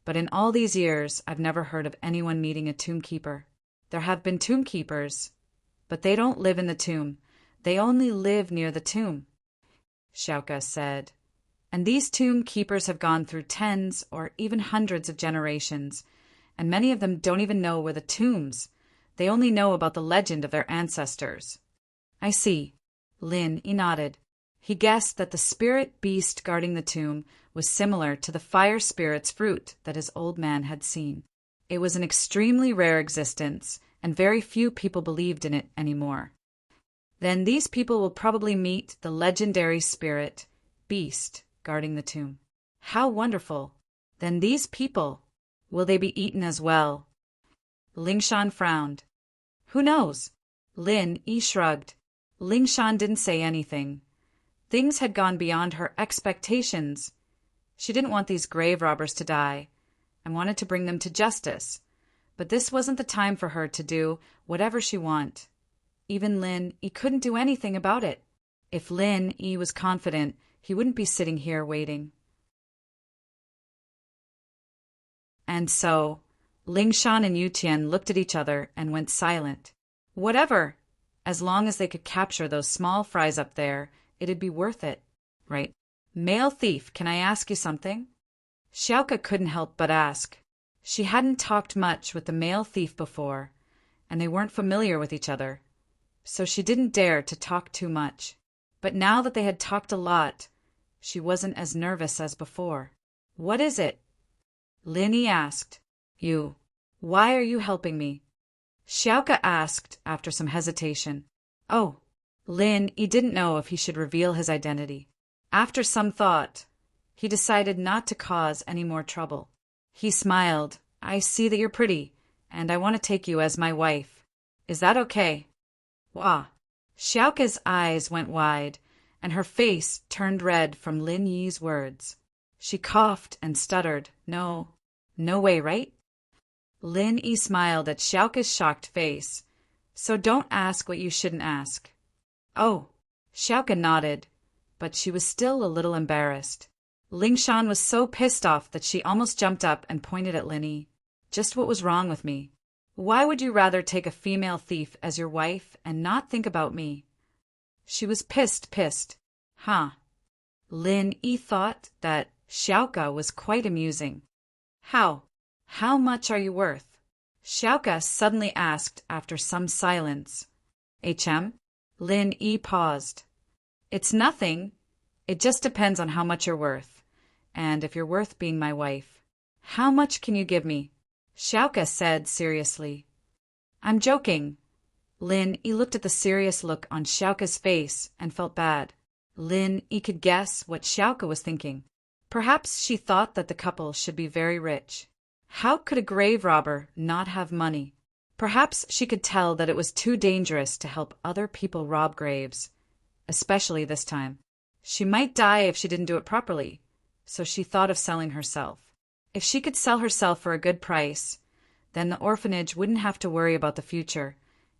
But in all these years, I've never heard of anyone meeting a tombkeeper. There have been tombkeepers, but they don't live in the tomb. They only live near the tomb, Xiaoka said. And these tomb keepers have gone through tens or even hundreds of generations, and many of them don't even know where the tombs. They only know about the legend of their ancestors. I see. Lin Yi nodded. He guessed that the spirit beast guarding the tomb was similar to the fire spirit's fruit that his old man had seen. It was an extremely rare existence, and very few people believed in it anymore. Then these people will probably meet the legendary spirit, beast, guarding the tomb. How wonderful! Then these people, will they be eaten as well? Lingshan frowned. Who knows? Lin Yi shrugged. Lingshan didn't say anything. Things had gone beyond her expectations. She didn't want these grave robbers to die, and wanted to bring them to justice. But this wasn't the time for her to do whatever she wanted. Even Lin Yi couldn't do anything about it. If Lin Yi was confident, he wouldn't be sitting here waiting. And so, Lingshan and Yutian looked at each other and went silent. Whatever, as long as they could capture those small fries up there, it'd be worth it, right? Male thief, can I ask you something? Xiaoka couldn't help but ask. She hadn't talked much with the male thief before, and they weren't familiar with each other, so she didn't dare to talk too much. But now that they had talked a lot, she wasn't as nervous as before. What is it? Lin Yi asked. Why are you helping me? Xiaoka asked after some hesitation. Oh, Lin Yi didn't know if he should reveal his identity. After some thought, he decided not to cause any more trouble. He smiled. I see that you're pretty, and I want to take you as my wife. Is that okay? Wah. Xiaoka's eyes went wide, and her face turned red from Lin Yi's words. She coughed and stuttered. No way, right? Lin Yi smiled at Xiaoka's shocked face. So don't ask what you shouldn't ask. Oh, Xiaoka nodded, but she was still a little embarrassed. Lingshan was so pissed off that she almost jumped up and pointed at Lin Yi. Just what was wrong with me? Why would you rather take a female thief as your wife and not think about me? She was pissed. Huh. Lin Yi thought that Xiaoka was quite amusing. How much are you worth? Xiaoka suddenly asked after some silence. Lin Yi paused. It's nothing. It just depends on how much you're worth, and if you're worth being my wife. How much can you give me? Xiaoka said seriously. I'm joking. Lin Yi looked at the serious look on Xiaoka's face and felt bad. Lin Yi could guess what Xiaoka was thinking. Perhaps she thought that the couple should be very rich. How could a grave robber not have money? Perhaps she could tell that it was too dangerous to help other people rob graves, especially this time. She might die if she didn't do it properly, so she thought of selling herself. If she could sell herself for a good price, then the orphanage wouldn't have to worry about the future,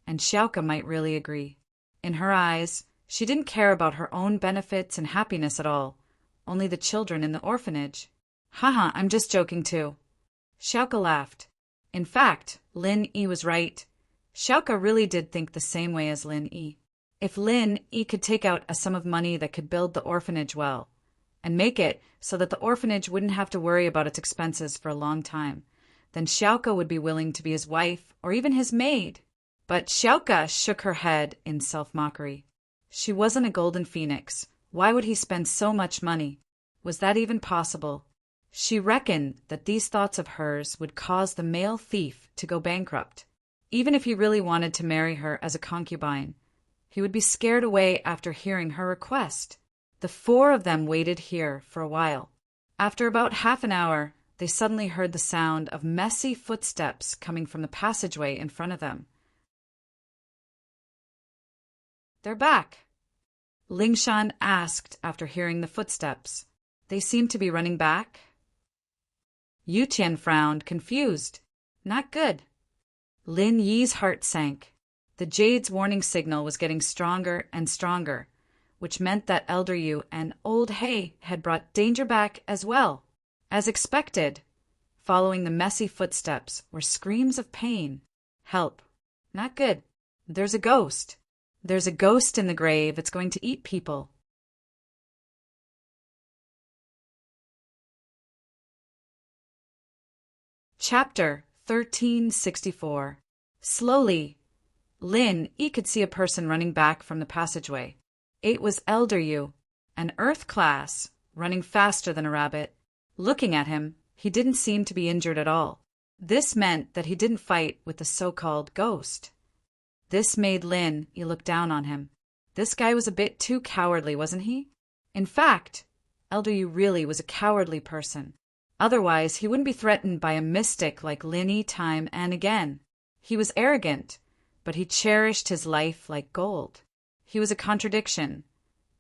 and Xiaoka might really agree. In her eyes, she didn't care about her own benefits and happiness at all, only the children in the orphanage. Haha, I'm just joking too. Xiaoka laughed. In fact, Lin Yi was right. Xiaoka really did think the same way as Lin Yi. If Lin Yi could take out a sum of money that could build the orphanage well, and make it so that the orphanage wouldn't have to worry about its expenses for a long time, then Xiaoka would be willing to be his wife or even his maid. But Xiaoka shook her head in self-mockery. She wasn't a golden phoenix. Why would he spend so much money? Was that even possible? She reckoned that these thoughts of hers would cause the male thief to go bankrupt. Even if he really wanted to marry her as a concubine, he would be scared away after hearing her request. The four of them waited here for a while. After about half an hour, they suddenly heard the sound of messy footsteps coming from the passageway in front of them. They're back, Lingshan asked after hearing the footsteps. They seemed to be running back. Yutian frowned, confused. Not good. Lin Yi's heart sank. The Jade's warning signal was getting stronger and stronger, which meant that Elder Yu and Old Hay had brought danger back as well. As expected, following the messy footsteps were screams of pain. Help. Not good. There's a ghost. There's a ghost in the grave. It's going to eat people. Chapter 1364. Slowly, Lin Yi could see a person running back from the passageway. It was Elder Yu, an Earth class, running faster than a rabbit. Looking at him, he didn't seem to be injured at all. This meant that he didn't fight with the so-called ghost. This made Lin look down on him. This guy was a bit too cowardly, wasn't he? In fact, Elder Yu really was a cowardly person. Otherwise, he wouldn't be threatened by a mystic like Lin time and again. He was arrogant, but he cherished his life like gold. He was a contradiction,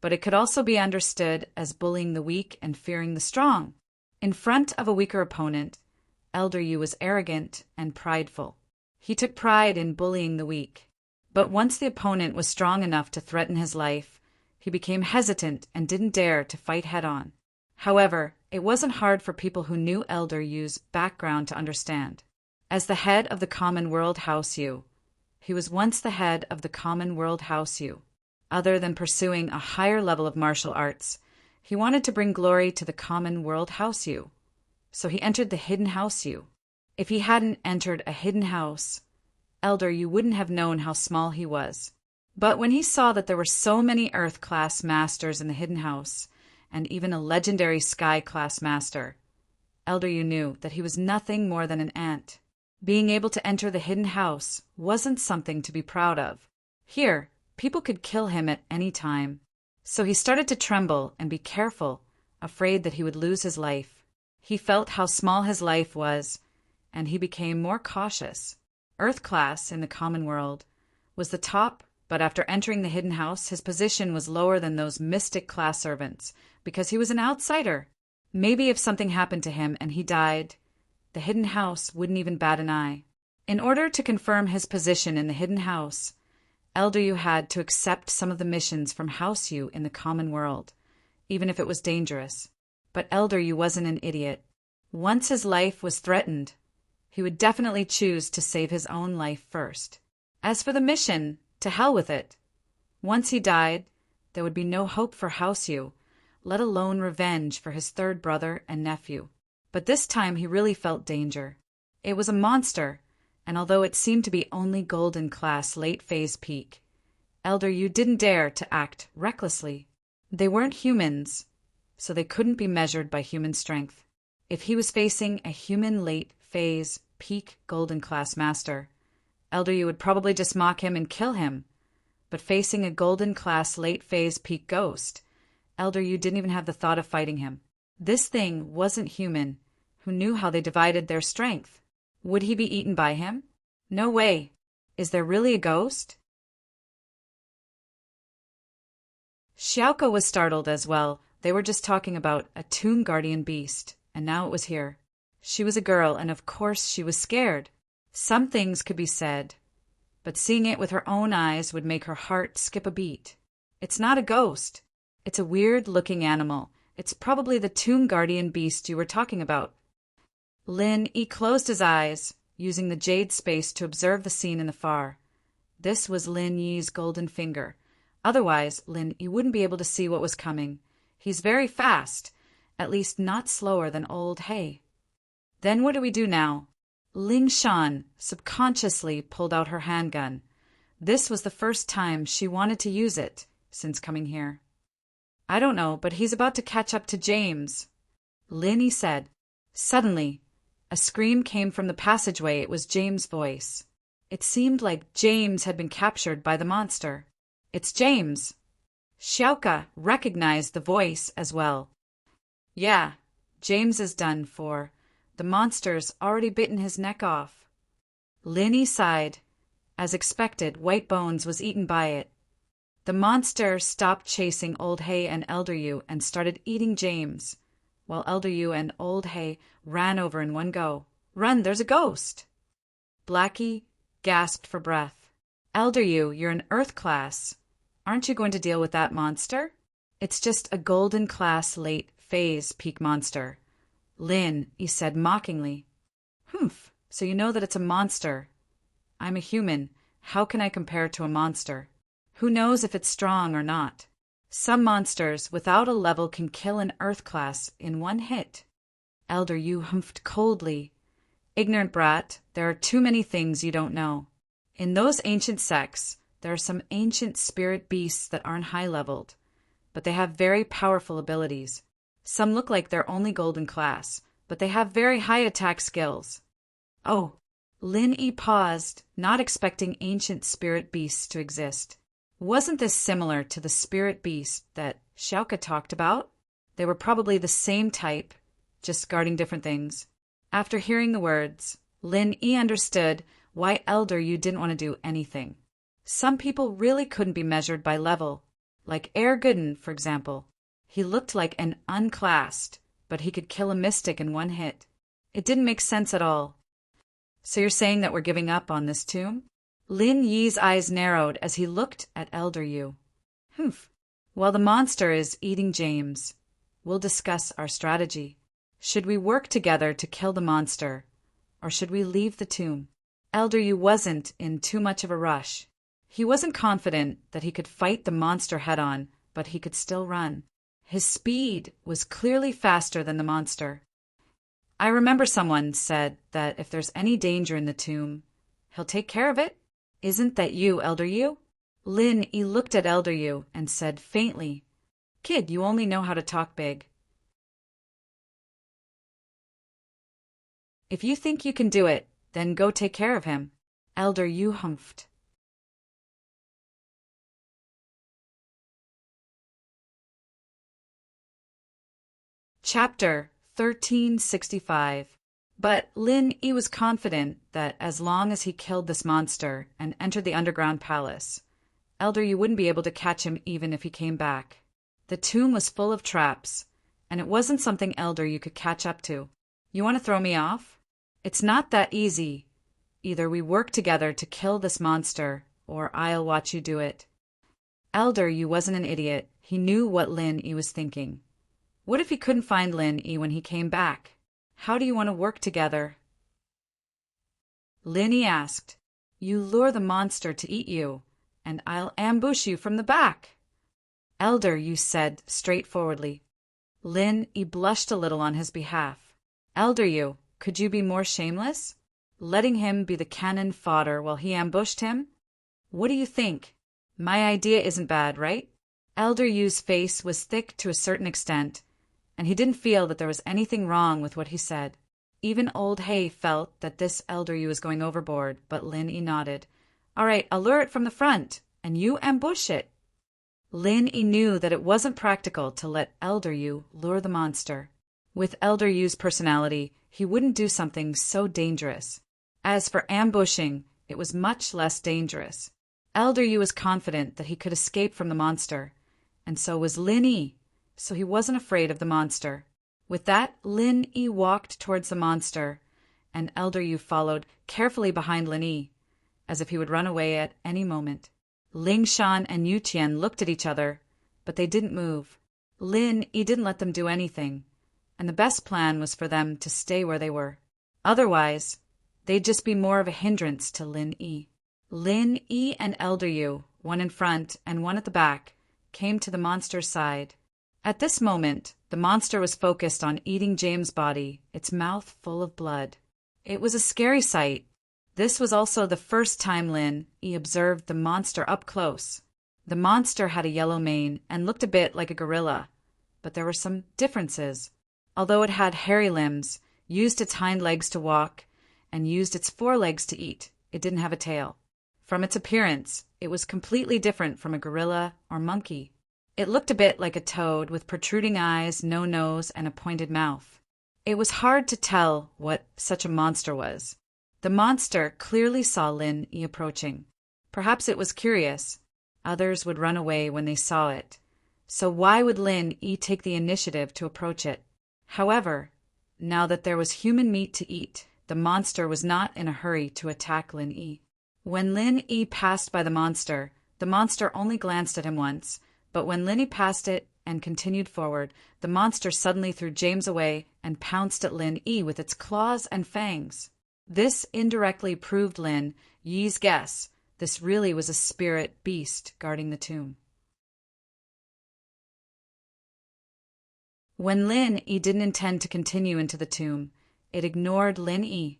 but it could also be understood as bullying the weak and fearing the strong. In front of a weaker opponent, Elder Yu was arrogant and prideful. He took pride in bullying the weak. But once the opponent was strong enough to threaten his life, he became hesitant and didn't dare to fight head-on. However, it wasn't hard for people who knew Elder Yu's background to understand. As the head of the Common World House Yu, he was once the head of the Common World House Yu. Other than pursuing a higher level of martial arts, he wanted to bring glory to the Common World House Yu. So he entered the Hidden House Yu. If he hadn't entered a hidden house, Elder Yu wouldn't have known how small he was. But when he saw that there were so many Earth-class masters in the Hidden House, and even a legendary Sky-class master, Elder Yu knew that he was nothing more than an ant. Being able to enter the Hidden House wasn't something to be proud of. Here, people could kill him at any time. So he started to tremble and be careful, afraid that he would lose his life. He felt how small his life was, and he became more cautious. Earth class in the common world was the top, but after entering the Hidden House, his position was lower than those mystic class servants because he was an outsider. Maybe if something happened to him and he died, the Hidden House wouldn't even bat an eye. In order to confirm his position in the Hidden House, Elder Yu had to accept some of the missions from House Yu in the common world, even if it was dangerous. But Elder Yu wasn't an idiot. Once his life was threatened, he would definitely choose to save his own life first. As for the mission, to hell with it. Once he died, there would be no hope for House Yu, let alone revenge for his third brother and nephew. But this time he really felt danger. It was a monster, and although it seemed to be only golden class late phase peak, Elder Yu didn't dare to act recklessly. They weren't humans, so they couldn't be measured by human strength. If he was facing a human late phase peak golden class master, Elder Yu would probably just mock him and kill him. But facing a golden class late phase peak ghost, Elder Yu didn't even have the thought of fighting him. This thing wasn't human, who knew how they divided their strength. Would he be eaten by him? No way. Is there really a ghost? Xiaoko was startled as well. They were just talking about a tomb guardian beast, and now it was here. She was a girl, and of course she was scared. Some things could be said, but seeing it with her own eyes would make her heart skip a beat. It's not a ghost. It's a weird-looking animal. It's probably the tomb guardian beast you were talking about. Lin Yi closed his eyes, using the jade space to observe the scene in the far. This was Lin Yi's golden finger. Otherwise, Lin Yi wouldn't be able to see what was coming. He's very fast, at least not slower than old Hay. Then what do we do now? Ling Shan subconsciously pulled out her handgun. This was the first time she wanted to use it since coming here. I don't know, but he's about to catch up to James, Lin Yi said. Suddenly, a scream came from the passageway. It was James' voice. It seemed like James had been captured by the monster. It's James. Xiaoka recognized the voice as well. Yeah, James is done for. The monster's already bitten his neck off. Lin Yi sighed. As expected, White Bones was eaten by it. The monster stopped chasing Old Hay and Elder Yu and started eating James, while Elder Yu and Old Hay ran over in one go. Run, there's a ghost! Blackie gasped for breath. Elder Yu, you're an Earth class. Aren't you going to deal with that monster? It's just a golden class late phase peak monster, Lin Yi said mockingly. Humph, so you know that it's a monster. I'm a human. How can I compare to a monster? Who knows if it's strong or not? Some monsters without a level can kill an Earth class in one hit. Elder Yu humphed coldly. Ignorant brat, there are too many things you don't know. In those ancient sects, there are some ancient spirit beasts that aren't high-leveled, but they have very powerful abilities. Some look like they're only golden class, but they have very high attack skills. Oh, Lin Yi paused, not expecting ancient spirit beasts to exist. Wasn't this similar to the spirit beast that Xiaoka talked about? They were probably the same type, just guarding different things. After hearing the words, Lin Yi understood why Elder Yu didn't want to do anything. Some people really couldn't be measured by level, like Gooden, for example. He looked like an unclassed, but he could kill a mystic in one hit. It didn't make sense at all. So you're saying that we're giving up on this tomb? Lin Yi's eyes narrowed as he looked at Elder Yu. Humph. While the monster is eating James, we'll discuss our strategy. Should we work together to kill the monster, or should we leave the tomb? Elder Yu wasn't in too much of a rush. He wasn't confident that he could fight the monster head-on, but he could still run. His speed was clearly faster than the monster. I remember someone said that if there's any danger in the tomb, he'll take care of it. Isn't that you, Elder Yu? Lin Yi looked at Elder Yu and said faintly, Kid, you only know how to talk big. If you think you can do it, then go take care of him. Elder Yu humphed. Chapter 1365. But Lin Yi was confident that as long as he killed this monster and entered the underground palace, Elder Yu wouldn't be able to catch him even if he came back. The tomb was full of traps, and it wasn't something Elder Yu could catch up to. You want to throw me off? It's not that easy. Either we work together to kill this monster, or I'll watch you do it. Elder Yu wasn't an idiot. He knew what Lin Yi was thinking. What if he couldn't find Lin Yi when he came back? How do you want to work together? Lin Yi asked. You lure the monster to eat you, and I'll ambush you from the back. Elder Yu said straightforwardly. Lin Yi blushed a little on his behalf. Elder Yu, could you be more shameless? Letting him be the cannon fodder while he ambushed him? What do you think? My idea isn't bad, right? Elder Yu's face was thick to a certain extent, and he didn't feel that there was anything wrong with what he said. Even old Hay felt that this Elder Yu was going overboard, but Lin Yi nodded. All right, I'll lure it from the front, and you ambush it. Lin Yi knew that it wasn't practical to let Elder Yu lure the monster. With Elder Yu's personality, he wouldn't do something so dangerous. As for ambushing, it was much less dangerous. Elder Yu was confident that he could escape from the monster, and so was Lin Yi, so he wasn't afraid of the monster. With that, Lin Yi walked towards the monster, and Elder Yu followed carefully behind Lin Yi, as if he would run away at any moment. Ling Shan and Yu Qian looked at each other, but they didn't move. Lin Yi didn't let them do anything, and the best plan was for them to stay where they were. Otherwise, they'd just be more of a hindrance to Lin Yi. Lin Yi and Elder Yu, one in front and one at the back, came to the monster's side. At this moment, the monster was focused on eating James' body, its mouth full of blood. It was a scary sight. This was also the first time Lin Yi observed the monster up close. The monster had a yellow mane and looked a bit like a gorilla, but there were some differences. Although it had hairy limbs, used its hind legs to walk, and used its forelegs to eat, it didn't have a tail. From its appearance, it was completely different from a gorilla or monkey. It looked a bit like a toad with protruding eyes, no nose, and a pointed mouth. It was hard to tell what such a monster was. The monster clearly saw Lin Yi approaching. Perhaps it was curious. Others would run away when they saw it. So why would Lin Yi take the initiative to approach it? However, now that there was human meat to eat, the monster was not in a hurry to attack Lin Yi. When Lin Yi passed by the monster only glanced at him once, but when Lin Yi passed it and continued forward, the monster suddenly threw James away and pounced at Lin Yi with its claws and fangs. This indirectly proved Lin Yi's guess. This really was a spirit beast guarding the tomb. When Lin Yi didn't intend to continue into the tomb, it ignored Lin Yi,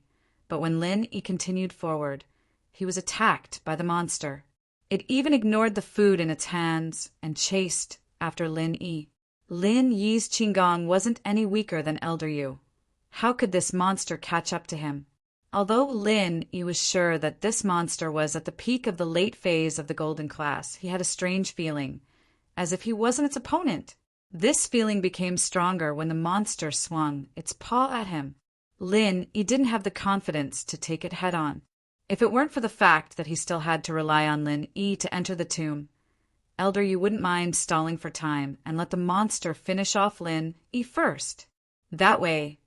but when Lin Yi continued forward, he was attacked by the monster. It even ignored the food in its hands and chased after Lin Yi. Lin Yi's Qigong wasn't any weaker than Elder Yu. How could this monster catch up to him? Although Lin Yi was sure that this monster was at the peak of the late phase of the golden class, he had a strange feeling, as if he wasn't its opponent. This feeling became stronger when the monster swung its paw at him. Lin Yi didn't have the confidence to take it head-on. If it weren't for the fact that he still had to rely on Lin Yi to enter the tomb, Elder Yu wouldn't mind stalling for time and let the monster finish off Lin Yi first. That way,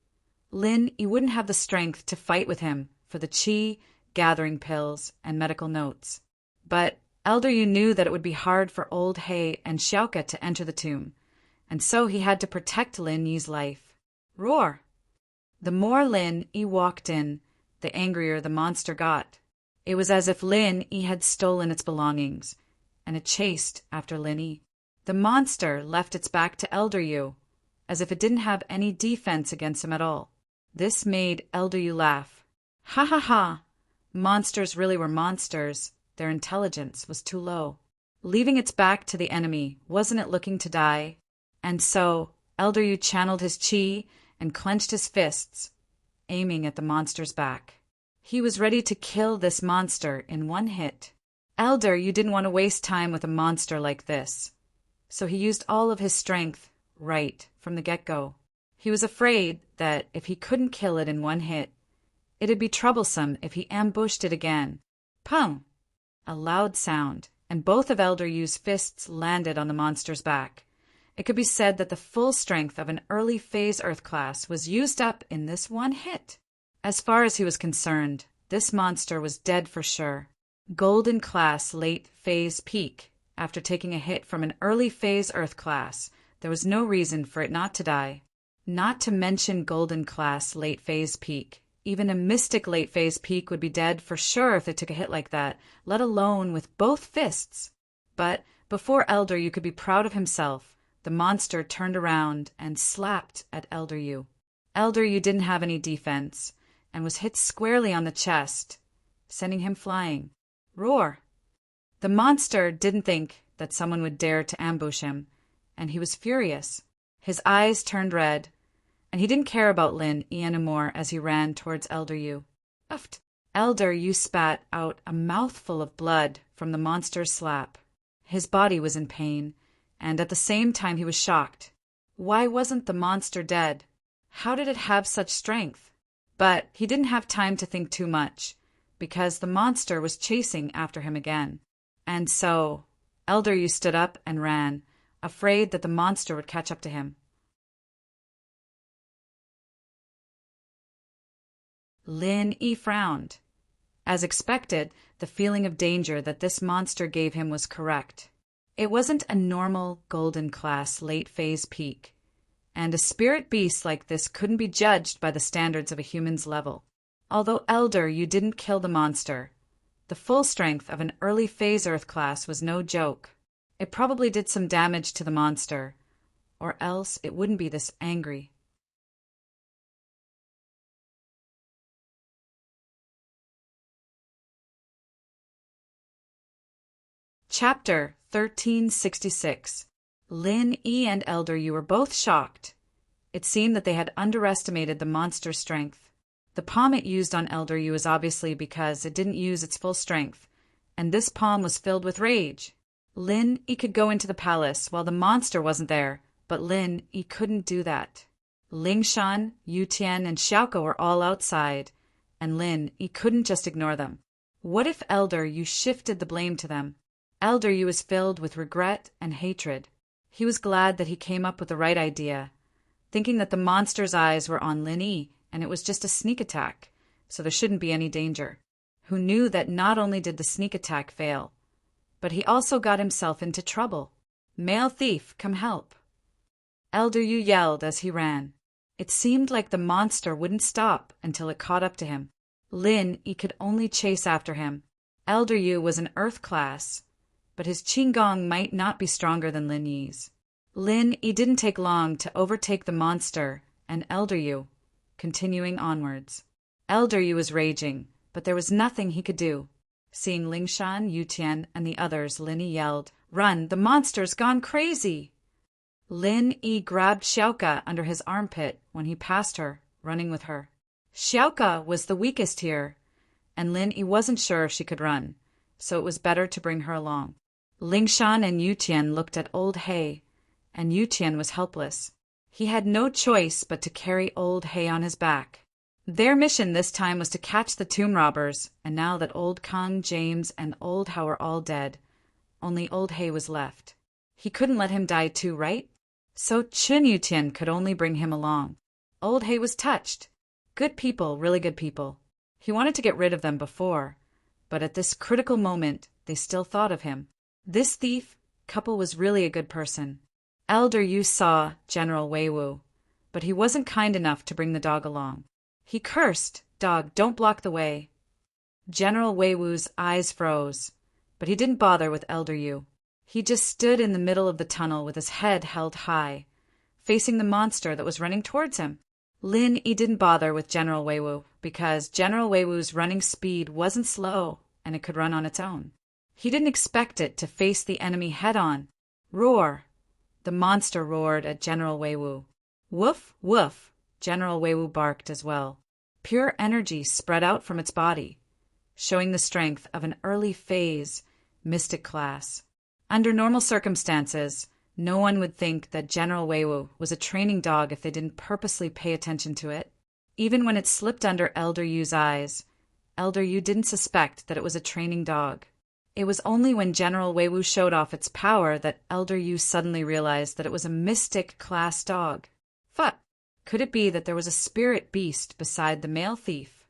Lin Yi wouldn't have the strength to fight with him for the qi, gathering pills, and medical notes. But Elder Yu knew that it would be hard for Old Hay and Xiaoke to enter the tomb, and so he had to protect Lin Yi's life. Roar! The more Lin Yi walked in, the angrier the monster got. It was as if Lin Yi had stolen its belongings, and it chased after Lin Yi. The monster left its back to Elder Yu, as if it didn't have any defense against him at all. This made Elder Yu laugh. Ha ha ha! Monsters really were monsters. Their intelligence was too low. Leaving its back to the enemy, wasn't it looking to die? And so, Elder Yu channeled his qi and clenched his fists, aiming at the monster's back. He was ready to kill this monster in one hit. Elder Yu didn't want to waste time with a monster like this, so he used all of his strength right from the get-go. He was afraid that if he couldn't kill it in one hit, it'd be troublesome if he ambushed it again. Pung! A loud sound, and both of Elder Yu's fists landed on the monster's back. It could be said that the full strength of an early phase Earth class was used up in this one hit. As far as he was concerned, this monster was dead for sure. Golden class late phase peak. After taking a hit from an early phase Earth class, there was no reason for it not to die. Not to mention golden class late phase peak. Even a mystic late phase peak would be dead for sure if they took a hit like that, let alone with both fists. But before Elder Yu could be proud of himself, the monster turned around and slapped at Elder Yu. Elder Yu didn't have any defense and was hit squarely on the chest, sending him flying. Roar! The monster didn't think that someone would dare to ambush him, and he was furious. His eyes turned red, and he didn't care about Lin Yi anymore as he ran towards Elder Yu. Uffed! Elder Yu spat out a mouthful of blood from the monster's slap. His body was in pain, and at the same time he was shocked. Why wasn't the monster dead? How did it have such strength? But he didn't have time to think too much, because the monster was chasing after him again. And so, Elder Yu stood up and ran, afraid that the monster would catch up to him. Lin Yi frowned. As expected, the feeling of danger that this monster gave him was correct. It wasn't a normal golden class late phase peak, and a spirit beast like this couldn't be judged by the standards of a human's level. Although Elder Yu didn't kill the monster, the full strength of an early phase Earth class was no joke. It probably did some damage to the monster, or else it wouldn't be this angry. Chapter 1366. Lin Yi and Elder Yu were both shocked. It seemed that they had underestimated the monster's strength. The palm it used on Elder Yu was obviously because it didn't use its full strength, and this palm was filled with rage. Lin Yi could go into the palace while the monster wasn't there, but Lin Yi couldn't do that. Lingshan, Yutian, and Xiaoke were all outside, and Lin Yi couldn't just ignore them. What if Elder Yu shifted the blame to them? Elder Yu was filled with regret and hatred. He was glad that he came up with the right idea, thinking that the monster's eyes were on Lin Yi, and it was just a sneak attack, so there shouldn't be any danger. Who knew that not only did the sneak attack fail, but he also got himself into trouble. Male thief, come help! Elder Yu yelled as he ran. It seemed like the monster wouldn't stop until it caught up to him. Lin Yi could only chase after him. Elder Yu was an Earth class, but his Qigong might not be stronger than Lin Yi's. Lin Yi didn't take long to overtake the monster and Elder Yu, continuing onwards. Elder Yu was raging, but there was nothing he could do. Seeing Lingshan, Yutian, and the others, Lin Yi yelled, "Run! The monster's gone crazy!" Lin Yi grabbed Xiaoke under his armpit when he passed her, running with her. Xiaoka was the weakest here, and Lin Yi wasn't sure if she could run, so it was better to bring her along. Lingshan and Yutian looked at old He, and Yutian was helpless. He had no choice but to carry old He on his back. Their mission this time was to catch the tomb robbers, and now that old Kang, James, and old Hao were all dead, only old He was left. He couldn't let him die too, right? So Chun Yutian could only bring him along. Old He was touched. Good people, really good people. He wanted to get rid of them before, but at this critical moment, they still thought of him. This thief couple was really a good person. Elder Yu saw General Weiwu, but he wasn't kind enough to bring the dog along. He cursed, "Dog, don't block the way." General Weiwu's eyes froze, but he didn't bother with Elder Yu. He just stood in the middle of the tunnel with his head held high, facing the monster that was running towards him. Lin Yi didn't bother with General Weiwu because General Weiwu's running speed wasn't slow and it could run on its own. He didn't expect it to face the enemy head-on. Roar! The monster roared at General Weiwu. Woof, woof! General Weiwu barked as well. Pure energy spread out from its body, showing the strength of an early phase mystic class. Under normal circumstances, no one would think that General Weiwu was a training dog if they didn't purposely pay attention to it. Even when it slipped under Elder Yu's eyes, Elder Yu didn't suspect that it was a training dog. It was only when General Weiwu showed off its power that Elder Yu suddenly realized that it was a mystic class dog. Fuck! Could it be that there was a spirit beast beside the male thief?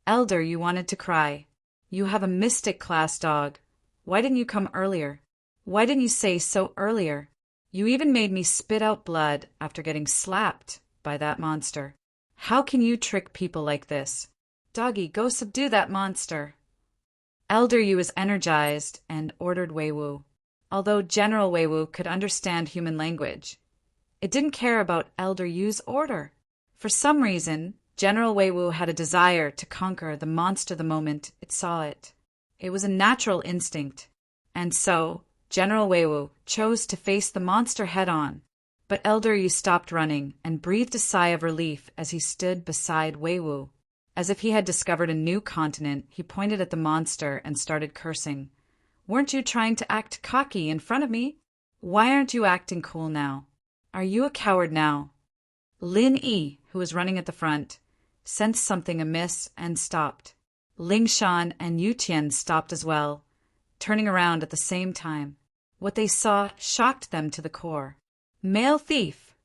Elder, you wanted to cry. You have a mystic class dog. Why didn't you come earlier? Why didn't you say so earlier? You even made me spit out blood after getting slapped by that monster. How can you trick people like this? Doggy, go subdue that monster. Elder Yu was energized and ordered Weiwu. Although General Weiwu could understand human language, it didn't care about Elder Yu's order. For some reason, General Weiwu had a desire to conquer the monster the moment it saw it. It was a natural instinct, and so General Weiwu chose to face the monster head-on. But Elder Yu stopped running and breathed a sigh of relief as he stood beside Weiwu. As if he had discovered a new continent, he pointed at the monster and started cursing. Weren't you trying to act cocky in front of me? Why aren't you acting cool now? Are you a coward now? Lin Yi, who was running at the front, sensed something amiss and stopped. Lingshan and Yutian stopped as well, turning around at the same time. What they saw shocked them to the core. Male thief!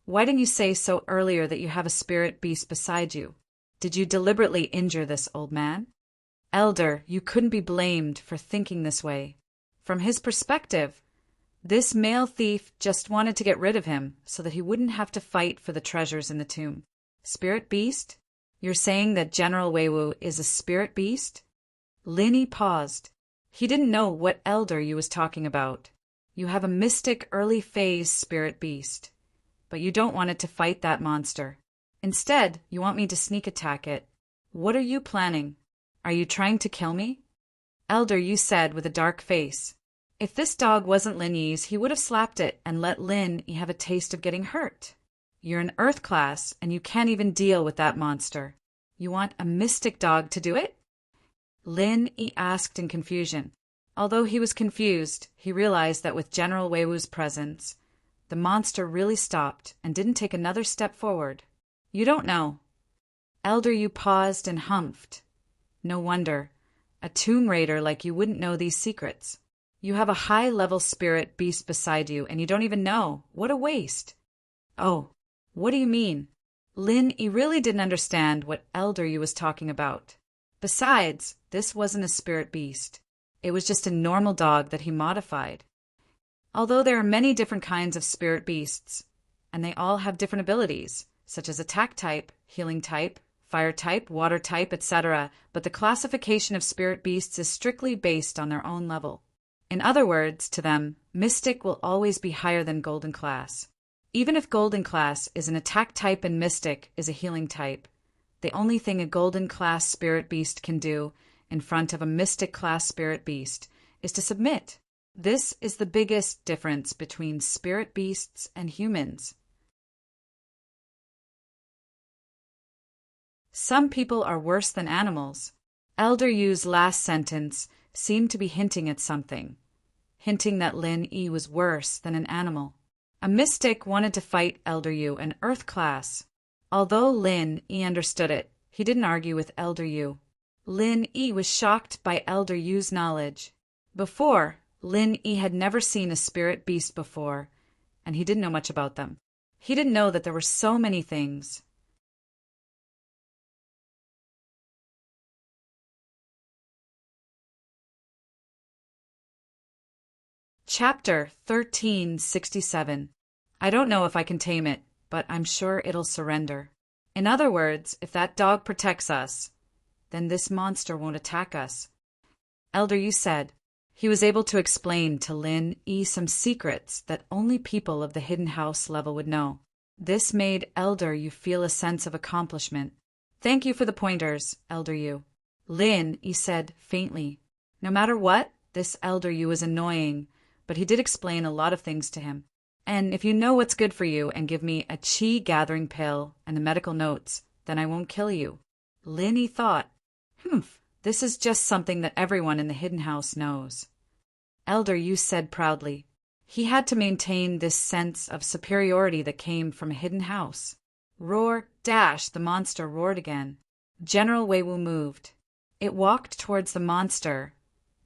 Why didn't you say so earlier that you have a spirit beast beside you? Did you deliberately injure this old man? Elder, you couldn't be blamed for thinking this way. From his perspective, this male thief just wanted to get rid of him so that he wouldn't have to fight for the treasures in the tomb. Spirit beast? You're saying that General Weiwu is a spirit beast? Lin Yi paused. He didn't know what Elder Yu was talking about. You have a mystic early phase spirit beast, but you don't want it to fight that monster. Instead, you want me to sneak attack it. What are you planning? Are you trying to kill me? Elder Yu said with a dark face. If this dog wasn't Lin Yi's, he would have slapped it and let Lin Yi have a taste of getting hurt. You're an Earth class, and you can't even deal with that monster. You want a mystic dog to do it? Lin Yi asked in confusion. Although he was confused, he realized that with General Weiwu's presence, the monster really stopped and didn't take another step forward. You don't know. Elder Yu paused and humphed. No wonder. A tomb raider like you wouldn't know these secrets. You have a high-level spirit beast beside you, and you don't even know. What a waste. Oh, what do you mean? Lin Yi really didn't understand what Elder Yu was talking about. Besides, this wasn't a spirit beast. It was just a normal dog that he modified. Although there are many different kinds of spirit beasts, and they all have different abilities, such as attack type, healing type, fire type, water type, etc., but the classification of spirit beasts is strictly based on their own level. In other words, to them, Mystic will always be higher than Golden class. Even if Golden class is an attack type and Mystic is a healing type, the only thing a Golden class spirit beast can do in front of a Mystic class spirit beast is to submit. This is the biggest difference between spirit beasts and humans. Some people are worse than animals. Elder Yu's last sentence seemed to be hinting at something, hinting that Lin Yi was worse than an animal. A mystic wanted to fight Elder Yu, an earth class. Although Lin Yi understood it, he didn't argue with Elder Yu. Lin Yi was shocked by Elder Yu's knowledge. Before, Lin Yi had never seen a spirit beast before, and he didn't know much about them. He didn't know that there were so many things. Chapter 1367. I don't know if I can tame it, but I'm sure it'll surrender. In other words, if that dog protects us, then this monster won't attack us. Elder Yu said. He was able to explain to Lin Yi some secrets that only people of the hidden house level would know. This made Elder Yu feel a sense of accomplishment. Thank you for the pointers, Elder Yu. Lin Yi said faintly. No matter what, this Elder Yu was annoying, but he did explain a lot of things to him. And if you know what's good for you and give me a qi gathering pill and the medical notes, then I won't kill you. Lin Yi thought, this is just something that everyone in the hidden house knows. Elder Yu said proudly. He had to maintain this sense of superiority that came from a hidden house. Roar, dash, the monster roared again. General Weiwu moved. It walked towards the monster,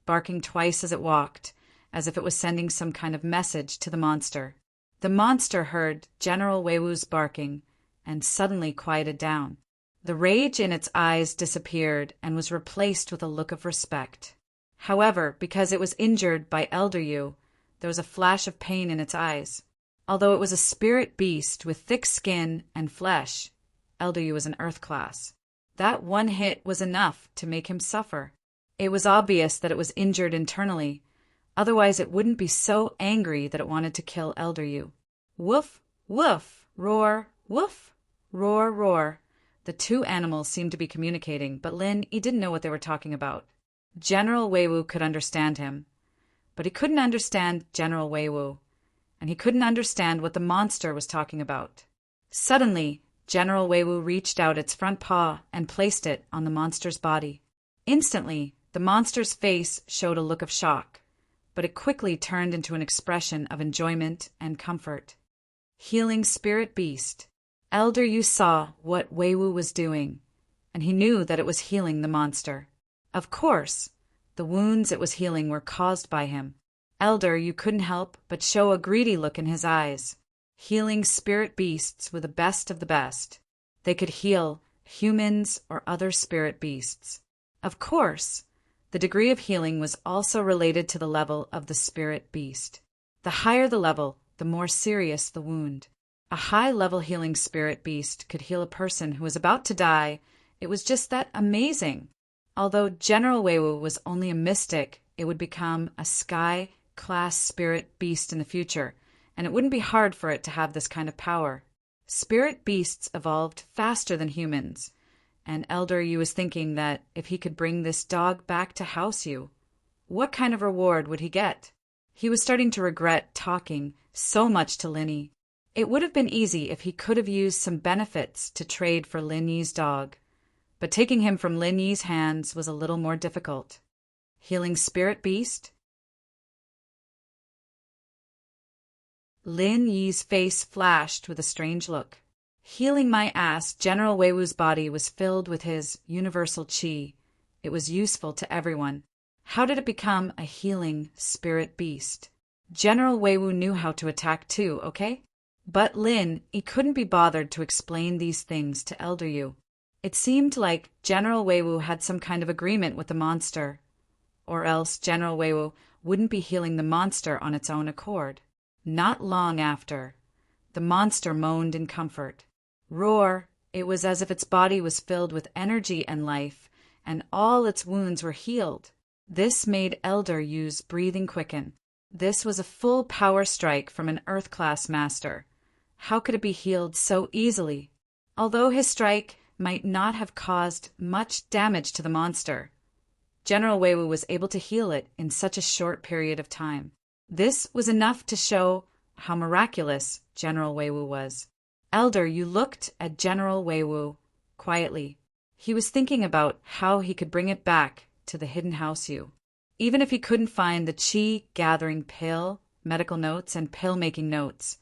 barking twice as it walked, as if it was sending some kind of message to the monster. The monster heard General Weiwu's barking and suddenly quieted down. The rage in its eyes disappeared and was replaced with a look of respect. However, because it was injured by Elder Yu, there was a flash of pain in its eyes. Although it was a spirit beast with thick skin and flesh, Elder Yu was an earth class. That one hit was enough to make him suffer. It was obvious that it was injured internally, otherwise it wouldn't be so angry that it wanted to kill Elder Yu. Woof, woof, roar, woof, roar, roar. The two animals seemed to be communicating, but Lin Yi didn't know what they were talking about. General Weiwu could understand him, but he couldn't understand General Weiwu, and he couldn't understand what the monster was talking about. Suddenly, General Weiwu reached out its front paw and placed it on the monster's body. Instantly, the monster's face showed a look of shock, but it quickly turned into an expression of enjoyment and comfort. Healing spirit beast. Elder Yu saw what Weiwu was doing, and he knew that it was healing the monster. Of course, the wounds it was healing were caused by him. Elder Yu couldn't help but show a greedy look in his eyes. Healing spirit beasts were the best of the best. They could heal humans or other spirit beasts. Of course, the degree of healing was also related to the level of the spirit beast. The higher the level, the more serious the wound. A high-level healing spirit beast could heal a person who was about to die. It was just that amazing. Although General Weiwu was only a mystic, it would become a sky-class spirit beast in the future, and it wouldn't be hard for it to have this kind of power. Spirit beasts evolved faster than humans, and Elder Yu was thinking that if he could bring this dog back to House Yu, what kind of reward would he get? He was starting to regret talking so much to Lin Yi. It would have been easy if he could have used some benefits to trade for Lin Yi's dog, but taking him from Lin Yi's hands was a little more difficult. Healing spirit beast? Lin Yi's face flashed with a strange look. Healing my ass, General Weiwu's body was filled with his universal qi. It was useful to everyone. How did it become a healing spirit beast? General Weiwu knew how to attack too, okay? But Lin Yi couldn't be bothered to explain these things to Elder Yu. It seemed like General Weiwu had some kind of agreement with the monster, or else General Weiwu wouldn't be healing the monster on its own accord. Not long after, the monster moaned in comfort. Roar! It was as if its body was filled with energy and life, and all its wounds were healed. This made Elder Yu's breathing quicken. This was a full power strike from an Earth-class master. How could it be healed so easily? Although his strike might not have caused much damage to the monster, General Weiwu was able to heal it in such a short period of time. This was enough to show how miraculous General Weiwu was. Elder Yu looked at General Weiwu quietly. He was thinking about how he could bring it back to the hidden house Yu. Even if he couldn't find the qi-gathering pill, medical notes, and pill-making notes,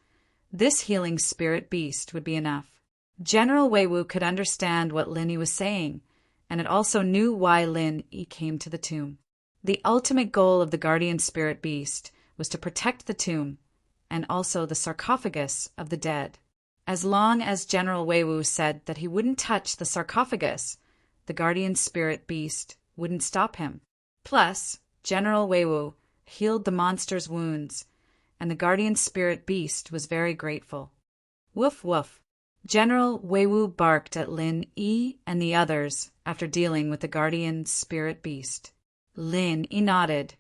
this healing spirit beast would be enough. General Weiwu could understand what Lin Yi was saying, and it also knew why Lin Yi came to the tomb. The ultimate goal of the guardian spirit beast was to protect the tomb and also the sarcophagus of the dead. As long as General Weiwu said that he wouldn't touch the sarcophagus, the guardian spirit beast wouldn't stop him. Plus, General Weiwu healed the monster's wounds, and the guardian spirit beast was very grateful. Woof woof. General Weiwu barked at Lin Yi and the others after dealing with the guardian spirit beast. Lin Yi nodded,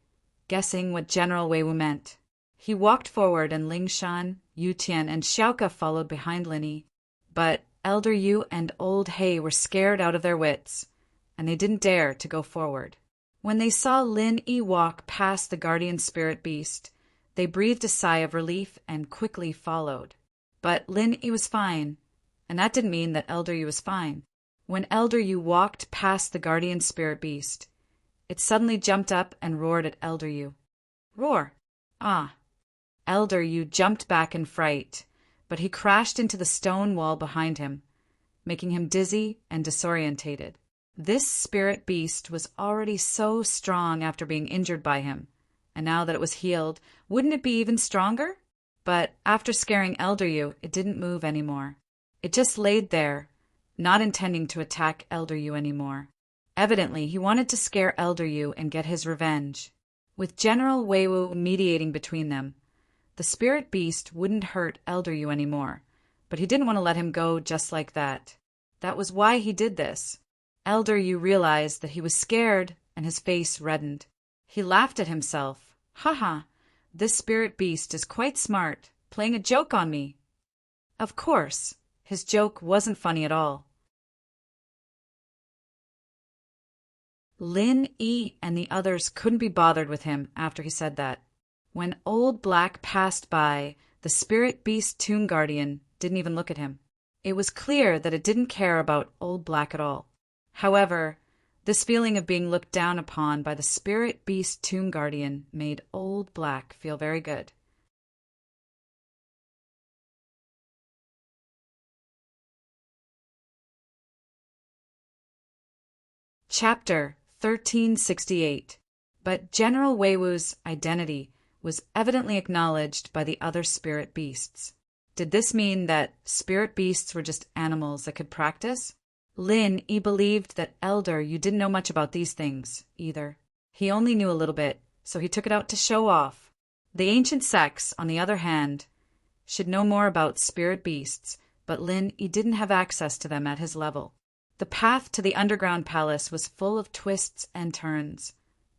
guessing what General Weiwu meant. He walked forward and Lingshan, Yutian, and Xiaoka followed behind Lin Yi. But Elder Yu and Old He were scared out of their wits, and they didn't dare to go forward. When they saw Lin Yi walk past the guardian spirit beast, they breathed a sigh of relief and quickly followed. But Lin Yi was fine, and that didn't mean that Elder Yu was fine. When Elder Yu walked past the guardian spirit beast, it suddenly jumped up and roared at Elder Yu. Roar! Ah! Elder Yu jumped back in fright, but he crashed into the stone wall behind him, making him dizzy and disorientated. This spirit beast was already so strong after being injured by him, and now that it was healed, wouldn't it be even stronger? But after scaring Elder Yu, it didn't move anymore. It just laid there, not intending to attack Elder Yu anymore. Evidently, he wanted to scare Elder Yu and get his revenge. With General Weiwu mediating between them, the spirit beast wouldn't hurt Elder Yu anymore, but he didn't want to let him go just like that. That was why he did this. Elder Yu realized that he was scared, and his face reddened. He laughed at himself. Haha, this spirit beast is quite smart, playing a joke on me. Of course, his joke wasn't funny at all. Lin Yi and the others couldn't be bothered with him after he said that. When Old Black passed by, the spirit beast tomb guardian didn't even look at him. It was clear that it didn't care about Old Black at all. However, this feeling of being looked down upon by the spirit beast tomb guardian made Old Black feel very good. Chapter 1368. But General Weiwu's identity was evidently acknowledged by the other spirit beasts. Did this mean that spirit beasts were just animals that could practice? Lin Yi believed that Elder Yu didn't know much about these things, either. He only knew a little bit, so he took it out to show off. The ancient sects, on the other hand, should know more about spirit beasts, but Lin Yi didn't have access to them at his level. The path to the underground palace was full of twists and turns,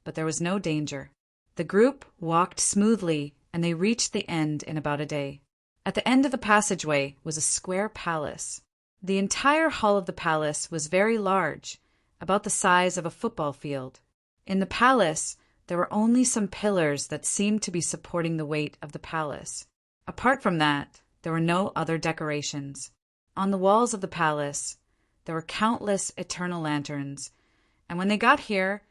but there was no danger. The group walked smoothly, and they reached the end in about a day. At the end of the passageway was a square palace. The entire hall of the palace was very large, about the size of a football field. In the palace, there were only some pillars that seemed to be supporting the weight of the palace. Apart from that, there were no other decorations. On the walls of the palace, there were countless eternal lanterns, and when they got here,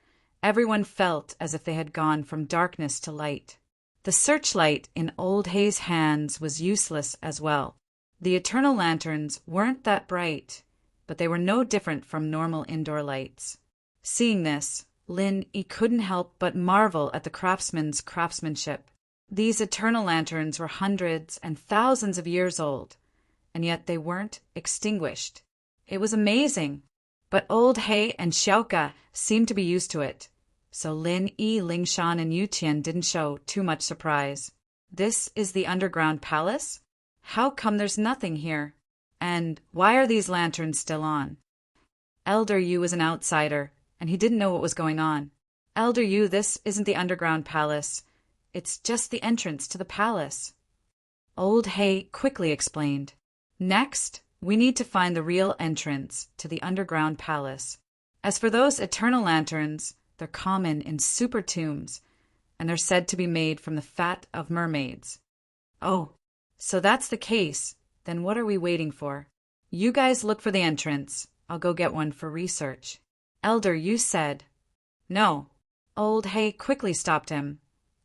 everyone felt as if they had gone from darkness to light. The searchlight in Old He's hands was useless as well. The eternal lanterns weren't that bright, but they were no different from normal indoor lights. Seeing this, Lin Yi couldn't help but marvel at the craftsman's craftsmanship. These eternal lanterns were hundreds and thousands of years old, and yet they weren't extinguished. It was amazing, but Old He and Xiaoka seemed to be used to it, so Lin Yi, Lingshan, and Yutian didn't show too much surprise. This is the underground palace? How come there's nothing here? And why are these lanterns still on? Elder Yu was an outsider, and he didn't know what was going on. Elder Yu, this isn't the underground palace. It's just the entrance to the palace. Old He quickly explained. Next, we need to find the real entrance to the underground palace. As for those eternal lanterns, they're common in super tombs, and they're said to be made from the fat of mermaids. Oh, so that's the case. Then what are we waiting for? You guys look for the entrance. I'll go get one for research. Elder, you said. No. Old Hay quickly stopped him.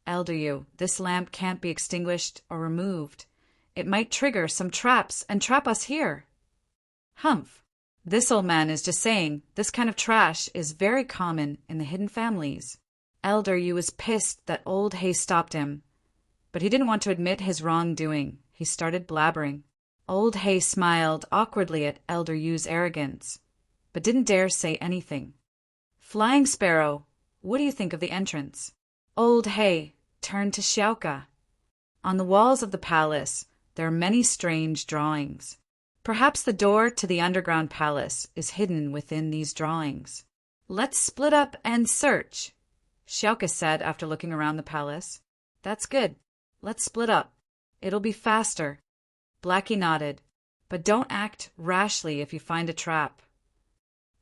Elder, you, this lamp can't be extinguished or removed. It might trigger some traps and trap us here. Humph. This old man is just saying this kind of trash is very common in the hidden families. Elder, you was pissed that Old Hay stopped him, but he didn't want to admit his wrongdoing. He started blabbering. Old Hay smiled awkwardly at Elder Yu's arrogance, but didn't dare say anything. Flying Sparrow, what do you think of the entrance? Old Hay turned to Xiaoka. On the walls of the palace, there are many strange drawings. Perhaps the door to the underground palace is hidden within these drawings. Let's split up and search, Xiaoka said after looking around the palace. That's good. Let's split up. It'll be faster. Blackie nodded. But don't act rashly if you find a trap.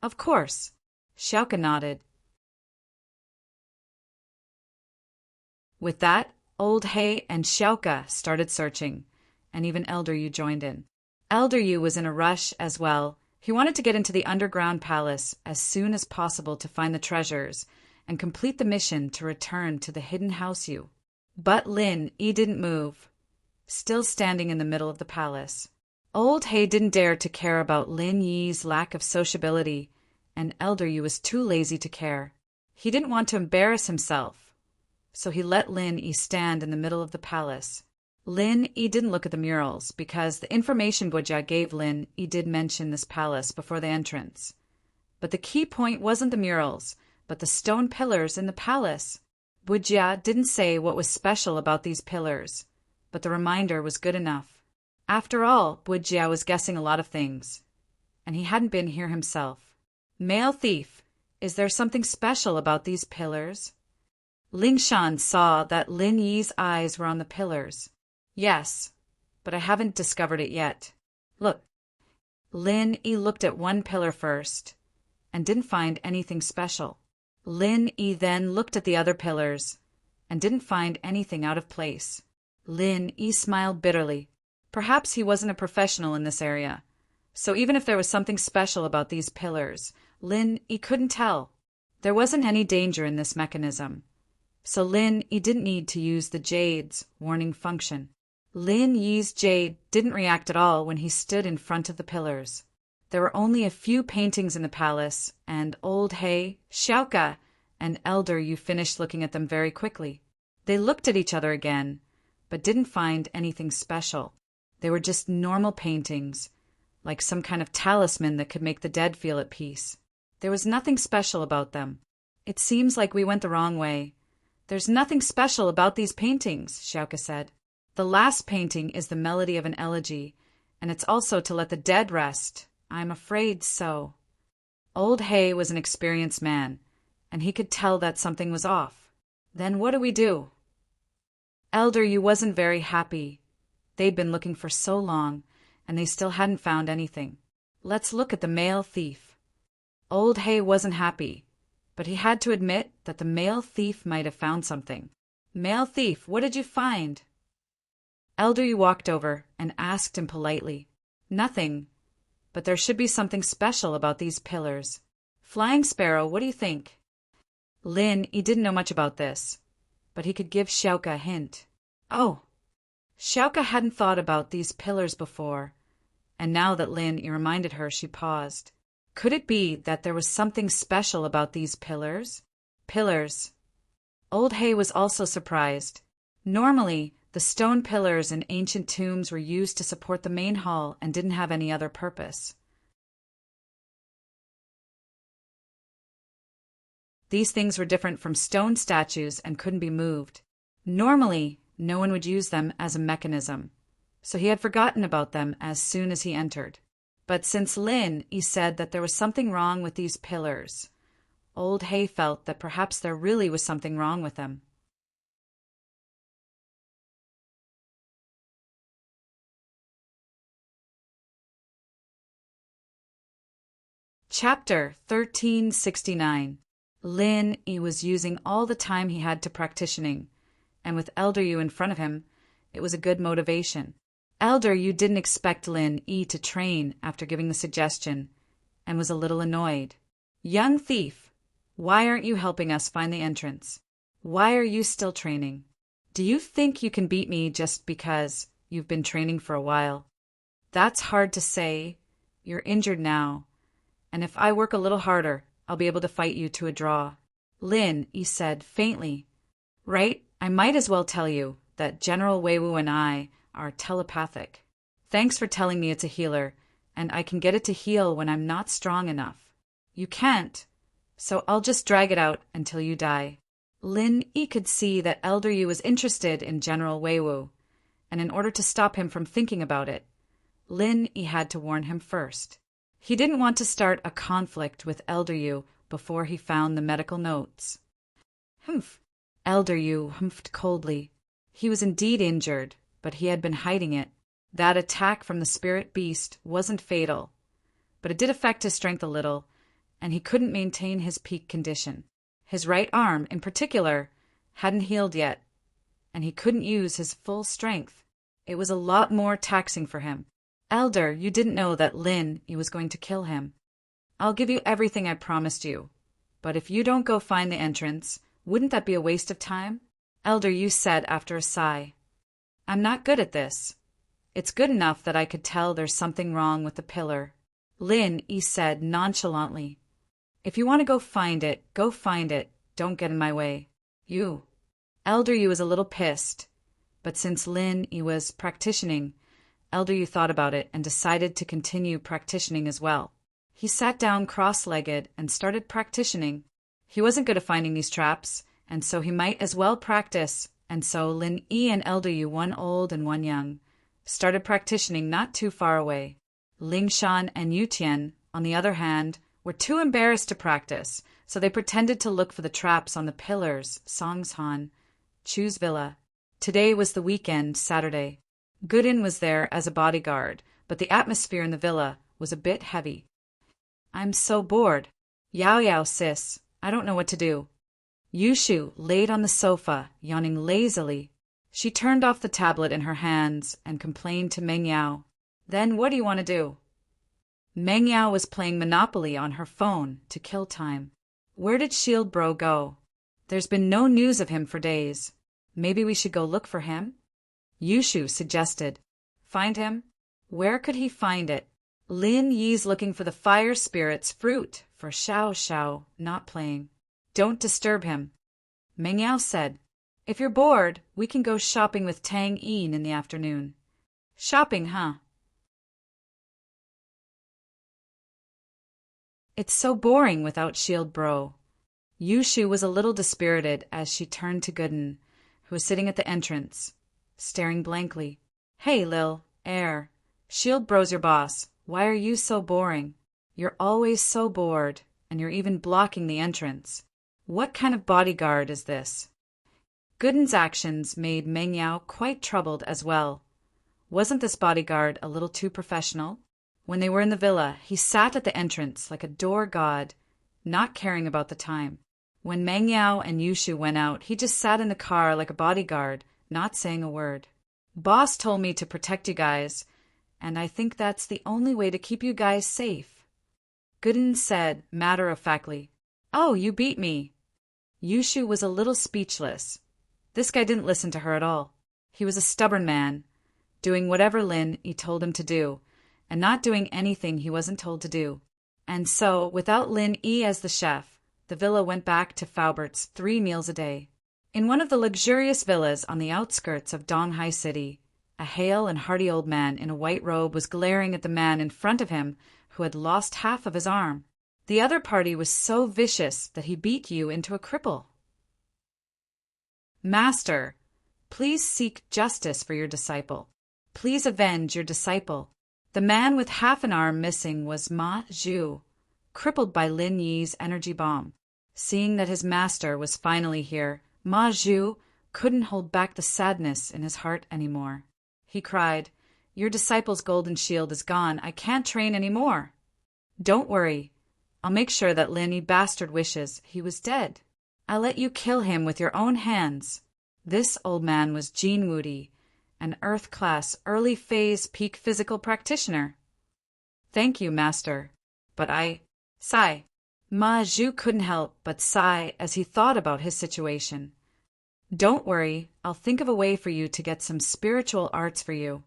Of course. Xiaoka nodded. With that, Old Hay and Xiaoka started searching, and even Elder Yu joined in. Elder Yu was in a rush as well. He wanted to get into the underground palace as soon as possible to find the treasures and complete the mission to return to the hidden house Yu. But Lin Yi didn't move, still standing in the middle of the palace. Old Hay didn't dare to care about Lin Yi's lack of sociability, and Elder Yu was too lazy to care. He didn't want to embarrass himself, so he let Lin Yi stand in the middle of the palace. Lin Yi didn't look at the murals because the information Bujia gave Lin Yi did mention this palace before the entrance. But the key point wasn't the murals, but the stone pillars in the palace. Bujia didn't say what was special about these pillars, but the reminder was good enough. After all, Bujia was guessing a lot of things, and he hadn't been here himself. Male thief, is there something special about these pillars? Ling Shan saw that Lin Yi's eyes were on the pillars. Yes, but I haven't discovered it yet. Look. Lin Yi looked at one pillar first and didn't find anything special. Lin Yi then looked at the other pillars and didn't find anything out of place. Lin Yi smiled bitterly. Perhaps he wasn't a professional in this area, so even if there was something special about these pillars, Lin Yi couldn't tell. There wasn't any danger in this mechanism, so Lin Yi didn't need to use the jade's warning function. Lin Yi's jade didn't react at all when he stood in front of the pillars. There were only a few paintings in the palace, and Old Hay, Xiaoka, and Elder Yu finished looking at them very quickly. They looked at each other again, but didn't find anything special. They were just normal paintings, like some kind of talisman that could make the dead feel at peace. There was nothing special about them. It seems like we went the wrong way. There's nothing special about these paintings, Xiaoka said. The last painting is the melody of an elegy, and it's also to let the dead rest. I'm afraid so. Old Hay was an experienced man, and he could tell that something was off. Then what do we do? Elder Yu wasn't very happy. They'd been looking for so long, and they still hadn't found anything. Let's look at the male thief. Old Hay wasn't happy, but he had to admit that the male thief might have found something. Male thief, what did you find? Elder Yu walked over and asked him politely. Nothing, but there should be something special about these pillars. Flying Sparrow, what do you think? Lin Yi didn't know much about this, but he could give Xiaoka a hint. Oh, Xiaoka hadn't thought about these pillars before, and now that Lin Yi reminded her, she paused. Could it be that there was something special about these pillars? Pillars. Old Hay was also surprised. Normally, the stone pillars in ancient tombs were used to support the main hall and didn't have any other purpose. These things were different from stone statues and couldn't be moved. Normally, no one would use them as a mechanism, so he had forgotten about them as soon as he entered. But since Lin Yi said that there was something wrong with these pillars, Old Hay felt that perhaps there really was something wrong with them. Chapter 1369. Lin Yi was using all the time he had to practicing, and with Elder Yu in front of him, it was a good motivation. Elder Yu didn't expect Lin Yi to train after giving the suggestion, and was a little annoyed. Young thief, why aren't you helping us find the entrance? Why are you still training? Do you think you can beat me just because you've been training for a while? That's hard to say. You're injured now, and if I work a little harder, I'll be able to fight you to a draw. Lin Yi said faintly. Right, I might as well tell you that General Weiwu and I are telepathic. Thanks for telling me it's a healer, and I can get it to heal when I'm not strong enough. You can't, so I'll just drag it out until you die. Lin Yi could see that Elder Yu was interested in General Weiwu, and in order to stop him from thinking about it, Lin Yi had to warn him first. He didn't want to start a conflict with Elder Yu before he found the medical notes. Humph. Elder Yu humphed coldly. He was indeed injured, but he had been hiding it. That attack from the spirit beast wasn't fatal, but it did affect his strength a little, and he couldn't maintain his peak condition. His right arm, in particular, hadn't healed yet, and he couldn't use his full strength. It was a lot more taxing for him. Elder, you didn't know that Lin Yi was going to kill him. I'll give you everything I promised you, but if you don't go find the entrance, wouldn't that be a waste of time? Elder Yu said after a sigh. I'm not good at this. It's good enough that I could tell there's something wrong with the pillar. Lin Yi said nonchalantly. If you want to go find it, go find it. Don't get in my way. You. Elder Yu was a little pissed, but since Lin Yi was practicing, Elder Yu thought about it and decided to continue practicing as well. He sat down cross-legged and started practicing. He wasn't good at finding these traps, and so he might as well practice, and so Lin Yi and Elder Yu, one old and one young, started practicing not too far away. Ling Shan and Yu Tian, on the other hand, were too embarrassed to practice, so they pretended to look for the traps on the pillars, Songshan, Chu's villa. Today was the weekend, Saturday. Gooden was there as a bodyguard, but the atmosphere in the villa was a bit heavy. I'm so bored. Yao Yao, sis, I don't know what to do. Yushu laid on the sofa, yawning lazily. She turned off the tablet in her hands and complained to Meng Yao. Then what do you want to do? Meng Yao was playing Monopoly on her phone to kill time. Where did Shield Bro go? There's been no news of him for days. Maybe we should go look for him? Yushu suggested. Find him? Where could he find it? Lin Yi's looking for the fire spirit's fruit for Xiao Xiao, not playing. Don't disturb him. Meng Yao said. If you're bored, we can go shopping with Tang Yin in the afternoon. Shopping, huh? It's so boring without Shield Bro. Yushu was a little dispirited as she turned to Gooden, who was sitting at the entrance, staring blankly. Hey, Lil, Shield Bro's your boss. Why are you so boring? You're always so bored, and you're even blocking the entrance. What kind of bodyguard is this? Gooden's actions made Meng Yao quite troubled as well. Wasn't this bodyguard a little too professional? When they were in the villa, he sat at the entrance like a door god, not caring about the time. When Meng Yao and Yushu went out, he just sat in the car like a bodyguard, not saying a word. Boss told me to protect you guys, and I think that's the only way to keep you guys safe. Gooden said matter-of-factly. Oh, you beat me. Yushu was a little speechless. This guy didn't listen to her at all. He was a stubborn man, doing whatever Lin Yi told him to do, and not doing anything he wasn't told to do. And so, without Lin Yi as the chef, the villa went back to Faubert's 3 meals a day. In one of the luxurious villas on the outskirts of Donghai City, a hale and hearty old man in a white robe was glaring at the man in front of him who had lost half of his arm. The other party was so vicious that he beat you into a cripple. Master, please seek justice for your disciple. Please avenge your disciple. The man with half an arm missing was Ma Zhu, crippled by Lin Yi's energy bomb. Seeing that his master was finally here, Ma Zhu couldn't hold back the sadness in his heart anymore. He cried, Your disciple's golden shield is gone. I can't train anymore. Don't worry. I'll make sure that Linny Bastard wishes he was dead. I'll let you kill him with your own hands. This old man was Gene Woody, an Earth-class, early-phase peak physical practitioner. Thank you, Master. But sigh. Ma Zhu couldn't help but sigh as he thought about his situation. Don't worry, I'll think of a way for you to get some spiritual arts for you.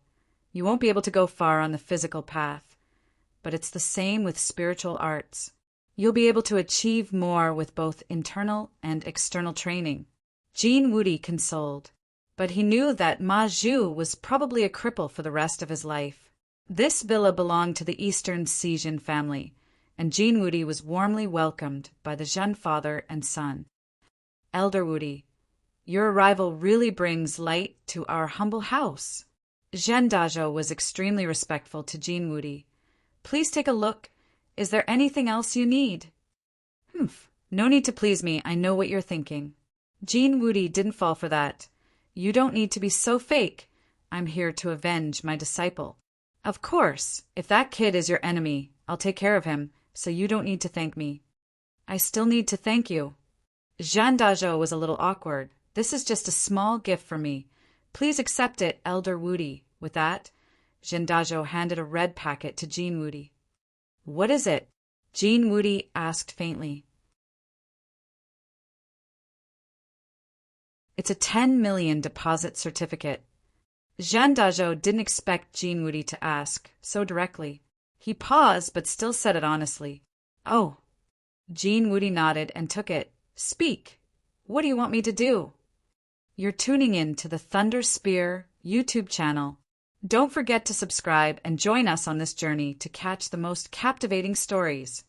You won't be able to go far on the physical path, but it's the same with spiritual arts. You'll be able to achieve more with both internal and external training. Gene Woody consoled, but he knew that Ma Zhu was probably a cripple for the rest of his life. This villa belonged to the Eastern Sijin family, and Gene Woody was warmly welcomed by the Zhen father and son. Elder Woody, your arrival really brings light to our humble house. Zhen Dazhou was extremely respectful to Gene Woody. Please take a look. Is there anything else you need? Humph. No need to please me. I know what you're thinking. Gene Woody didn't fall for that. You don't need to be so fake. I'm here to avenge my disciple. Of course, if that kid is your enemy, I'll take care of him, so you don't need to thank me. I still need to thank you. Zhen Dazhou was a little awkward. This is just a small gift from me. Please accept it, Elder Woody. With that, Zhen Dazhou handed a red packet to Gene Woody. What is it? Gene Woody asked faintly. It's a 10 million deposit certificate. Zhen Dazhou didn't expect Gene Woody to ask so directly. He paused, but still said it honestly. Oh. Gene Woody nodded and took it. Speak. What do you want me to do? You're tuning in to the Thunder Spear YouTube channel. Don't forget to subscribe and join us on this journey to catch the most captivating stories.